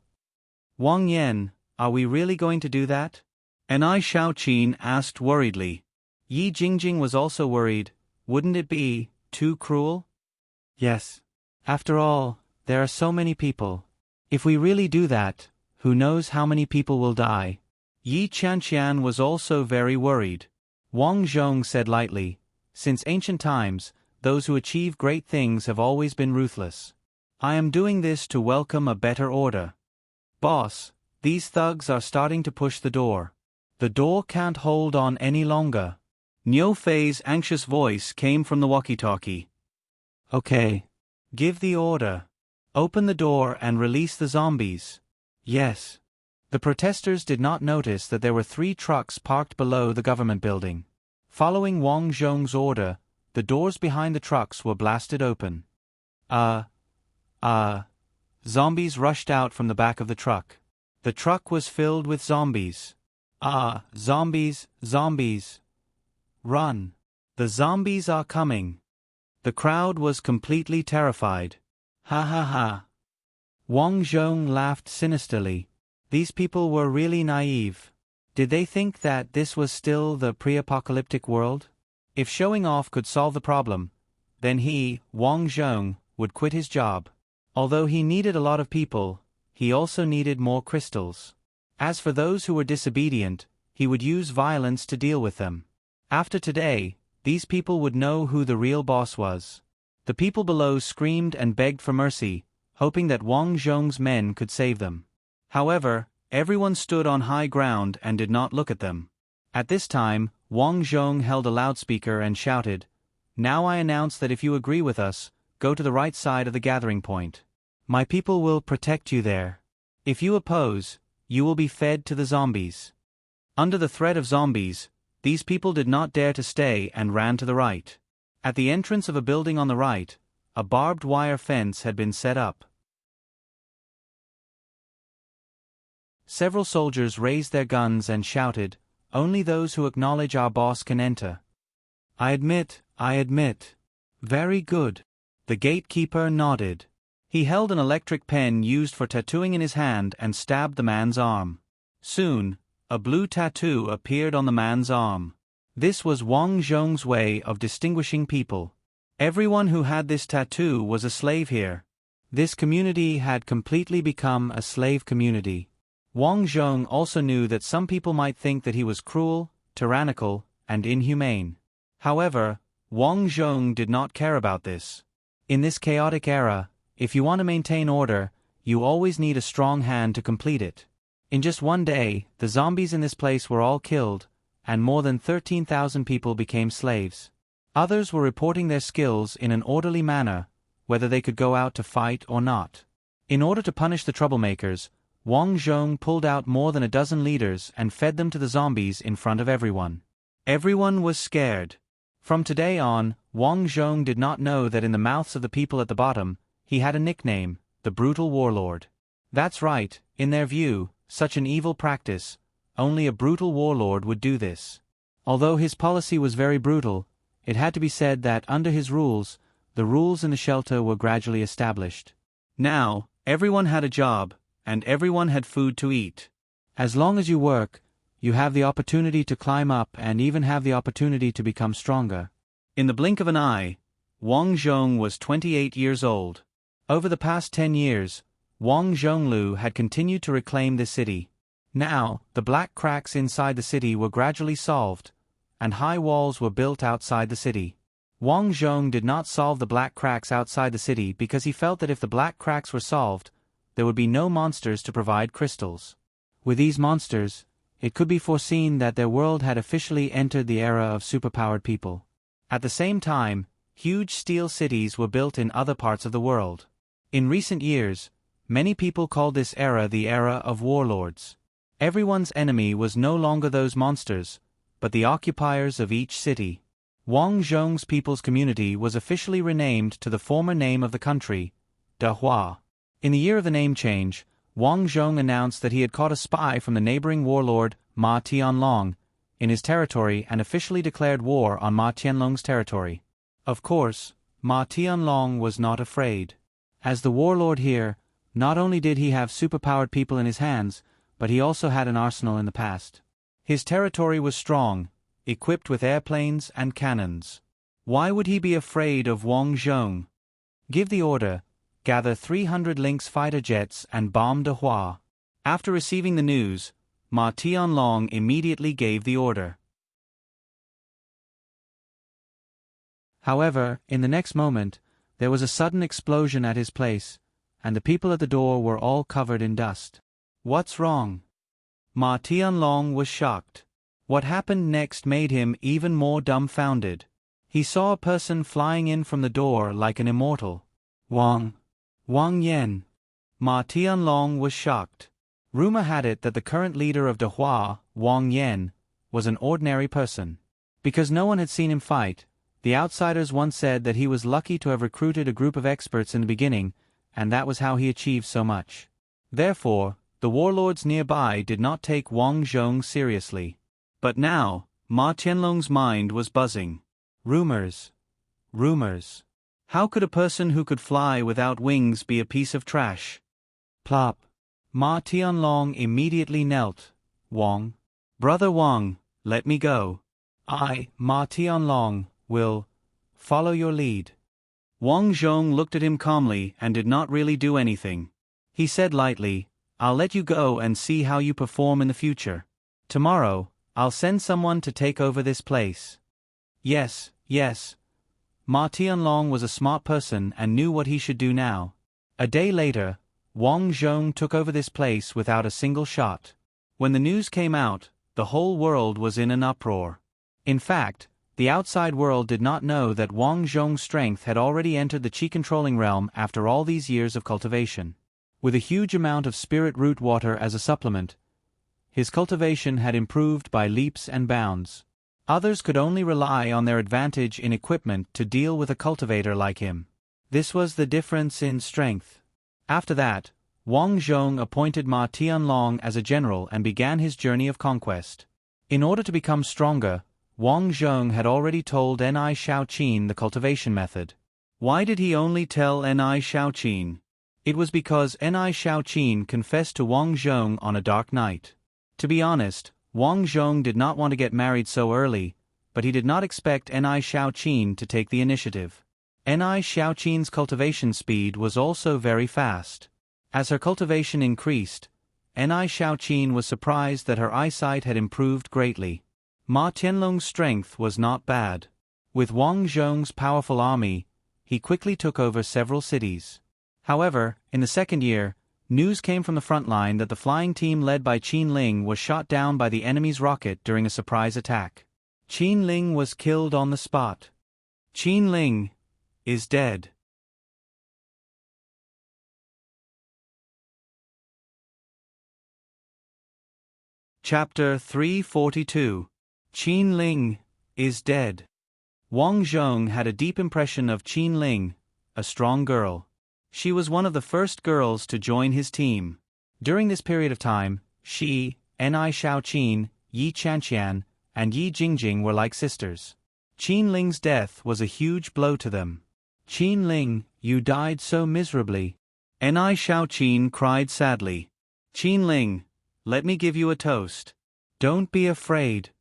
Wang Yan, are we really going to do that? Anai Shaoqin asked worriedly. Yi Jingjing was also worried. Wouldn't it be too cruel? Yes. After all, there are so many people. If we really do that, who knows how many people will die? Yi Qianqian was also very worried. Wang Zhong said lightly, since ancient times, those who achieve great things have always been ruthless. I am doing this to welcome a better order. Boss, these thugs are starting to push the door. The door can't hold on any longer. Niu Fei's anxious voice came from the walkie-talkie. Okay. Give the order. Open the door and release the zombies. Yes. The protesters did not notice that there were 3 trucks parked below the government building. Following Wang Zhong's order, the doors behind the trucks were blasted open. Zombies rushed out from the back of the truck. The truck was filled with zombies. Zombies, zombies. Run. The zombies are coming. The crowd was completely terrified. Ha ha ha. Wang Zhong laughed sinisterly. These people were really naive. Did they think that this was still the pre-apocalyptic world? If showing off could solve the problem, then he, Wang Zhong, would quit his job. Although he needed a lot of people, he also needed more crystals. As for those who were disobedient, he would use violence to deal with them. After today, these people would know who the real boss was. The people below screamed and begged for mercy, hoping that Wang Zhong's men could save them. However, Everyone stood on high ground and did not look at them. At this time, Wang Zhong held a loudspeaker and shouted, "Now I announce that if you agree with us, go to the right side of the gathering point. My people will protect you there. If you oppose, you will be fed to the zombies." Under the threat of zombies, these people did not dare to stay and ran to the right. At the entrance of a building on the right, a barbed wire fence had been set up. Several soldiers raised their guns and shouted, "Only those who acknowledge our boss can enter." I admit. Very good." The gatekeeper nodded. He held an electric pen used for tattooing in his hand and stabbed the man's arm. Soon, a blue tattoo appeared on the man's arm. This was Wang Zhong's way of distinguishing people. Everyone who had this tattoo was a slave here. This community had completely become a slave community. Wang Zhong also knew that some people might think that he was cruel, tyrannical, and inhumane. However, Wang Zhong did not care about this. In this chaotic era, if you want to maintain order, you always need a strong hand to complete it. In just one day, the zombies in this place were all killed, and more than 13,000 people became slaves. Others were reporting their skills in an orderly manner, whether they could go out to fight or not. In order to punish the troublemakers, Wang Zhong pulled out more than a dozen leaders and fed them to the zombies in front of everyone. Everyone was scared. From today on, Wang Zhong did not know that in the mouths of the people at the bottom, he had a nickname, the Brutal Warlord. That's right, in their view, such an evil practice, only a brutal warlord would do this. Although his policy was very brutal, it had to be said that under his rules, the rules in the shelter were gradually established. Now, everyone had a job, and everyone had food to eat. As long as you work, you have the opportunity to climb up and even have the opportunity to become stronger. In the blink of an eye, Wang Zhong was 28 years old. Over the past 10 years, Wang Zhonglu had continued to reclaim the city. Now, the black cracks inside the city were gradually solved, and high walls were built outside the city. Wang Zhong did not solve the black cracks outside the city because he felt that if the black cracks were solved, there would be no monsters to provide crystals. With these monsters, it could be foreseen that their world had officially entered the era of superpowered people. At the same time, huge steel cities were built in other parts of the world. In recent years, many people called this era the era of warlords. Everyone's enemy was no longer those monsters, but the occupiers of each city. Wang Zhong's people's community was officially renamed to the former name of the country, Dehua. In the year of the name change, Wang Zhong announced that he had caught a spy from the neighboring warlord Ma Tianlong in his territory and officially declared war on Ma Tianlong's territory. Of course, Ma Tianlong was not afraid. As the warlord here, not only did he have superpowered people in his hands, but he also had an arsenal in the past. His territory was strong, equipped with airplanes and cannons. Why would he be afraid of Wang Zhong? Give the order. Gather 300 Lynx fighter jets and bomb Dehua. After receiving the news, Ma Tianlong immediately gave the order. However, in the next moment, there was a sudden explosion at his place, and the people at the door were all covered in dust. What's wrong? Ma Tianlong was shocked. What happened next made him even more dumbfounded. He saw a person flying in from the door like an immortal. Wang Yan. Ma Tianlong was shocked. Rumor had it that the current leader of Dehua, Wang Yan, was an ordinary person. Because no one had seen him fight, the outsiders once said that he was lucky to have recruited a group of experts in the beginning, and that was how he achieved so much. Therefore, the warlords nearby did not take Wang Zhong seriously. But now, Ma Tianlong's mind was buzzing. Rumors. How could a person who could fly without wings be a piece of trash? Plop. Ma Tianlong immediately knelt. Wang. Brother Wang, let me go. I, Ma Tianlong, will follow your lead. Wang Zhong looked at him calmly and did not really do anything. He said lightly, I'll let you go and see how you perform in the future. Tomorrow, I'll send someone to take over this place. Yes. Ma Tianlong was a smart person and knew what he should do now. A day later, Wang Zhong took over this place without a single shot. When the news came out, the whole world was in an uproar. In fact, the outside world did not know that Wang Zhong's strength had already entered the qi-controlling realm after all these years of cultivation. With a huge amount of spirit root water as a supplement, his cultivation had improved by leaps and bounds. Others could only rely on their advantage in equipment to deal with a cultivator like him. This was the difference in strength. After that, Wang Zhong appointed Ma Tianlong as a general and began his journey of conquest. In order to become stronger, Wang Zhong had already told Ni Shaoqin the cultivation method. Why did he only tell Ni Shaoqin? It was because Ni Shaoqin confessed to Wang Zhong on a dark night. To be honest, Wang Zhong did not want to get married so early, but he did not expect Ni Shaoqin to take the initiative. Ni Shaoqin's cultivation speed was also very fast. As her cultivation increased, Ni Shaoqin was surprised that her eyesight had improved greatly. Ma Tianlong's strength was not bad. With Wang Zhong's powerful army, he quickly took over several cities. However, in the second year, news came from the front line that the flying team led by Qin Ling was shot down by the enemy's rocket during a surprise attack. Qin Ling was killed on the spot. Qin Ling is dead. Chapter 342. Qin Ling is dead. Wang Zhong had a deep impression of Qin Ling, a strong girl. She was one of the first girls to join his team. During this period of time, she, Ni Shaoqin, Yi Chanqian, and Yi Jingjing were like sisters. Qin Ling's death was a huge blow to them. Qin Ling, you died so miserably. Ni Shaoqin cried sadly. Qin Ling, let me give you a toast. Don't be afraid.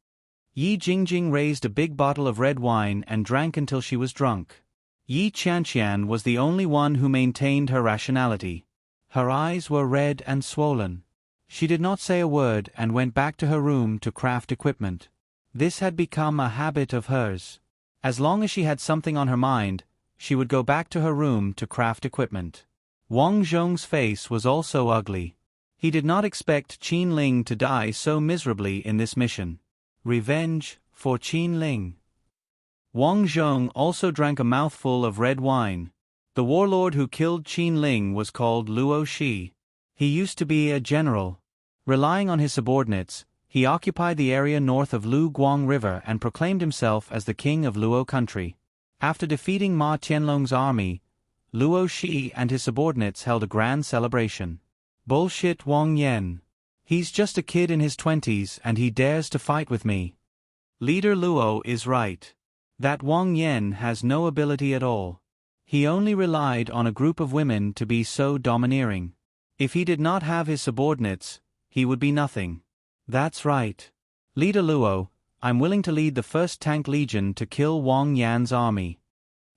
Yi Jingjing raised a big bottle of red wine and drank until she was drunk. Yi Chanqian was the only one who maintained her rationality. Her eyes were red and swollen. She did not say a word and went back to her room to craft equipment. This had become a habit of hers. As long as she had something on her mind, she would go back to her room to craft equipment. Wang Zhong's face was also ugly. He did not expect Qin Ling to die so miserably in this mission. Revenge for Qin Ling. Wang Zhong also drank a mouthful of red wine. The warlord who killed Qin Ling was called Luo Shi. He used to be a general. Relying on his subordinates, he occupied the area north of Lu Guang River and proclaimed himself as the king of Luo country. After defeating Ma Tianlong's army, Luo Shi and his subordinates held a grand celebration. Bullshit Wang Yan. He's just a kid in his 20s and he dares to fight with me. Leader Luo is right. That Wang Yan has no ability at all. He only relied on a group of women to be so domineering. If he did not have his subordinates, he would be nothing. That's right. Leader Luo, I'm willing to lead the 1st Tank Legion to kill Wang Yan's army.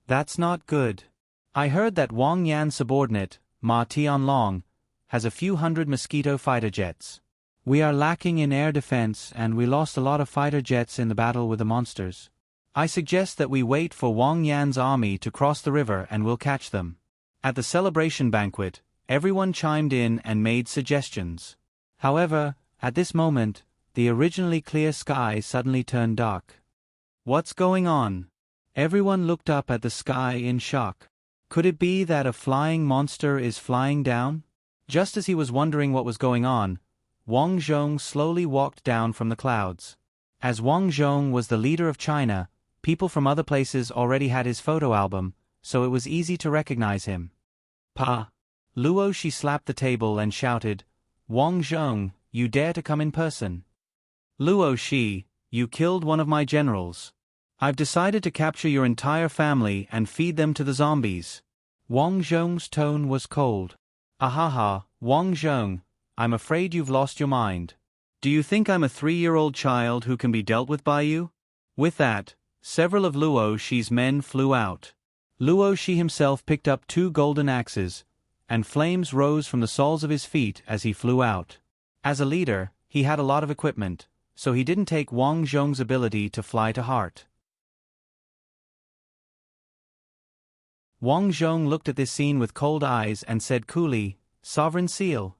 That's not good. I heard that Wang Yan's subordinate, Ma Tianlong, has a few hundred Mosquito fighter jets. We are lacking in air defense and we lost a lot of fighter jets in the battle with the monsters. I suggest that we wait for Wang Yan's army to cross the river and we'll catch them. At the celebration banquet, everyone chimed in and made suggestions. However, at this moment, the originally clear sky suddenly turned dark. What's going on? Everyone looked up at the sky in shock. Could it be that a flying monster is flying down? Just as he was wondering what was going on, Wang Zhong slowly walked down from the clouds. As Wang Zhong was the leader of China, people from other places already had his photo album, so it was easy to recognize him. Pa! Luo Shi slapped the table and shouted, Wang Zhong, you dare to come in person. Luo Shi, you killed one of my generals. I've decided to capture your entire family and feed them to the zombies. Wang Zhong's tone was cold. Ahaha, Wang Zhong, I'm afraid you've lost your mind. Do you think I'm a 3-year-old child who can be dealt with by you? With that, several of Luo Shi's men flew out. Luo Shi himself picked up 2 golden axes, and flames rose from the soles of his feet as he flew out. As a leader, he had a lot of equipment, so he didn't take Wang Zhong's ability to fly to heart. Wang Zhong looked at this scene with cold eyes and said coolly, Sovereign seal.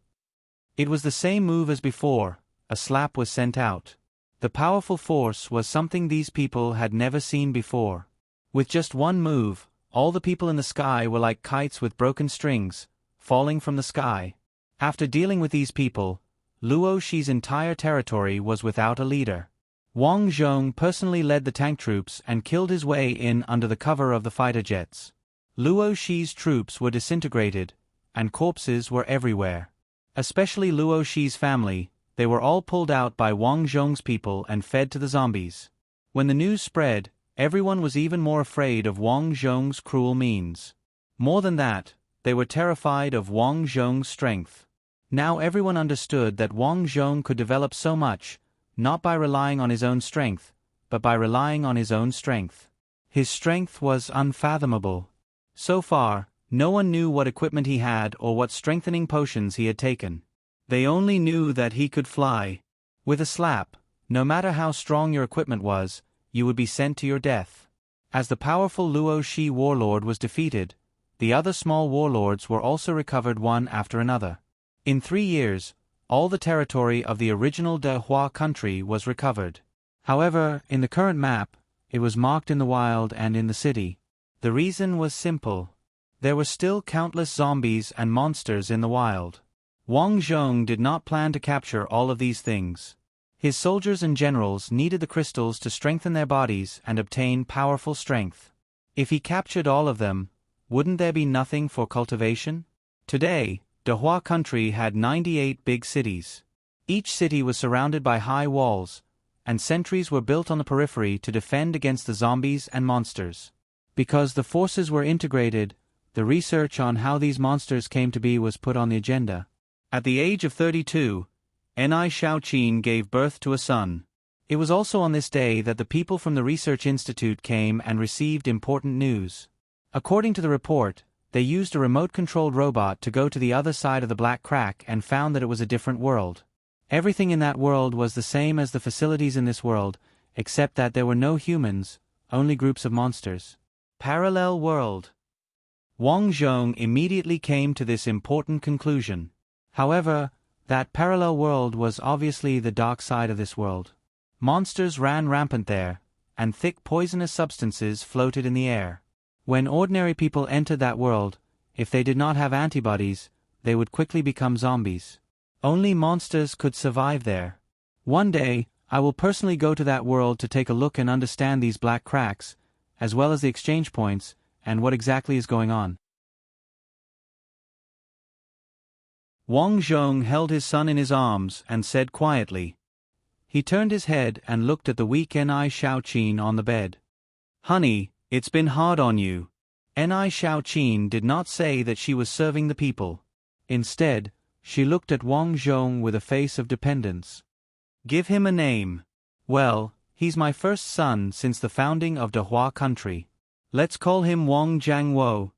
It was the same move as before, a slap was sent out. The powerful force was something these people had never seen before. With just one move, all the people in the sky were like kites with broken strings, falling from the sky. After dealing with these people, Luo Shi's entire territory was without a leader. Wang Zhong personally led the tank troops and killed his way in under the cover of the fighter jets. Luo Shi's troops were disintegrated, and corpses were everywhere. Especially Luo Shi's family, they were all pulled out by Wang Zhong's people and fed to the zombies. When the news spread, everyone was even more afraid of Wang Zhong's cruel means. More than that, they were terrified of Wang Zhong's strength. Now everyone understood that Wang Zhong could develop so much, not by relying on his own strength, but by relying on his own strength. His strength was unfathomable. So far, no one knew what equipment he had or what strengthening potions he had taken. They only knew that he could fly. With a slap, no matter how strong your equipment was, you would be sent to your death. As the powerful Luo Shi warlord was defeated, the other small warlords were also recovered one after another. In 3 years, all the territory of the original De Hua country was recovered. However, in the current map, it was marked in the wild and in the city. The reason was simple. There were still countless zombies and monsters in the wild. Wang Zhong did not plan to capture all of these things. His soldiers and generals needed the crystals to strengthen their bodies and obtain powerful strength. If he captured all of them, wouldn't there be nothing for cultivation? Today, De Hua country had 98 big cities. Each city was surrounded by high walls, and sentries were built on the periphery to defend against the zombies and monsters. Because the forces were integrated, the research on how these monsters came to be was put on the agenda. At the age of 32, Ni Shaoqin gave birth to a son. It was also on this day that the people from the Research Institute came and received important news. According to the report, they used a remote-controlled robot to go to the other side of the Black Crack and found that it was a different world. Everything in that world was the same as the facilities in this world, except that there were no humans, only groups of monsters. Parallel world. Wang Zhong immediately came to this important conclusion. However, that parallel world was obviously the dark side of this world. Monsters ran rampant there, and thick poisonous substances floated in the air. When ordinary people entered that world, if they did not have antibodies, they would quickly become zombies. Only monsters could survive there. One day, I will personally go to that world to take a look and understand these black cracks, as well as the exchange points, and what exactly is going on. Wang Zhong held his son in his arms and said quietly. He turned his head and looked at the weak Ni Shaoqin on the bed. "Honey, it's been hard on you." Ni Shaoqin did not say that she was serving the people. Instead, she looked at Wang Zhong with a face of dependence. "Give him a name." "Well, he's my first son since the founding of De Hua country. Let's call him Wang Jiangwo,"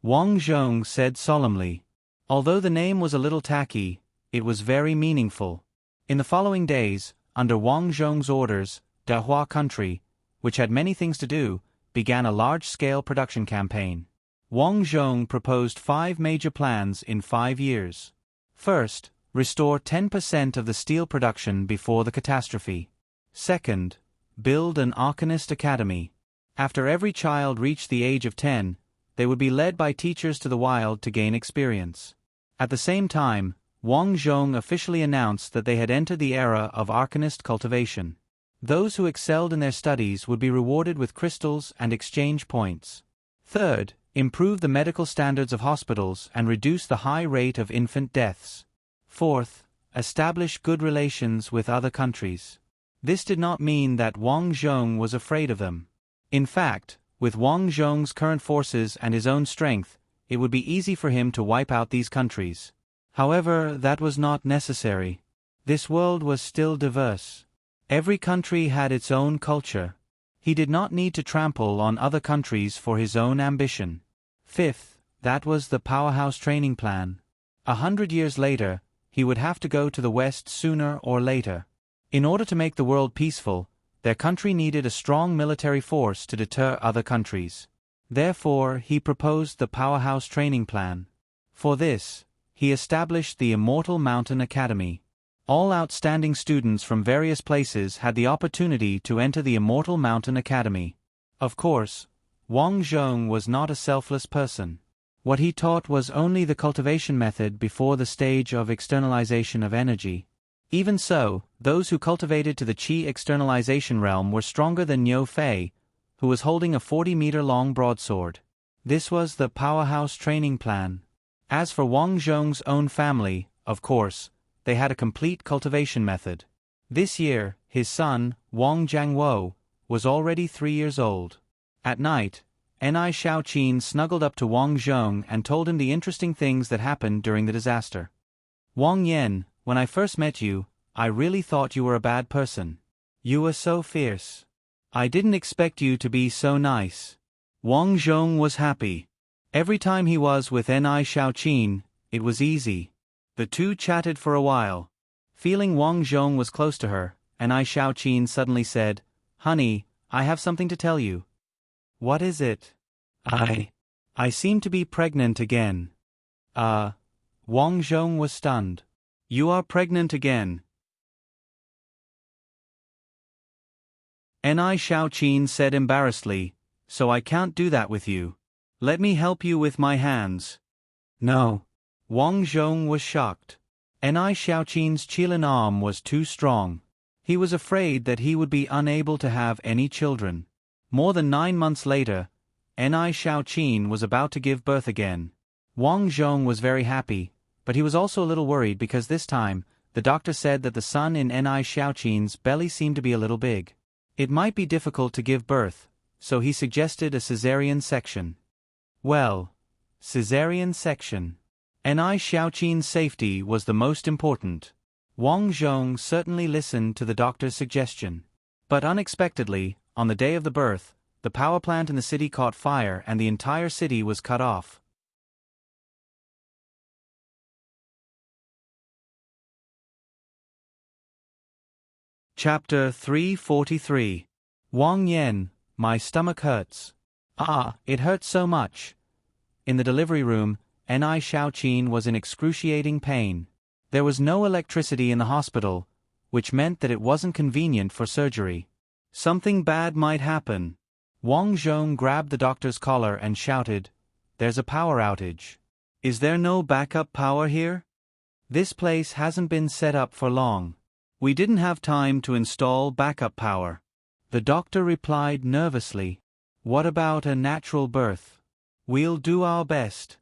Wang Zhong said solemnly. Although the name was a little tacky, it was very meaningful. In the following days, under Wang Zhong's orders, De Hua country, which had many things to do, began a large-scale production campaign. Wang Zhong proposed 5 major plans in 5 years. First, restore 10% of the steel production before the catastrophe. Second, build an Arcanist Academy. After every child reached the age of 10, they would be led by teachers to the wild to gain experience. At the same time, Wang Zhong officially announced that they had entered the era of Arcanist cultivation. Those who excelled in their studies would be rewarded with crystals and exchange points. Third, improve the medical standards of hospitals and reduce the high rate of infant deaths. Fourth, establish good relations with other countries. This did not mean that Wang Zhong was afraid of them. In fact, with Wang Zhong's current forces and his own strength, it would be easy for him to wipe out these countries. However, that was not necessary. This world was still diverse. Every country had its own culture. He did not need to trample on other countries for his own ambition. Fifth, that was the powerhouse training plan. 100 years later, he would have to go to the West sooner or later. In order to make the world peaceful, their country needed a strong military force to deter other countries. Therefore, he proposed the powerhouse training plan. For this, he established the Immortal Mountain Academy. All outstanding students from various places had the opportunity to enter the Immortal Mountain Academy. Of course, Wang Zhong was not a selfless person. What he taught was only the cultivation method before the stage of externalization of energy. Even so, those who cultivated to the qi externalization realm were stronger than Niu Fei, who was holding a 40-meter-long broadsword. This was the powerhouse training plan. As for Wang Zhong's own family, of course, they had a complete cultivation method. This year, his son, Wang Jiangwo, was already 3 years old. At night, Ni Shaoqin snuggled up to Wang Zhong and told him the interesting things that happened during the disaster. Wang Yan, when I first met you, I really thought you were a bad person. You were so fierce. I didn't expect you to be so nice. Wang Zhong was happy. Every time he was with Ni Shaoqin, it was easy. The two chatted for a while. Feeling Wang Zhong was close to her, Ni Shaoqin suddenly said, "Honey, I have something to tell you." "What is it?" I seem to be pregnant again." Wang Zhong was stunned. "You are pregnant again?" Ni Shaoqin said embarrassedly, "So I can't do that with you. Let me help you with my hands." "No." Wang Zhong was shocked. Ni Shaoqin's qilin arm was too strong. He was afraid that he would be unable to have any children. More than 9 months later, Ni Shaoqin was about to give birth again. Wang Zhong was very happy, but he was also a little worried because this time, the doctor said that the son in Ni Shaoqin's belly seemed to be a little big. It might be difficult to give birth, so he suggested a caesarean section. Well, caesarean section. Ni Shaoqin's safety was the most important. Wang Zhong certainly listened to the doctor's suggestion. But unexpectedly, on the day of the birth, the power plant in the city caught fire and the entire city was cut off. Chapter 343. Wang Yan, my stomach hurts. It hurts so much. In the delivery room, Ni Shaoqin was in excruciating pain. There was no electricity in the hospital, which meant that it wasn't convenient for surgery. Something bad might happen. Wang Zhong grabbed the doctor's collar and shouted, "There's a power outage. Is there no backup power here? This place hasn't been set up for long. We didn't have time to install backup power." The doctor replied nervously, "What about a natural birth? We'll do our best.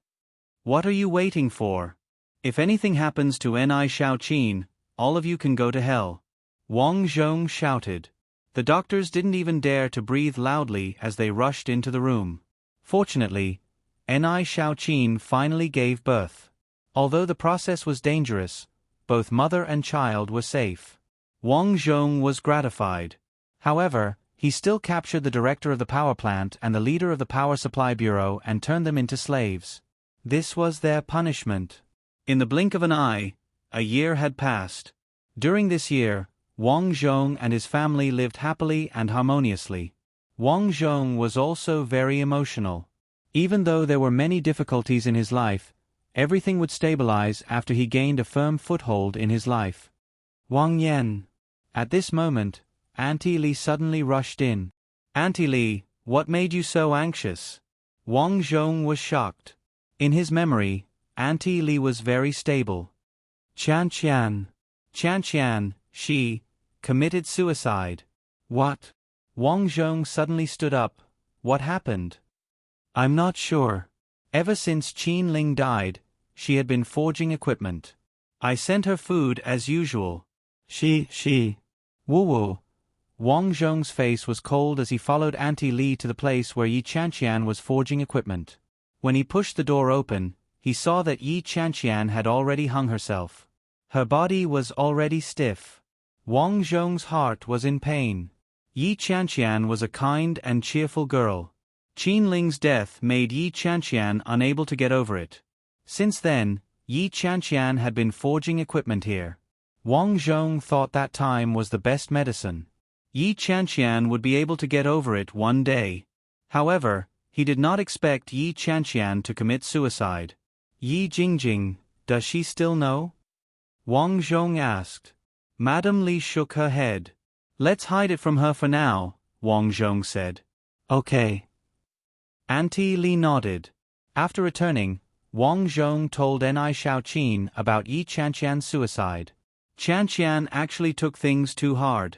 What are you waiting for? If anything happens to Ni Shaoqin, all of you can go to hell." Wang Zhong shouted. The doctors didn't even dare to breathe loudly as they rushed into the room. Fortunately, Ni Shaoqin finally gave birth. Although the process was dangerous, both mother and child were safe. Wang Zhong was gratified. However, he still captured the director of the power plant and the leader of the power supply bureau and turned them into slaves. This was their punishment. In the blink of an eye, a year had passed. During this year, Wang Zhong and his family lived happily and harmoniously. Wang Zhong was also very emotional. Even though there were many difficulties in his life, everything would stabilize after he gained a firm foothold in his life. Wang Yan. At this moment, Auntie Li suddenly rushed in. "Auntie Li, what made you so anxious?" Wang Zhong was shocked. In his memory, Auntie Li was very stable. Qian, she committed suicide." "What?" Wang Zhong suddenly stood up. "What happened?" "I'm not sure. Ever since Qin Ling died, she had been forging equipment. I sent her food as usual. She. Woo. Wang Zhong's face was cold as he followed Auntie Li to the place where Yi Qianqian was forging equipment. When he pushed the door open, he saw that Yi Qianqian had already hung herself. Her body was already stiff. Wang Zhong's heart was in pain. Yi Qianqian was a kind and cheerful girl. Qin Ling's death made Yi Qianqian unable to get over it. Since then, Yi Qianqian had been forging equipment here. Wang Zhong thought that time was the best medicine. Yi Qianqian would be able to get over it one day. However, he did not expect Yi Qianqian to commit suicide. Yi Jingjing, Does she still know? Wang Zhong asked. Madame Li shook her head. Let's hide it from her for now, Wang Zhong said. Okay. Auntie Li nodded. After returning, Wang Zhong told Ni Xiaoqin about Yi Qianqian's suicide. Qianqian actually took things too hard.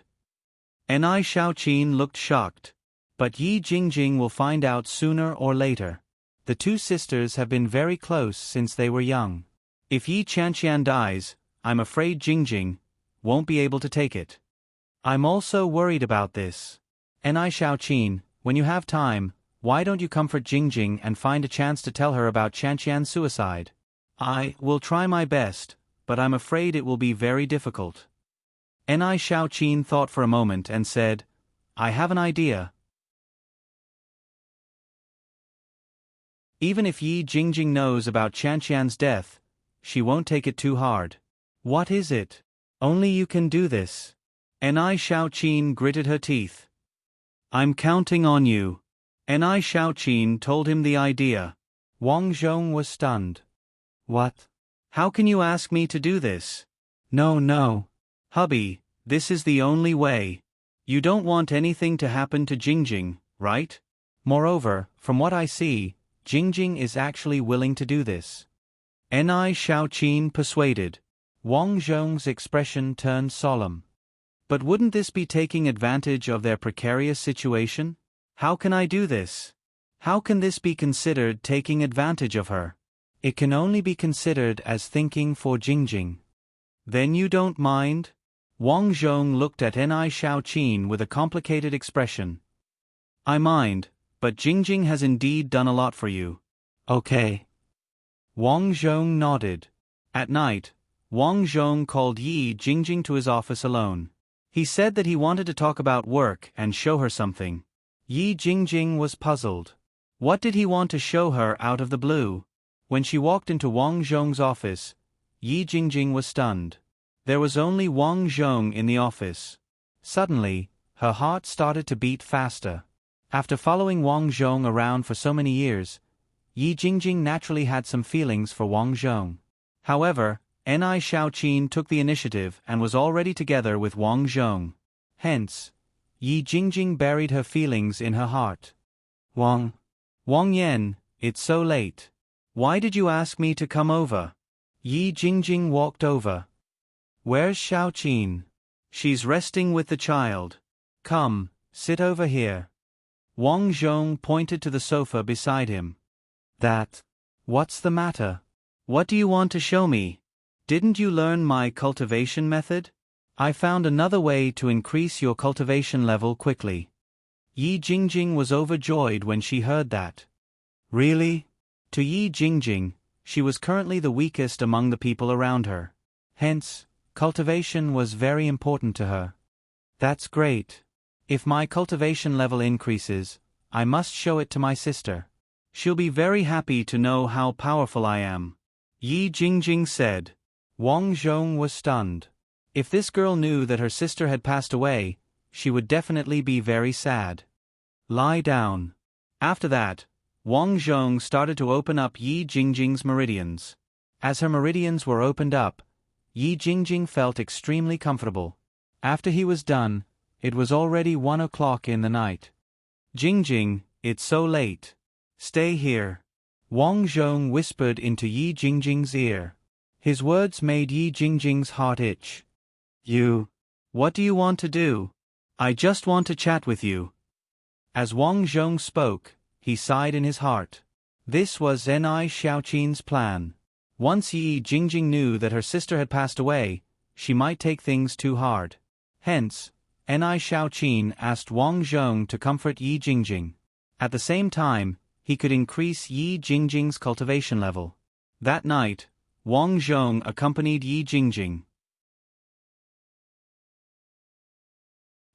Ni Xiaoqin looked shocked. But Yi Jingjing will find out sooner or later. The two sisters have been very close since they were young. If Yi Qianqian dies, I'm afraid Jingjing won't be able to take it. I'm also worried about this. Ni Xiaoqin, when you have time, why don't you comfort Jingjing and find a chance to tell her about Qianqian's suicide? I will try my best, but I'm afraid it will be very difficult. Ni Xiaoqin thought for a moment and said, I have an idea. Even if Yi Jingjing knows about Qianqian's death, she won't take it too hard. What is it? Only you can do this. Ni Xiaoqin gritted her teeth. I'm counting on you. Ni Xiaoqin told him the idea. Wang Zhong was stunned. What? How can you ask me to do this? No. Hubby, this is the only way. You don't want anything to happen to Jingjing, right? Moreover, from what I see, Jingjing is actually willing to do this. Ni Xiaoqin persuaded. Wang Zhong's expression turned solemn. But wouldn't this be taking advantage of their precarious situation? How can I do this? How can this be considered taking advantage of her? It can only be considered as thinking for Jingjing. Then you don't mind? Wang Zhong looked at Ni Xiaoqin with a complicated expression. I mind, but Jingjing has indeed done a lot for you. Okay. Wang Zhong nodded. At night, Wang Zhong called Yi Jingjing to his office alone. He said that he wanted to talk about work and show her something. Yi Jingjing was puzzled. What did he want to show her out of the blue? When she walked into Wang Zhong's office, Yi Jingjing was stunned. There was only Wang Zhong in the office. Suddenly, her heart started to beat faster. After following Wang Zhong around for so many years, Yi Jingjing naturally had some feelings for Wang Zhong. However, Ni Xiaoqin took the initiative and was already together with Wang Zhong. Hence, Yi Jingjing buried her feelings in her heart. Wang Yan, it's so late. Why did you ask me to come over? Yi Jingjing walked over. Where's Xiaoqin? She's resting with the child. Come, sit over here. Wang Zhong pointed to the sofa beside him. What's the matter? What do you want to show me? Didn't you learn my cultivation method? I found another way to increase your cultivation level quickly. Yi Jingjing was overjoyed when she heard that. Really? To Yi Jingjing, she was currently the weakest among the people around her. Hence, cultivation was very important to her. That's great. If my cultivation level increases, I must show it to my sister. She'll be very happy to know how powerful I am. Yi Jingjing said. Wang Zhong was stunned. If this girl knew that her sister had passed away, she would definitely be very sad. Lie down. After that, Wang Zhong started to open up Yi Jingjing's meridians. As her meridians were opened up, Yi Jingjing felt extremely comfortable. After he was done, it was already 1 o'clock in the night. Jingjing, it's so late. Stay here. Wang Zhong whispered into Yi Jingjing's ear. His words made Yi Jingjing's heart itch. What do you want to do? I just want to chat with you. As Wang Zhong spoke, he sighed in his heart. This was Ni Xiaoqin's plan. Once Yi Jingjing knew that her sister had passed away, she might take things too hard. Hence, Ni Xiaoqin asked Wang Zhong to comfort Yi Jingjing. At the same time, he could increase Yi Jingjing's cultivation level. That night, Wang Zhong accompanied Yi Jingjing.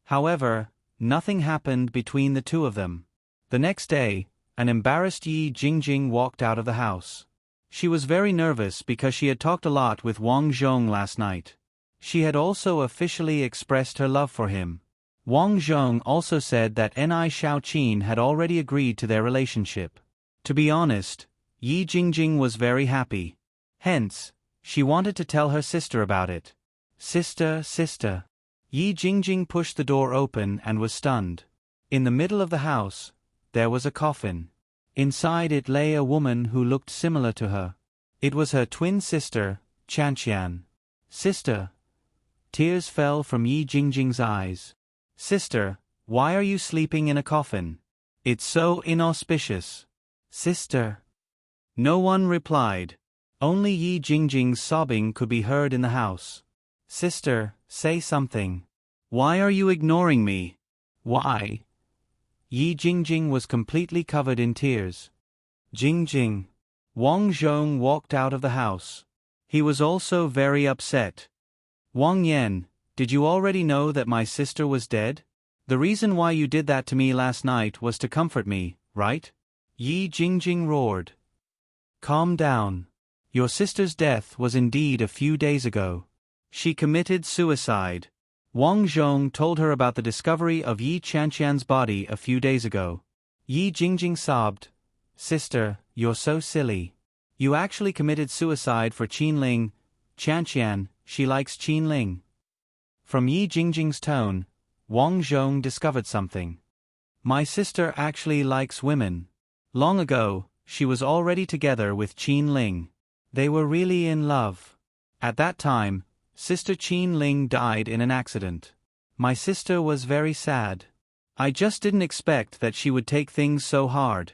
However, nothing happened between the two of them. The next day, an embarrassed Yi Jingjing walked out of the house. She was very nervous because she had talked a lot with Wang Zhong last night. She had also officially expressed her love for him. Wang Zhong also said that Ni Xiaoqin had already agreed to their relationship. To be honest, Yi Jingjing was very happy. Hence, She wanted to tell her sister about it. Sister, sister. Yi Jingjing pushed the door open and was stunned. In the middle of the house, there was a coffin. Inside it lay a woman who looked similar to her. It was her twin sister, Chanqian. Sister. Tears fell from Yi Jingjing's eyes. Sister, why are you sleeping in a coffin? It's so inauspicious. Sister. No one replied. Only Yi Jingjing's sobbing could be heard in the house. Sister, say something. Why are you ignoring me? Why? Yi Jingjing was completely covered in tears. Jingjing. Wang Zhong walked out of the house. He was also very upset. Wang Yan, did you already know that my sister was dead? The reason why you did that to me last night was to comfort me, right? Yi Jingjing roared. Calm down. Your sister's death was indeed a few days ago. She committed suicide. Wang Zhong told her about the discovery of Yi Chanqian's body a few days ago. Yi Jingjing sobbed. Sister, you're so silly. You actually committed suicide for Qinling. Chanqian, she likes Qinling. From Yi Jingjing's tone, Wang Zhong discovered something. My sister actually likes women. Long ago, she was already together with Qinling. They were really in love. At that time, Sister Qinling died in an accident. My sister was very sad. I just didn't expect that she would take things so hard.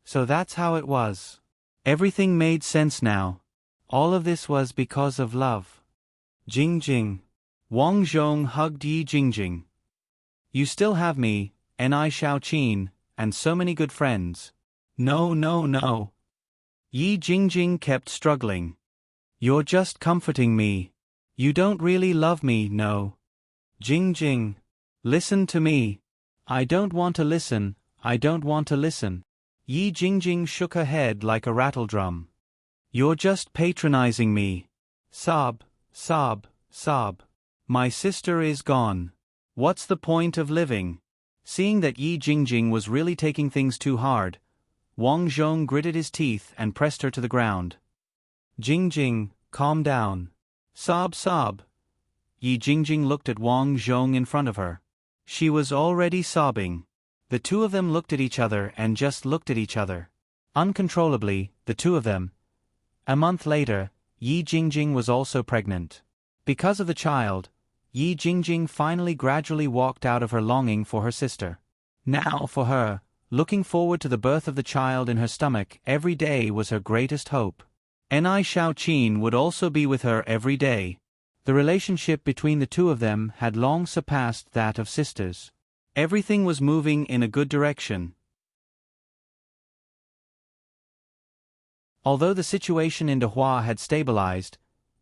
So that's how it was. Everything made sense now. All of this was because of love. Jingjing. Wang Zhong hugged Yi Jingjing. You still have me, and I Xiaoqin, and so many good friends. No, no, no. Yi Jingjing kept struggling. You're just comforting me. You don't really love me, no. Jingjing. Listen to me. I don't want to listen, I don't want to listen. Yi Jingjing shook her head like a rattledrum. You're just patronizing me. Sob, sob, sob. My sister is gone. What's the point of living? Seeing that Yi Jingjing was really taking things too hard, Wang Zhong gritted his teeth and pressed her to the ground. Jingjing, calm down. Sob, sob. Yi Jingjing looked at Wang Zhong in front of her. She was already sobbing. The two of them looked at each other and just looked at each other. Uncontrollably, the two of them. A month later, Yi Jingjing was also pregnant. Because of the child, Yi Jingjing finally gradually walked out of her longing for her sister. Now for her, looking forward to the birth of the child in her stomach every day was her greatest hope. Ni Xiaoqin would also be with her every day. The relationship between the two of them had long surpassed that of sisters. Everything was moving in a good direction. Although the situation in Dehua had stabilized,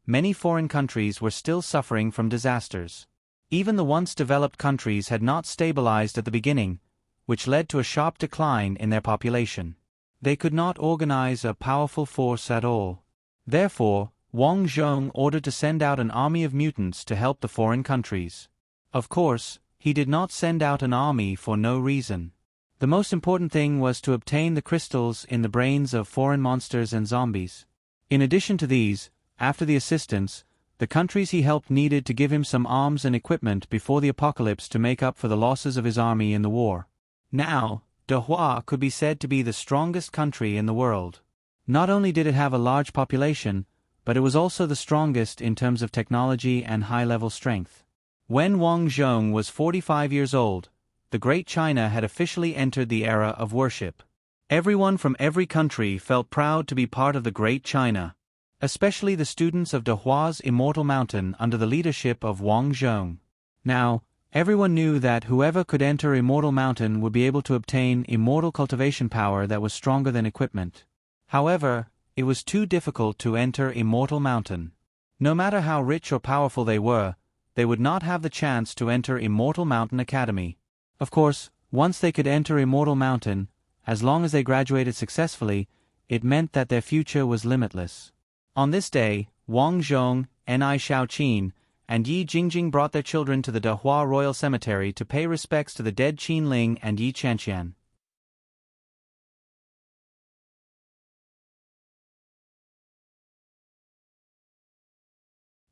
many foreign countries were still suffering from disasters. Even the once developed countries had not stabilized at the beginning, which led to a sharp decline in their population. They could not organize a powerful force at all. Therefore, Wang Zhong ordered to send out an army of mutants to help the foreign countries. Of course, he did not send out an army for no reason. The most important thing was to obtain the crystals in the brains of foreign monsters and zombies. In addition to these, after the assistance, the countries he helped needed to give him some arms and equipment before the apocalypse to make up for the losses of his army in the war. Now, Dehua could be said to be the strongest country in the world. Not only did it have a large population, but it was also the strongest in terms of technology and high-level strength. When Wang Zhong was 45 years old, the Great China had officially entered the era of worship. Everyone from every country felt proud to be part of the Great China, especially the students of Dehua's Immortal Mountain under the leadership of Wang Zhong. Now, everyone knew that whoever could enter Immortal Mountain would be able to obtain immortal cultivation power that was stronger than equipment. However, it was too difficult to enter Immortal Mountain. No matter how rich or powerful they would not have the chance to enter Immortal Mountain Academy. Of course, once they could enter Immortal Mountain, as long as they graduated successfully, it meant that their future was limitless. On this day, Wang Zhong, Ni Xiaoqin, and Yi Jingjing brought their children to the Dehua Royal Cemetery to pay respects to the dead Qinling and Yi Chanqian.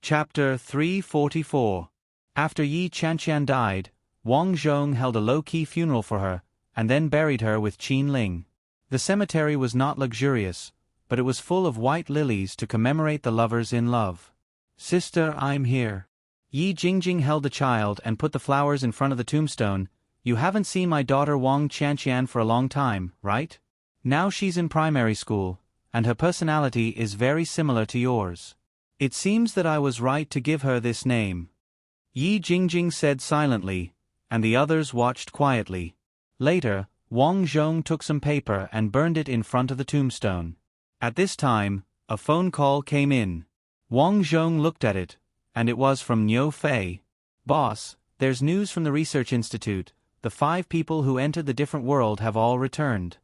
Chapter 344. After Yi Chanqian died, Wang Zhong held a low-key funeral for her, and then buried her with Qin Ling. The cemetery was not luxurious, but it was full of white lilies to commemorate the lovers in love. "Sister, I'm here." Yi Jingjing held the child and put the flowers in front of the tombstone. "You haven't seen my daughter Wang Chanqian for a long time, right? Now she's in primary school, and her personality is very similar to yours. It seems that I was right to give her this name." Yi Jingjing said silently, and the others watched quietly. Later, Wang Zhong took some paper and burned it in front of the tombstone. At this time, a phone call came in. Wang Zhong looked at it, and it was from Niu Fei. "Boss, there's news from the Research Institute. The 5 people who entered the different world have all returned."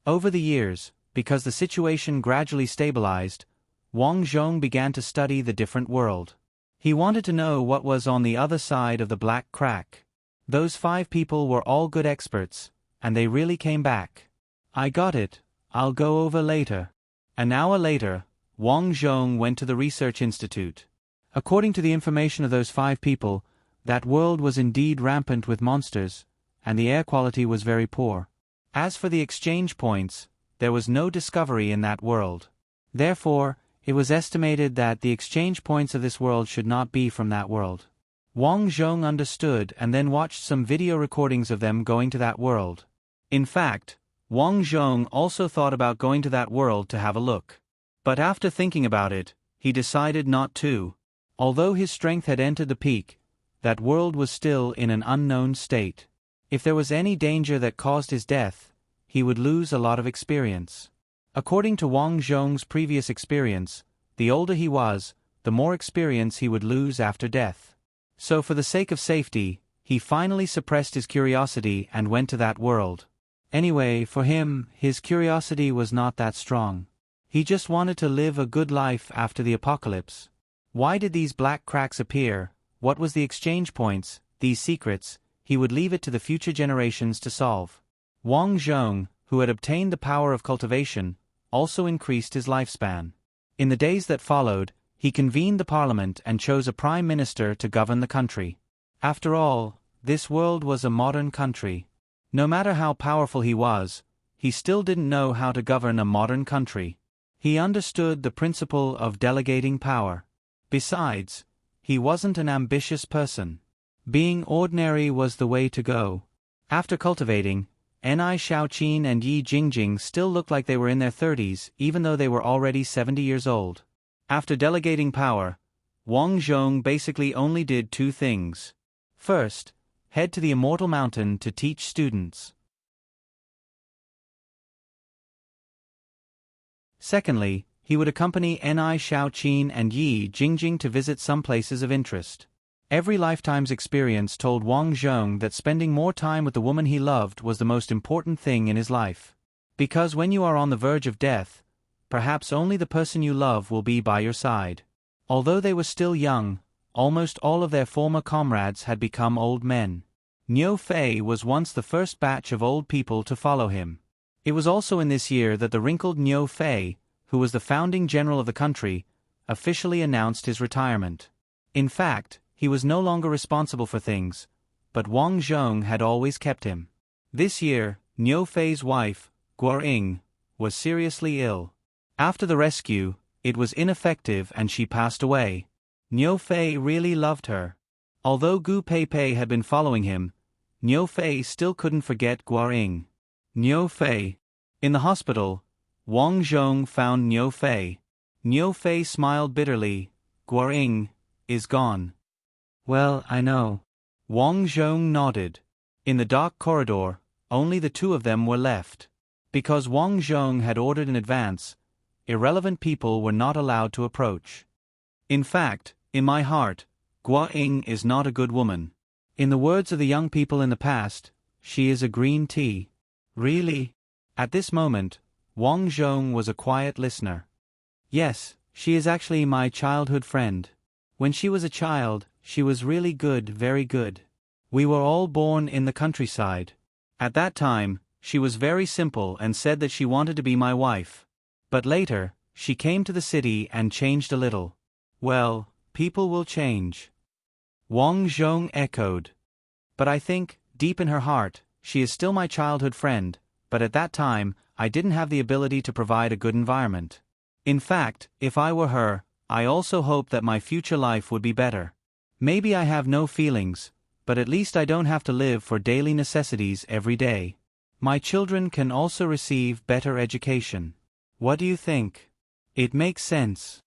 Over the years, because the situation gradually stabilized, Wang Zhong began to study the different world. He wanted to know what was on the other side of the black crack. Those 5 people were all good experts, and they really came back. "I got it, I'll go over later." An hour later, Wang Zhong went to the Research Institute. According to the information of those 5 people, that world was indeed rampant with monsters, and the air quality was very poor. As for the exchange points, there was no discovery in that world. Therefore, it was estimated that the exchange points of this world should not be from that world. Wang Zhong understood and then watched some video recordings of them going to that world. In fact, Wang Zhong also thought about going to that world to have a look. But after thinking about it, he decided not to. Although his strength had entered the peak, that world was still in an unknown state. If there was any danger that caused his death, he would lose a lot of experience. According to Wang Zhong's previous experience, the older he was, the more experience he would lose after death. So for the sake of safety, he finally suppressed his curiosity and went to that world. Anyway, for him, his curiosity was not that strong. He just wanted to live a good life after the apocalypse. Why did these black cracks appear? What was the exchange points, these secrets? He would leave it to the future generations to solve. Wang Zhong, who had obtained the power of cultivation, also increased his lifespan. In the days that followed, he convened the parliament and chose a prime minister to govern the country. After all, this world was a modern country. No matter how powerful he was, he still didn't know how to govern a modern country. He understood the principle of delegating power. Besides, he wasn't an ambitious person. Being ordinary was the way to go. After cultivating, Ni Shaoqin and Yi Jingjing still looked like they were in their 30s, even though they were already 70 years old. After delegating power, Wang Zhong basically only did 2 things. First, head to the Immortal Mountain to teach students. Secondly, he would accompany Ni Shaoqin and Yi Jingjing to visit some places of interest. Every lifetime's experience told Wang Zhong that spending more time with the woman he loved was the most important thing in his life. Because when you are on the verge of death, perhaps only the person you love will be by your side. Although they were still young, almost all of their former comrades had become old men. Niu Fei was once the first batch of old people to follow him. It was also in this year that the wrinkled Niu Fei, who was the founding general of the country, officially announced his retirement. In fact, he was no longer responsible for things, but Wang Zhong had always kept him. This year, Niu Fei's wife, Guoring, was seriously ill. After the rescue, it was ineffective and she passed away. Niu Fei really loved her. Although Gu Peipei had been following him, Niu Fei still couldn't forget Guoring. Niu Fei. In the hospital, Wang Zhong found Niu Fei. Niu Fei smiled bitterly. "Guoring is gone." "Well, I know." Wang Zhong nodded. In the dark corridor, only the 2 of them were left. Because Wang Zhong had ordered in advance, irrelevant people were not allowed to approach. In fact, in my heart, Guoring is not a good woman. In the words of the young people in the past, she is a green tea. Really? At this moment, Wang Zhong was a quiet listener. Yes, she is actually my childhood friend. When she was a child, she was really good, very good. We were all born in the countryside. At that time, she was very simple and said that she wanted to be my wife. But later, she came to the city and changed a little. Well, people will change. Wang Zhong echoed. But I think, deep in her heart, she is still my childhood friend, but at that time, I didn't have the ability to provide a good environment. In fact, if I were her, I also hoped that my future life would be better. Maybe I have no feelings, but at least I don't have to live for daily necessities every day. My children can also receive better education. What do you think? It makes sense.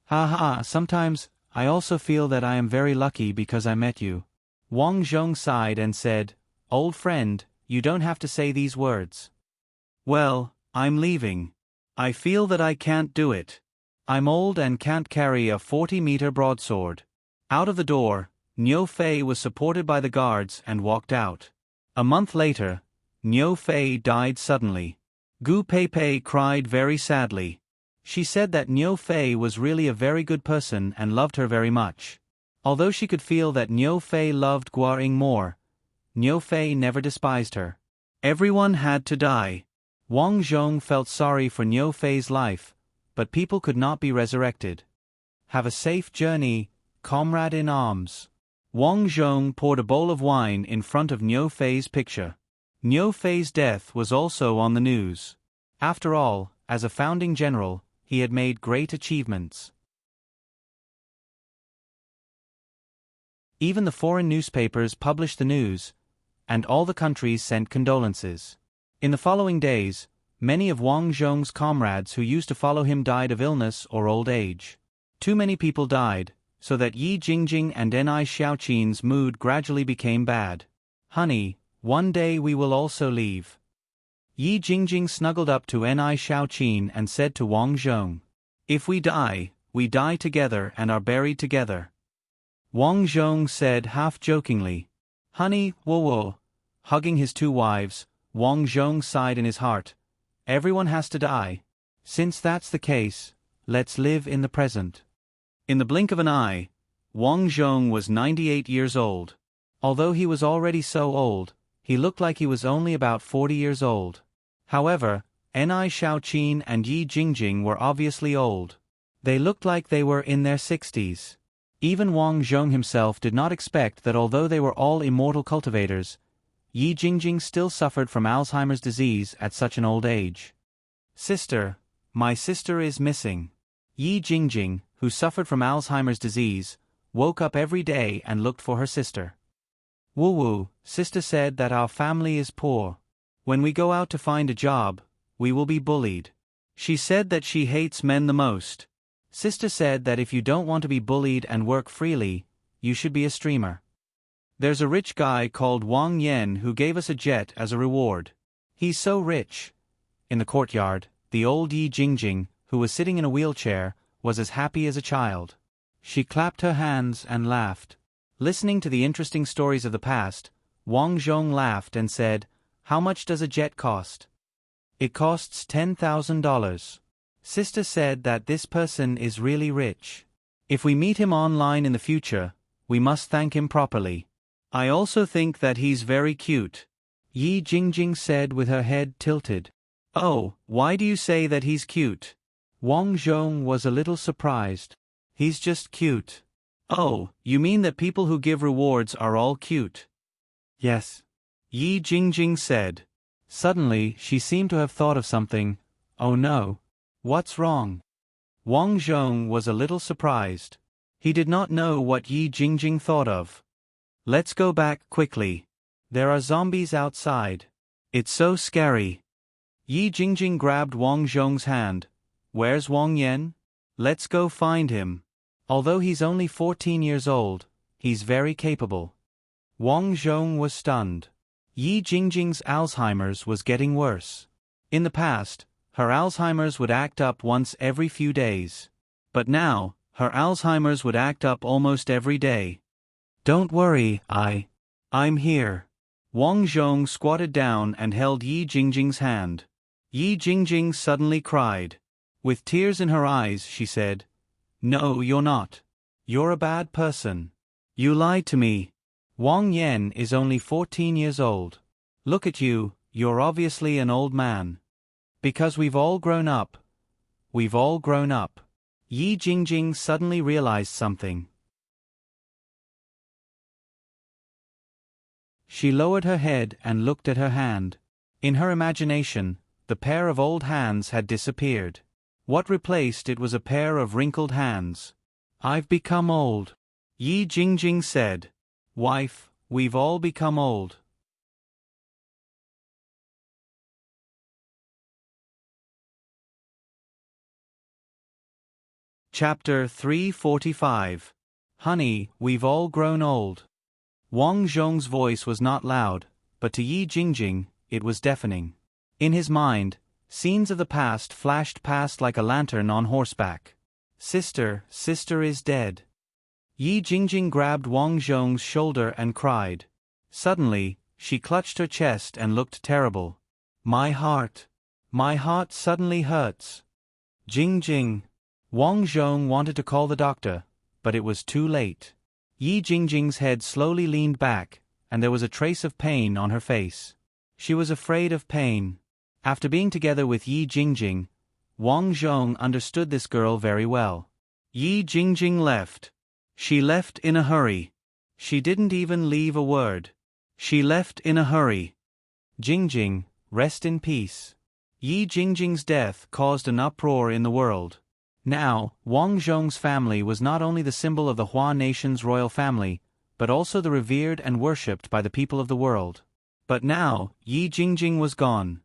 Haha, sometimes, I also feel that I am very lucky because I met you. Wang Zhong sighed and said, Old friend, you don't have to say these words. Well, I'm leaving. I feel that I can't do it. I'm old and can't carry a 40-meter broadsword. Out of the door, Niu Fei was supported by the guards and walked out. A month later, Niu Fei died suddenly. Gu Peipei cried very sadly. She said that Niu Fei was really a very good person and loved her very much. Although she could feel that Niu Fei loved Guaring more, Niu Fei never despised her. Everyone had to die. Wang Zhong felt sorry for Niu Fei's life, but people could not be resurrected. Have a safe journey, comrade in arms. Wang Zhong poured a bowl of wine in front of Niu Fei's picture. Niu Fei's death was also on the news. After all, as a founding general, he had made great achievements. Even the foreign newspapers published the news, and all the countries sent condolences. In the following days, many of Wang Zhong's comrades who used to follow him died of illness or old age. Too many people died, so that Yi Jingjing and Ni Xiaoqin's mood gradually became bad. Honey, one day we will also leave. Yi Jingjing snuggled up to Ni Xiaoqin and said to Wang Zhong, If we die together and are buried together. Wang Zhong said half-jokingly, Honey, wo. Hugging his two wives, Wang Zhong sighed in his heart. Everyone has to die. Since that's the case, let's live in the present. In the blink of an eye, Wang Zhong was 98 years old. Although he was already so old, he looked like he was only about 40 years old. However, Ni Xiaoqin and Yi Jingjing were obviously old. They looked like they were in their 60s. Even Wang Zhong himself did not expect that although they were all immortal cultivators, Yi Jingjing still suffered from Alzheimer's disease at such an old age. Sister, my sister is missing. Yi Jingjing, who suffered from Alzheimer's disease, woke up every day and looked for her sister. Wu, sister said that our family is poor. When we go out to find a job, we will be bullied. She said that she hates men the most. Sister said that if you don't want to be bullied and work freely, you should be a streamer. There's a rich guy called Wang Yan who gave us a jet as a reward. He's so rich. In the courtyard, the old Yi Jingjing, who was sitting in a wheelchair, was as happy as a child. She clapped her hands and laughed. Listening to the interesting stories of the past, Wang Zhong laughed and said, How much does a jet cost? It costs $10,000. Sister said that this person is really rich. If we meet him online in the future, we must thank him properly. I also think that he's very cute. Yi Jingjing said with her head tilted. Oh, why do you say that he's cute? Wang Zhong was a little surprised. He's just cute. Oh, you mean that people who give rewards are all cute? Yes. Yi Jingjing said. Suddenly, she seemed to have thought of something. Oh no. What's wrong? Wang Zhong was a little surprised. He did not know what Yi Jingjing thought of. Let's go back quickly. There are zombies outside. It's so scary. Yi Jingjing grabbed Wang Zhong's hand. Where's Wang Yan? Let's go find him. Although he's only 14 years old, he's very capable. Wang Zhong was stunned. Yi Jingjing's Alzheimer's was getting worse. In the past, her Alzheimer's would act up once every few days. But now, her Alzheimer's would act up almost every day. Don't worry, I'm here. Wang Zhong squatted down and held Yi Jingjing's hand. Yi Jingjing suddenly cried. With tears in her eyes, she said, No, you're not. You're a bad person. You lied to me. Wang Yan is only 14 years old. Look at you, you're obviously an old man. Because we've all grown up. We've all grown up. Yi Jingjing suddenly realized something. She lowered her head and looked at her hand. In her imagination, the pair of old hands had disappeared. What replaced it was a pair of wrinkled hands. "I've become old," Yi Jingjing said. "Wife, we've all become old." Chapter 345. Honey, we've all grown old. Wang Zhong's voice was not loud, but to Yi Jingjing, it was deafening. In his mind, scenes of the past flashed past like a lantern on horseback. Sister is dead. Yi Jingjing grabbed Wang Zhong's shoulder and cried. Suddenly, she clutched her chest and looked terrible. My heart suddenly hurts. Jingjing. Wang Zhong wanted to call the doctor, but it was too late. Yi Jingjing's head slowly leaned back, and there was a trace of pain on her face. She was afraid of pain. After being together with Yi Jingjing, Wang Zhong understood this girl very well. Yi Jingjing left. She left in a hurry. She didn't even leave a word. She left in a hurry. Jingjing, rest in peace. Yi Jingjing's death caused an uproar in the world. Now, Wang Zhong's family was not only the symbol of the Hua nation's royal family, but also the revered and worshipped by the people of the world. But now, Yi Jingjing was gone.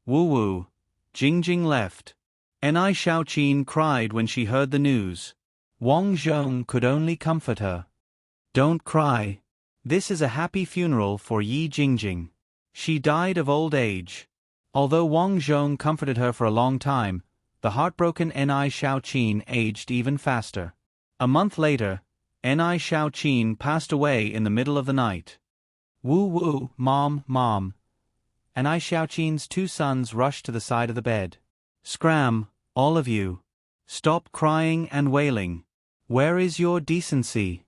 Woo-woo. Jingjing left. Ni Xiaoqin cried when she heard the news. Wang Zhong could only comfort her. Don't cry. This is a happy funeral for Yi Jingjing. She died of old age. Although Wang Zhong comforted her for a long time, the heartbroken Ni Xiaoqin aged even faster. A month later, Ni Xiaoqin passed away in the middle of the night. Woo-woo, mom. Ni Xiaoqin's 2 sons rushed to the side of the bed. Scram, all of you. Stop crying and wailing. Where is your decency?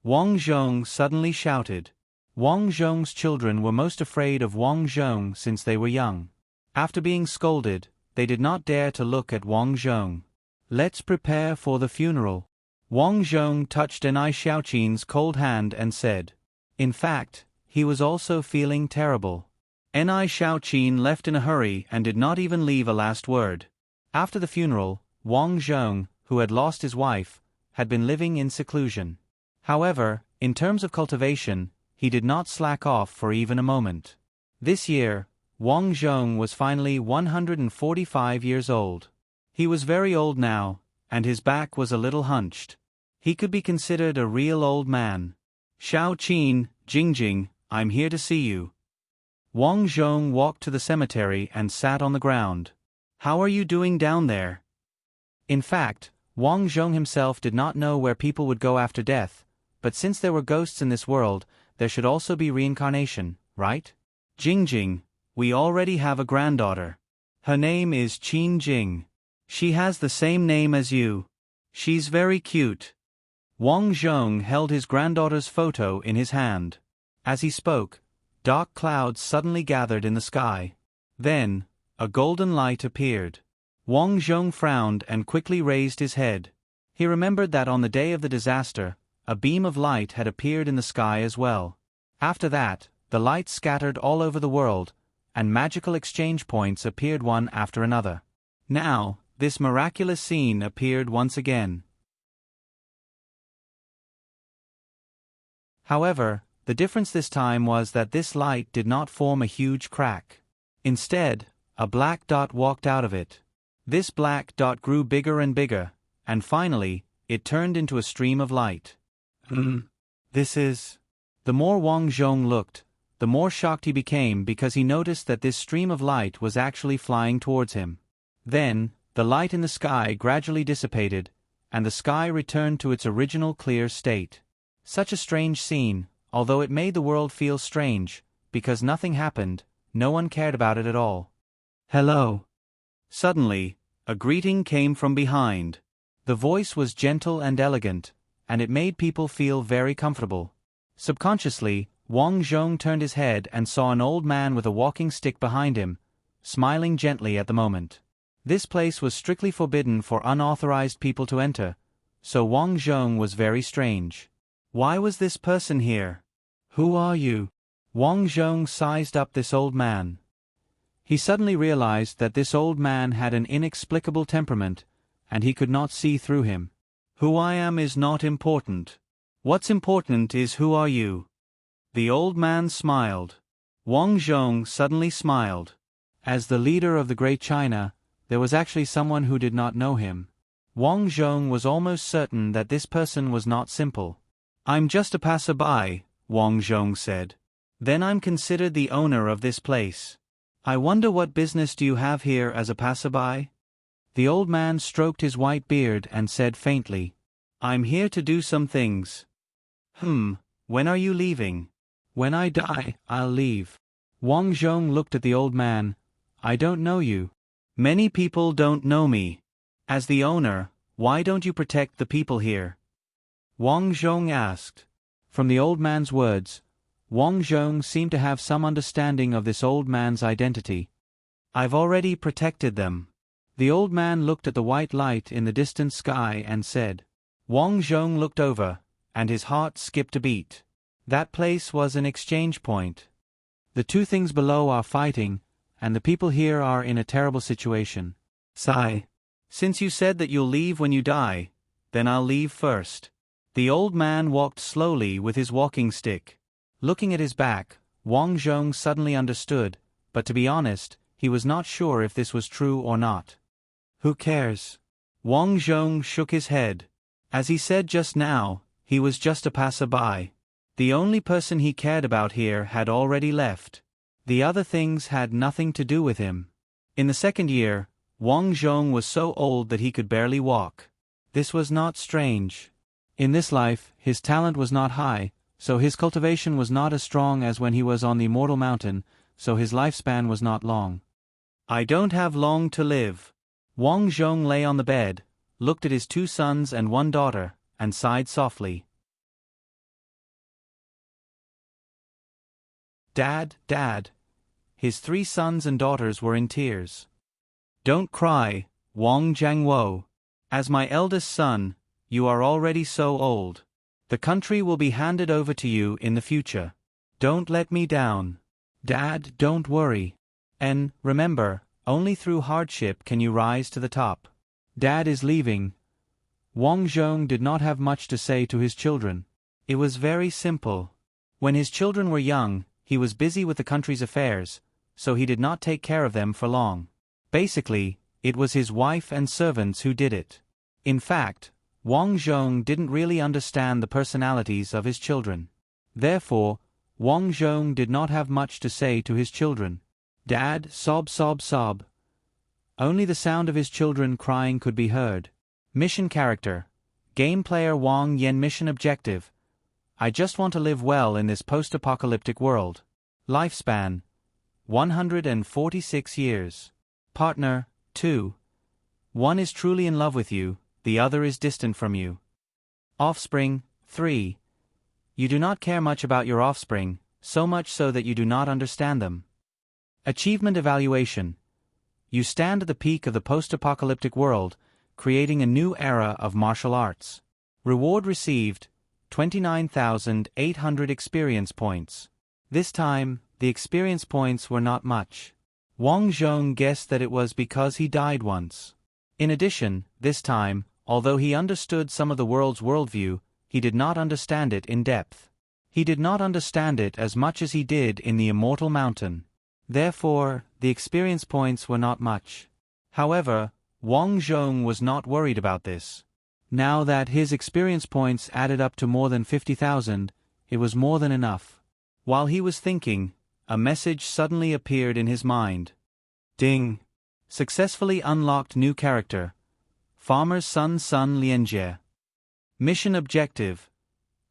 Wang Zhong suddenly shouted. Wang Zhong's children were most afraid of Wang Zhong since they were young. After being scolded, they did not dare to look at Wang Zhong. Let's prepare for the funeral. Wang Zhong touched Ni Xiaoqin's cold hand and said. In fact, he was also feeling terrible. Ni Xiaoqin left in a hurry and did not even leave a last word. After the funeral, Wang Zhong, who had lost his wife, had been living in seclusion. However, in terms of cultivation, he did not slack off for even a moment. This year, Wang Zhong was finally 145 years old. He was very old now, and his back was a little hunched. He could be considered a real old man. Xiaoqin, Jingjing, I'm here to see you. Wang Zhong walked to the cemetery and sat on the ground. How are you doing down there? In fact, Wang Zhong himself did not know where people would go after death, but since there were ghosts in this world, there should also be reincarnation, right? Jingjing, we already have a granddaughter. Her name is Qin Jing. She has the same name as you. She's very cute. Wang Zhong held his granddaughter's photo in his hand. As he spoke, dark clouds suddenly gathered in the sky. Then, a golden light appeared. Wang Zhong frowned and quickly raised his head. He remembered that on the day of the disaster, a beam of light had appeared in the sky as well. After that, the light scattered all over the world, and magical exchange points appeared one after another. Now, this miraculous scene appeared once again. However, the difference this time was that this light did not form a huge crack. Instead, a black dot walked out of it. This black dot grew bigger and bigger, and finally, it turned into a stream of light. This is... The more Wang Zhong looked, the more shocked he became because he noticed that this stream of light was actually flying towards him. Then, the light in the sky gradually dissipated, and the sky returned to its original clear state. Such a strange scene, although it made the world feel strange, because nothing happened, no one cared about it at all. Hello. Suddenly, a greeting came from behind. The voice was gentle and elegant, and it made people feel very comfortable. Subconsciously, Wang Zhong turned his head and saw an old man with a walking stick behind him, smiling gently at the moment. This place was strictly forbidden for unauthorized people to enter, so Wang Zhong was very strange. Why was this person here? Who are you? Wang Zhong sized up this old man. He suddenly realized that this old man had an inexplicable temperament, and he could not see through him. Who I am is not important. What's important is who are you? The old man smiled. Wang Zhong suddenly smiled. As the leader of the Great China, there was actually someone who did not know him. Wang Zhong was almost certain that this person was not simple. I'm just a passerby, Wang Zhong said. Then I'm considered the owner of this place. I wonder what business do you have here as a passerby? The old man stroked his white beard and said faintly, I'm here to do some things. When are you leaving? When I die, I'll leave. Wang Zhong looked at the old man. I don't know you. Many people don't know me. As the owner, why don't you protect the people here? Wang Zhong asked. From the old man's words, Wang Zhong seemed to have some understanding of this old man's identity. I've already protected them. The old man looked at the white light in the distant sky and said. Wang Zhong looked over, and his heart skipped a beat. That place was an exchange point. The two things below are fighting, and the people here are in a terrible situation. Sigh. Since you said that you'll leave when you die, then I'll leave first. The old man walked slowly with his walking stick. Looking at his back, Wang Zhong suddenly understood, but to be honest, he was not sure if this was true or not. Who cares? Wang Zhong shook his head. As he said just now, he was just a passerby. The only person he cared about here had already left. The other things had nothing to do with him. In the second year, Wang Zhong was so old that he could barely walk. This was not strange. In this life, his talent was not high, so his cultivation was not as strong as when he was on the immortal mountain, so his lifespan was not long. I don't have long to live. Wang Zhong lay on the bed, looked at his 2 sons and 1 daughter, and sighed softly. Dad, Dad. His 3 sons and daughters were in tears. Don't cry, Wang Jiangwo. As my eldest son, you are already so old. The country will be handed over to you in the future. Don't let me down. Dad, don't worry. And, remember, only through hardship can you rise to the top. Dad is leaving. Wang Zhong did not have much to say to his children. It was very simple. When his children were young, he was busy with the country's affairs, so he did not take care of them for long. Basically, it was his wife and servants who did it. In fact, Wang Zhong didn't really understand the personalities of his children. Therefore, Wang Zhong did not have much to say to his children. Dad, sob sob sob. Only the sound of his children crying could be heard. Mission character. Game player Wang Yen. Mission objective. I just want to live well in this post-apocalyptic world. Lifespan. 146 years. Partner, 2. One is truly in love with you, the other is distant from you. Offspring, 3. You do not care much about your offspring, so much so that you do not understand them. Achievement evaluation. You stand at the peak of the post-apocalyptic world, creating a new era of martial arts. Reward received, 29,800 experience points. This time, the experience points were not much. Wang Zhong guessed that it was because he died once. In addition, this time, although he understood some of the world's worldview, he did not understand it in depth. He did not understand it as much as he did in the immortal mountain. Therefore, the experience points were not much. However, Wang Zhong was not worried about this. Now that his experience points added up to more than 50,000, it was more than enough. While he was thinking, a message suddenly appeared in his mind. Ding! Successfully unlocked new character. Farmer's son Lianjie. Mission objective.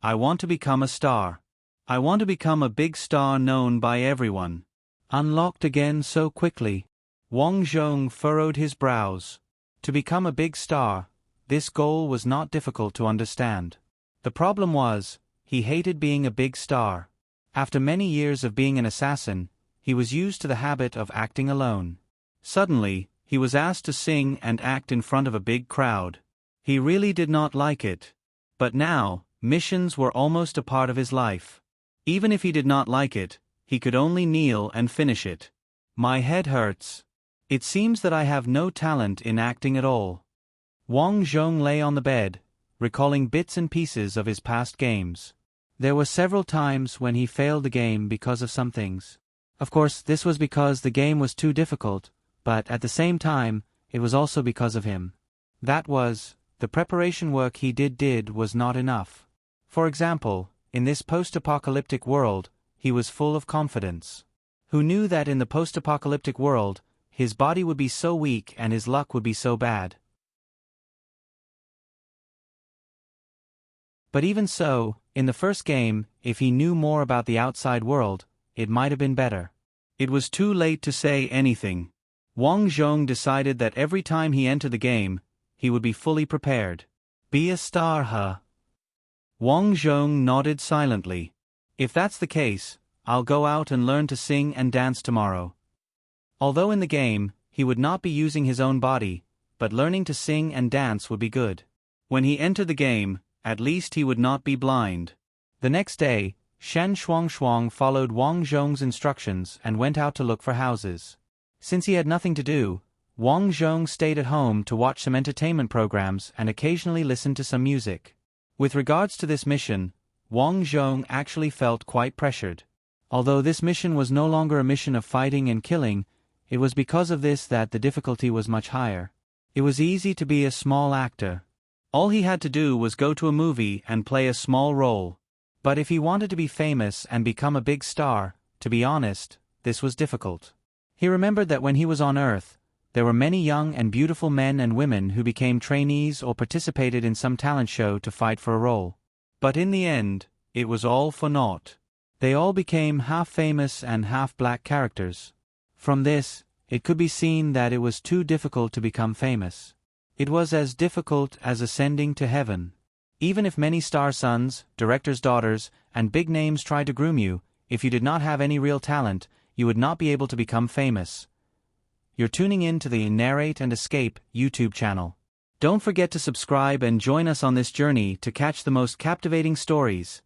I want to become a star. I want to become a big star known by everyone. Unlocked again so quickly. Wang Zhong furrowed his brows. To become a big star, this goal was not difficult to understand. The problem was, he hated being a big star. After many years of being an assassin, he was used to the habit of acting alone. Suddenly, he was asked to sing and act in front of a big crowd. He really did not like it. But now, missions were almost a part of his life. Even if he did not like it, he could only kneel and finish it. My head hurts. It seems that I have no talent in acting at all. Wang Zhong lay on the bed, recalling bits and pieces of his past games. There were several times when he failed the game because of some things. Of course, this was because the game was too difficult, but at the same time, it was also because of him. That was, the preparation work he did was not enough. For example, in this post-apocalyptic world, he was full of confidence. Who knew that in the post-apocalyptic world, his body would be so weak and his luck would be so bad? But even so, in the first game, if he knew more about the outside world, it might have been better. It was too late to say anything. Wang Zhong decided that every time he entered the game, he would be fully prepared. Be a star, huh? Wang Zhong nodded silently. If that's the case, I'll go out and learn to sing and dance tomorrow. Although in the game, he would not be using his own body, but learning to sing and dance would be good. When he entered the game, at least he would not be blind. The next day, Shen Shuangshuang followed Wang Zhong's instructions and went out to look for houses. Since he had nothing to do, Wang Zhong stayed at home to watch some entertainment programs and occasionally listen to some music. With regards to this mission, Wang Zhong actually felt quite pressured. Although this mission was no longer a mission of fighting and killing, it was because of this that the difficulty was much higher. It was easy to be a small actor. All he had to do was go to a movie and play a small role. But if he wanted to be famous and become a big star, to be honest, this was difficult. He remembered that when he was on Earth, there were many young and beautiful men and women who became trainees or participated in some talent show to fight for a role. But in the end, it was all for naught. They all became half-famous and half-black characters. From this, it could be seen that it was too difficult to become famous. It was as difficult as ascending to heaven. Even if many star sons, directors' daughters, and big names tried to groom you, if you did not have any real talent, you would not be able to become famous. You're tuning in to the Narrate and Escape YouTube channel. Don't forget to subscribe and join us on this journey to catch the most captivating stories.